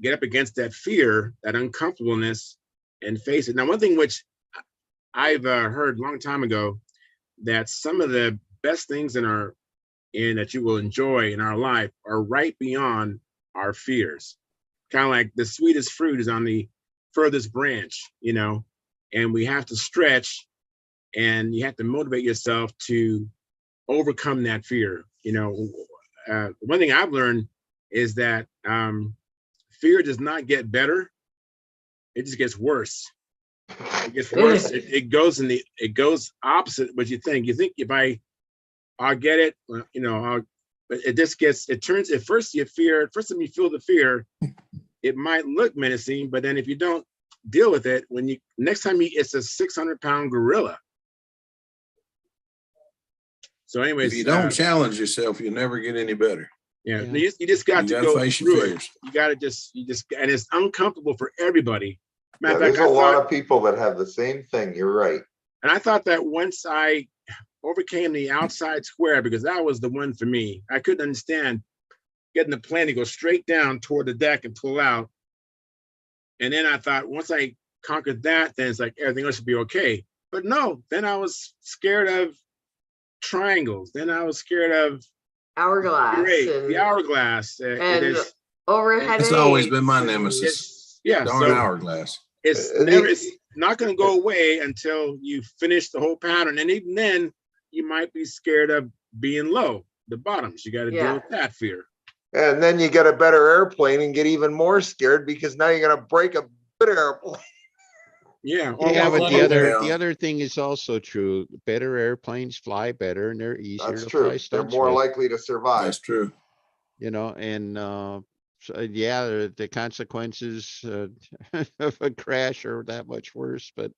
get up against that fear, that uncomfortableness, and face it. Now, one thing which I've heard a long time ago, that some of the best things that you will enjoy in our life are right beyond our fears. Kind of like the sweetest fruit is on the furthest branch, and we have to stretch, and you have to motivate yourself to overcome that fear. One thing I've learned is that fear does not get better. It just gets worse. It gets worse. It goes opposite what you think. You think if I'll get it, but it turns, at first time you feel the fear, it might look menacing, but then if you don't deal with it, next time it's a 600-pound gorilla. So anyways, If you don't challenge yourself, you'll never get any better. yeah. You just got to go face your through it. fears. You got to just, and it's uncomfortable for everybody. Yeah, there's a lot of people that have the same thing. You're right. And I thought that once I overcame the outside square, because that was the one for me, I couldn't understand getting the plane to go straight down toward the deck and pull out. And then I thought, once I conquered that, then it's like everything else should be okay. But no, then I was scared of triangles. Then I was scared of hourglass, the hourglass, and overhead. That's always been my nemesis. Yeah, darn so hourglass. It's not going to go away until you finish the whole pattern, and even then, you might be scared of being low, the bottoms. You got to deal with that fear. And then you get a better airplane and get even more scared because now you're going to break a good airplane. Yeah. Yeah, but the other thing is also true. Better airplanes fly better and they're easier That's to true. fly stunts They're more with, likely to survive. That's true. And the consequences of a crash are that much worse, but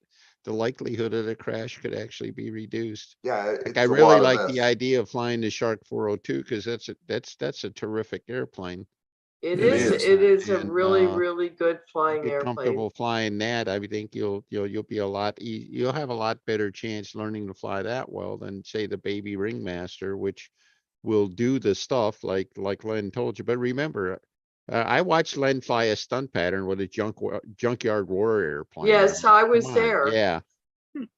the likelihood of the crash could actually be reduced. Yeah, like I really like the idea of flying the Shark 402 because that's a terrific airplane. It is a really, really good flying Get airplane. comfortable flying that. I think you'll be you'll have a lot better chance learning to fly that well than say the Baby Ringmaster, which will do the stuff like Len told you. But remember, I watched Len fly a stunt pattern with a junkyard warrior airplane. Yes, I was there.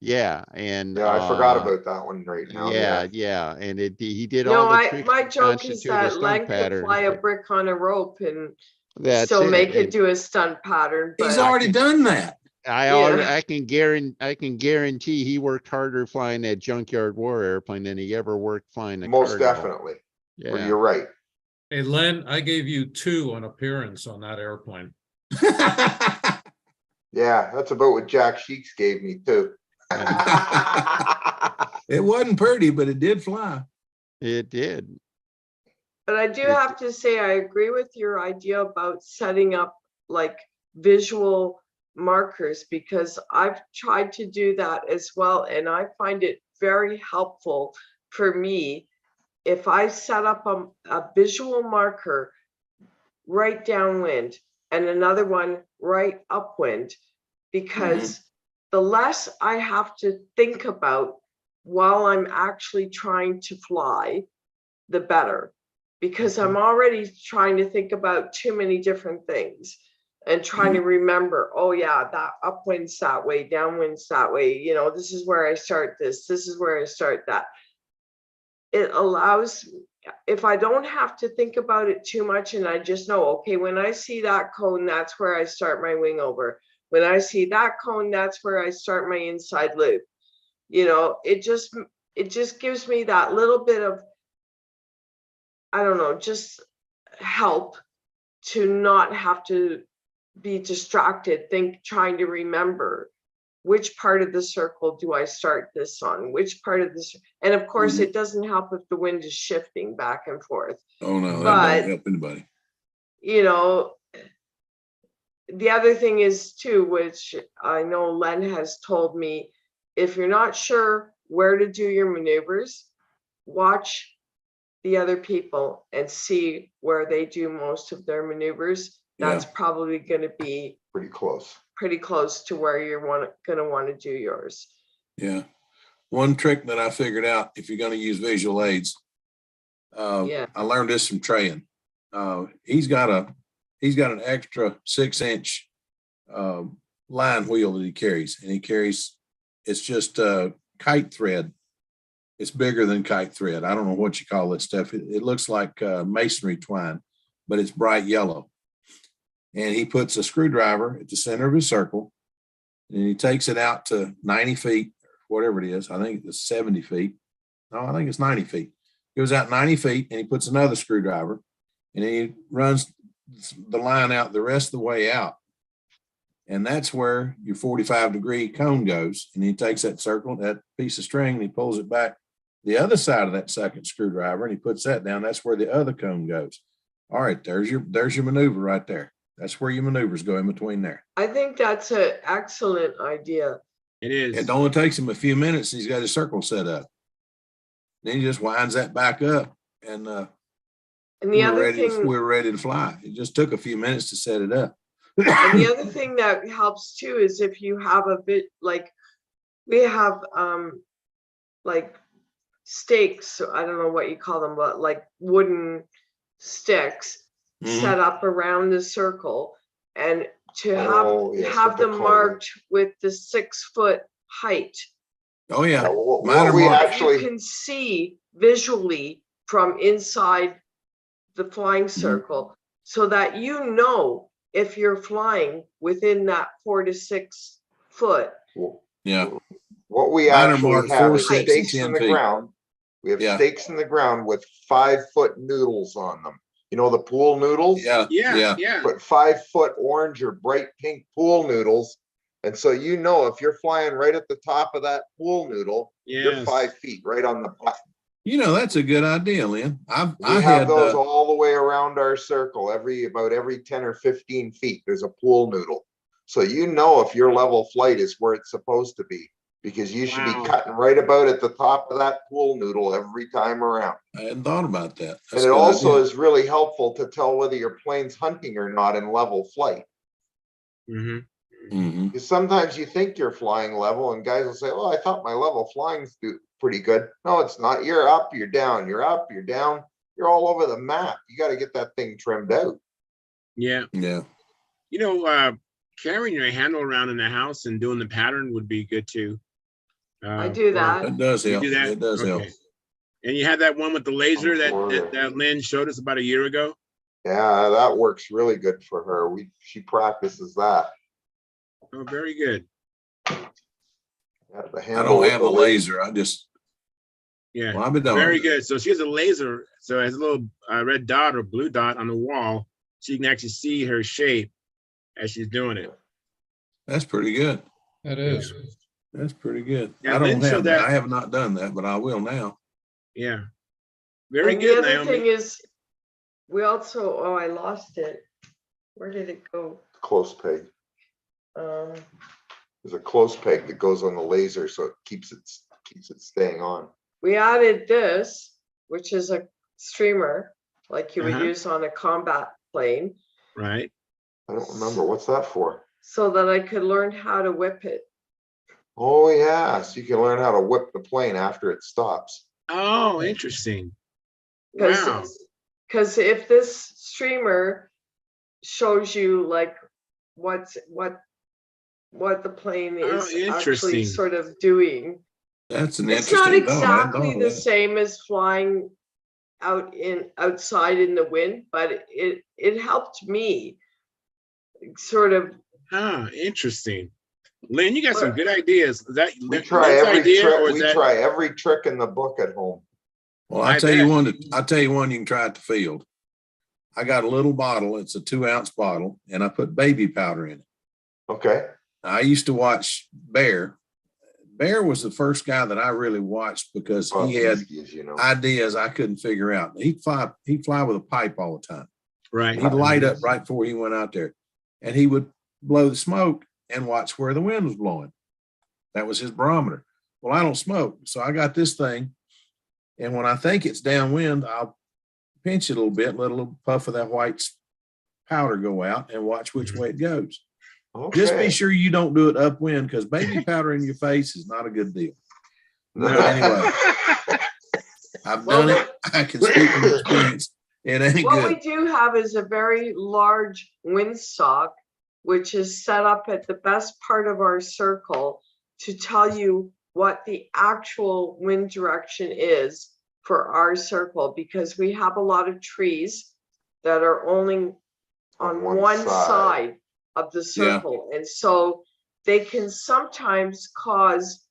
Yeah, and I forgot about that one right now. Yeah, and he did all the tricks my that joke is constitute a that stunt Len could pattern. fly a brick on a rope and That's still it. make it And do a stunt pattern. He's already done that. I can guarantee he worked harder flying that junkyard war airplane than he ever worked flying the Most Cardinal. definitely. Yeah, you're right. Hey, Len, I gave you 2 on appearance on that airplane. Yeah, that's about what Jack Sheeks gave me too. It wasn't pretty, but it did fly. It did. But I do have to say, I agree with your idea about setting up like visual markers, because I've tried to do that as well. And I find it very helpful for me if I set up a visual marker right downwind and another one right upwind, because the less I have to think about while I'm actually trying to fly, the better. Because I'm already trying to think about too many different things and trying to remember, oh yeah, that upwind's that way, downwind's that way. This is where I start this is where I start that. It allows, if I don't have to think about it too much and I just know, okay, when I see that cone, that's where I start my wing over. When I see that cone, that's where I start my inside loop. It just gives me that little bit of, I don't know, just help to not have to be distracted, trying to remember which part of the circle do I start this on, which part of this, and of course it doesn't help if the wind is shifting back and forth. Oh no, that don't help anybody. The other thing is too, which I know Len has told me, if you're not sure where to do your maneuvers, watch the other people and see where they do most of their maneuvers. That's probably going to be pretty close to where you're going to want to do yours. Yeah. One trick that I figured out, if you're going to use visual aids, I learned this from Trayan. He's got an extra 6-inch line wheel that he carries, and it's just kite thread. It's bigger than kite thread. I don't know what you call that stuff. It looks like masonry twine, but it's bright yellow. And he puts a screwdriver at the center of his circle, and he takes it out to 90 feet, whatever it is. I think it's 70 feet. No, I think it's 90 feet. He goes out 90 feet, and he puts another screwdriver, and then he runs the line out the rest of the way out. And that's where your 45-degree cone goes. And he takes that circle, that piece of string, and he pulls it back the other side of that second screwdriver, and he puts that down. That's where the other cone goes. All right, there's your maneuver right there. That's where your maneuvers go in between there. I think that's an excellent idea. It is. It only takes him a few minutes. He's got his circle set up. Then he just winds that back up, and And the other thing, we're ready to fly. It just took a few minutes to set it up. and the other thing that helps too is if you have a bit like we have like stakes, I don't know what you call them, but like wooden sticks set up around the circle, and to have them marked with the 6 foot height. Oh yeah, You can see visually from inside the flying circle, so that you know if you're flying within that 4 to 6 foot. Yeah. What we actually have is stakes in the ground. We have stakes in the ground with 5 foot noodles on them. You know the pool noodles? Yeah. But 5 foot orange or bright pink pool noodles. And so you know if you're flying right at the top of that pool noodle, you're 5 feet right on the button. You know, that's a good idea, Lynn. I have those all the way around our circle. About every 10 or 15 feet, there's a pool noodle. So you know if your level flight is where it's supposed to be, because you should be cutting right about at the top of that pool noodle every time around. I hadn't thought about that. And it also is really helpful to tell whether your plane's hunting or not in level flight. Because sometimes you think you're flying level, and guys will say, "Oh, I thought my level flying's pretty good." No, it's not. You're up, you're down, you're up, you're down. You're all over the map. You got to get that thing trimmed out. Yeah. You know, carrying your handle around in the house and doing the pattern would be good too. I do that. It does help. You do that? It does help. And you had that one with the laser that Lynn showed us about a year ago. Yeah, that works really good for her. She practices that. Oh, very good. Yeah, I don't have a laser. I just I've been doing very good. So she has a laser. So it has a little red dot or blue dot on the wall. So you can actually see her shape as she's doing it. That's pretty good. That is. That's pretty good. Yeah, I don't Lynn have showed that. that. I have not done that, but I will now. Yeah. Very And good, the other Naomi. thing is, we also, I lost it. Where did it go? Close peg. There's a close peg that goes on the laser, so it keeps it staying on. We added this, which is a streamer, like you would use on a combat plane. Right. I don't remember. What's that for? So that I could learn how to whip it. Oh yeah, so you can learn how to whip the plane after it stops. Oh, interesting. Wow. Because if this streamer shows you like what the plane is actually sort of doing. That's an it's interesting not exactly the same as flying outside in the wind, but it helped me sort of. Interesting. Lynn, you got some good ideas. Is that we try every trick in the book at home. Well, I'll tell you one you can try at the field. I got a little bottle. It's a 2-ounce bottle, and I put baby powder in it. Okay. I used to watch Bear. Bear was the first guy that I really watched because he had ideas I couldn't figure out. He'd fly with a pipe all the time. Right. He'd light up right before he went out there, and he would blow the smoke and watch where the wind was blowing. That was his barometer. Well, I don't smoke, so I got this thing, and when I think it's downwind, I'll pinch it a little bit, let a little puff of that white powder go out, and watch which way it goes. Okay. Just be sure you don't do it upwind, because baby powder in your face is not a good deal. But anyway, I've done it. I can speak from experience. It ain't good. What we do have is a very large windsock, which is set up at the best part of our circle to tell you what the actual wind direction is for our circle, because we have a lot of trees that are only on one side of the circle. And so they can sometimes cause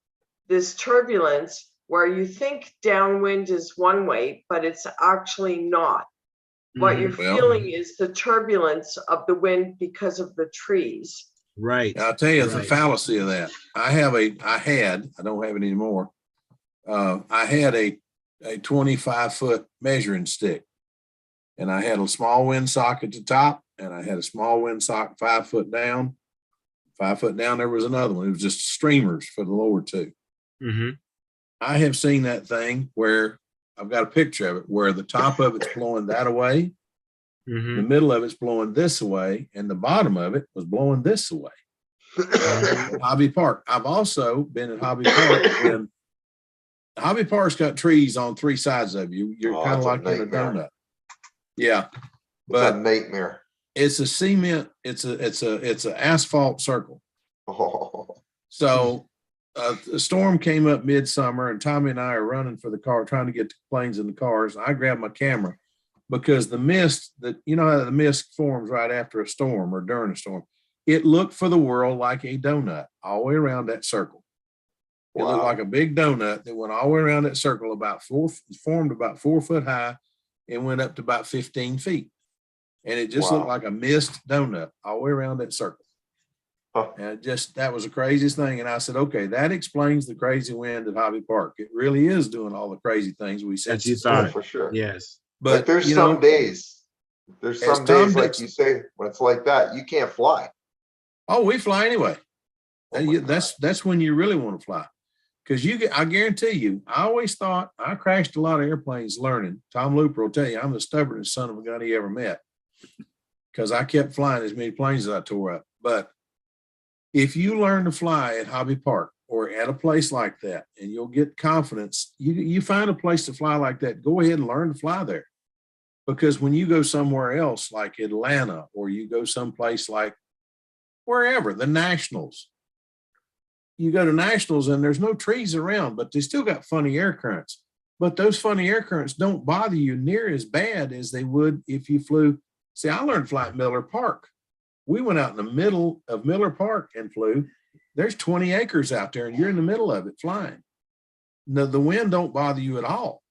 this turbulence where you think downwind is one way, but it's actually not. What you're feeling is the turbulence of the wind because of the trees. Right. And I'll tell you the Right. fallacy of that. I don't have it anymore. I had a 25-foot measuring stick, and I had a small windsock at the top, and I had a small windsock 5 foot down. 5 foot down, there was another one. It was just streamers for the lower two. Mm-hmm. I have seen that thing where I've got a picture of it where the top of it's blowing that away, Mm-hmm. the middle of it's blowing this away, and the bottom of it was blowing this away. Hobby Park. I've also been at Hobby Park when Hobby Park's got trees on 3 sides of you. You're kind of it's a like in a nightmare. donut. Yeah, It's a but nightmare. it's a cement. It's a asphalt circle. Oh, So a storm came up midsummer, and Tommy and I are running for the car, trying to get the planes in the cars. I grabbed my camera because the mist that, you know, how the mist forms right after a storm or during a storm. It looked for the world like a donut all the way around that circle. It looked wow. like a big donut that went all the way around that circle, formed about 4 foot high and went up to about 15 feet. And it just looked Wow. like a mist donut all the way around that circle. Huh. And that was the craziest thing. And I said, okay, that explains the crazy wind at Hobby Park. It really is doing all the crazy things we said. As you it's Yeah, thought. doing. for sure. Yes. But But there's you some know, days. There's as some Tom days, like Dixon- you say, when it's like that, you can't fly. oh, we fly anyway. Oh my That's when you really want to fly. Because I guarantee you, I always thought I crashed a lot of airplanes learning. Tom Looper will tell you I'm the stubbornest son of a gun he ever met. Because I kept flying as many planes as I tore up. But if you learn to fly at Hobby Park or at a place like that, and you'll get confidence, you find a place to fly like that, go ahead and learn to fly there. Because when you go somewhere else like Atlanta, or you go someplace like wherever, the Nationals, you go to Nationals and there's no trees around, but they still got funny air currents. But those funny air currents don't bother you near as bad as they would if you flew. See, I learned to fly at Miller Park. We went out in the middle of Miller Park and flew. There's 20 acres out there and you're in the middle of it flying. No, the wind don't bother you at all.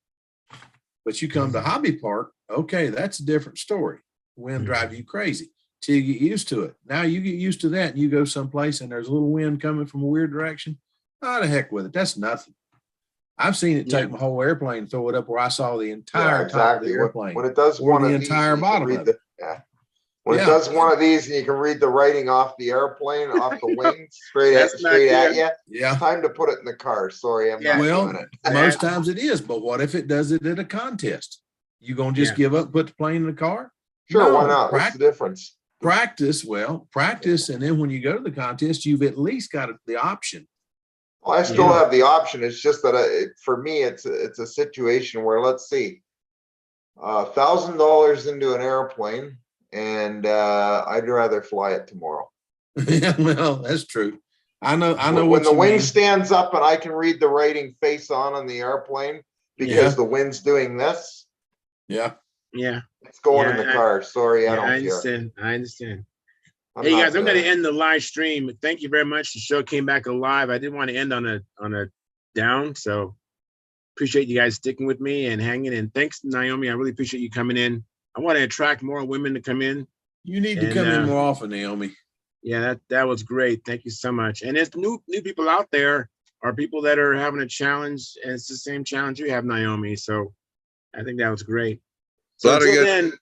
But you come to Hobby Park, okay, that's a different story. Wind drive you crazy till you get used to it. Now you get used to that and you go someplace and there's a little wind coming from a weird direction. Oh, the heck with it. That's nothing. I've seen it take my whole airplane and throw it up where I saw the entire top of the airplane. When it does or one the of these, entire you can bottom read of it. When it does one of these and you can read the writing off the airplane, off the wing, straight at you. Yeah. Time to put it in the car. Sorry, I'm not doing it. Most times it is, but what if it does it at a contest? You gonna just give up, put the plane in the car? Sure, No, why not? What's the difference? Practice, and then when you go to the contest, you've at least got the option. Well, I still have the option. It's just that for me, it's a situation where, let's see, $1,000 into an airplane, and I'd rather fly it tomorrow. Yeah, well, that's true. I know. When the wing stands up and I can read the writing face on the airplane because the wind's doing this. Yeah. Yeah. It's going in the car. Sorry, I don't care. I understand. Hey guys, I'm going to end the live stream. Thank you very much. The show came back alive. I didn't want to end on a down, so appreciate you guys sticking with me and hanging. And thanks, Naomi. I really appreciate you coming in. I want to attract more women to come in. You need to come in more often, Naomi. Yeah, that was great. Thank you so much. And there's new people out there, are people that are having a challenge, and it's the same challenge you have, Naomi. So I think that was great. So until then,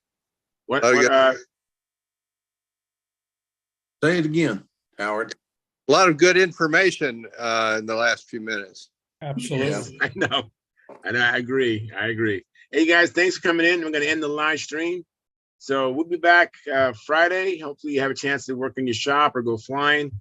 say it again, Howard. A lot of good information in the last few minutes. Absolutely. I know. And I agree. Hey guys, thanks for coming in. We're going to end the live stream. So we'll be back Friday. Hopefully you have a chance to work in your shop or go flying.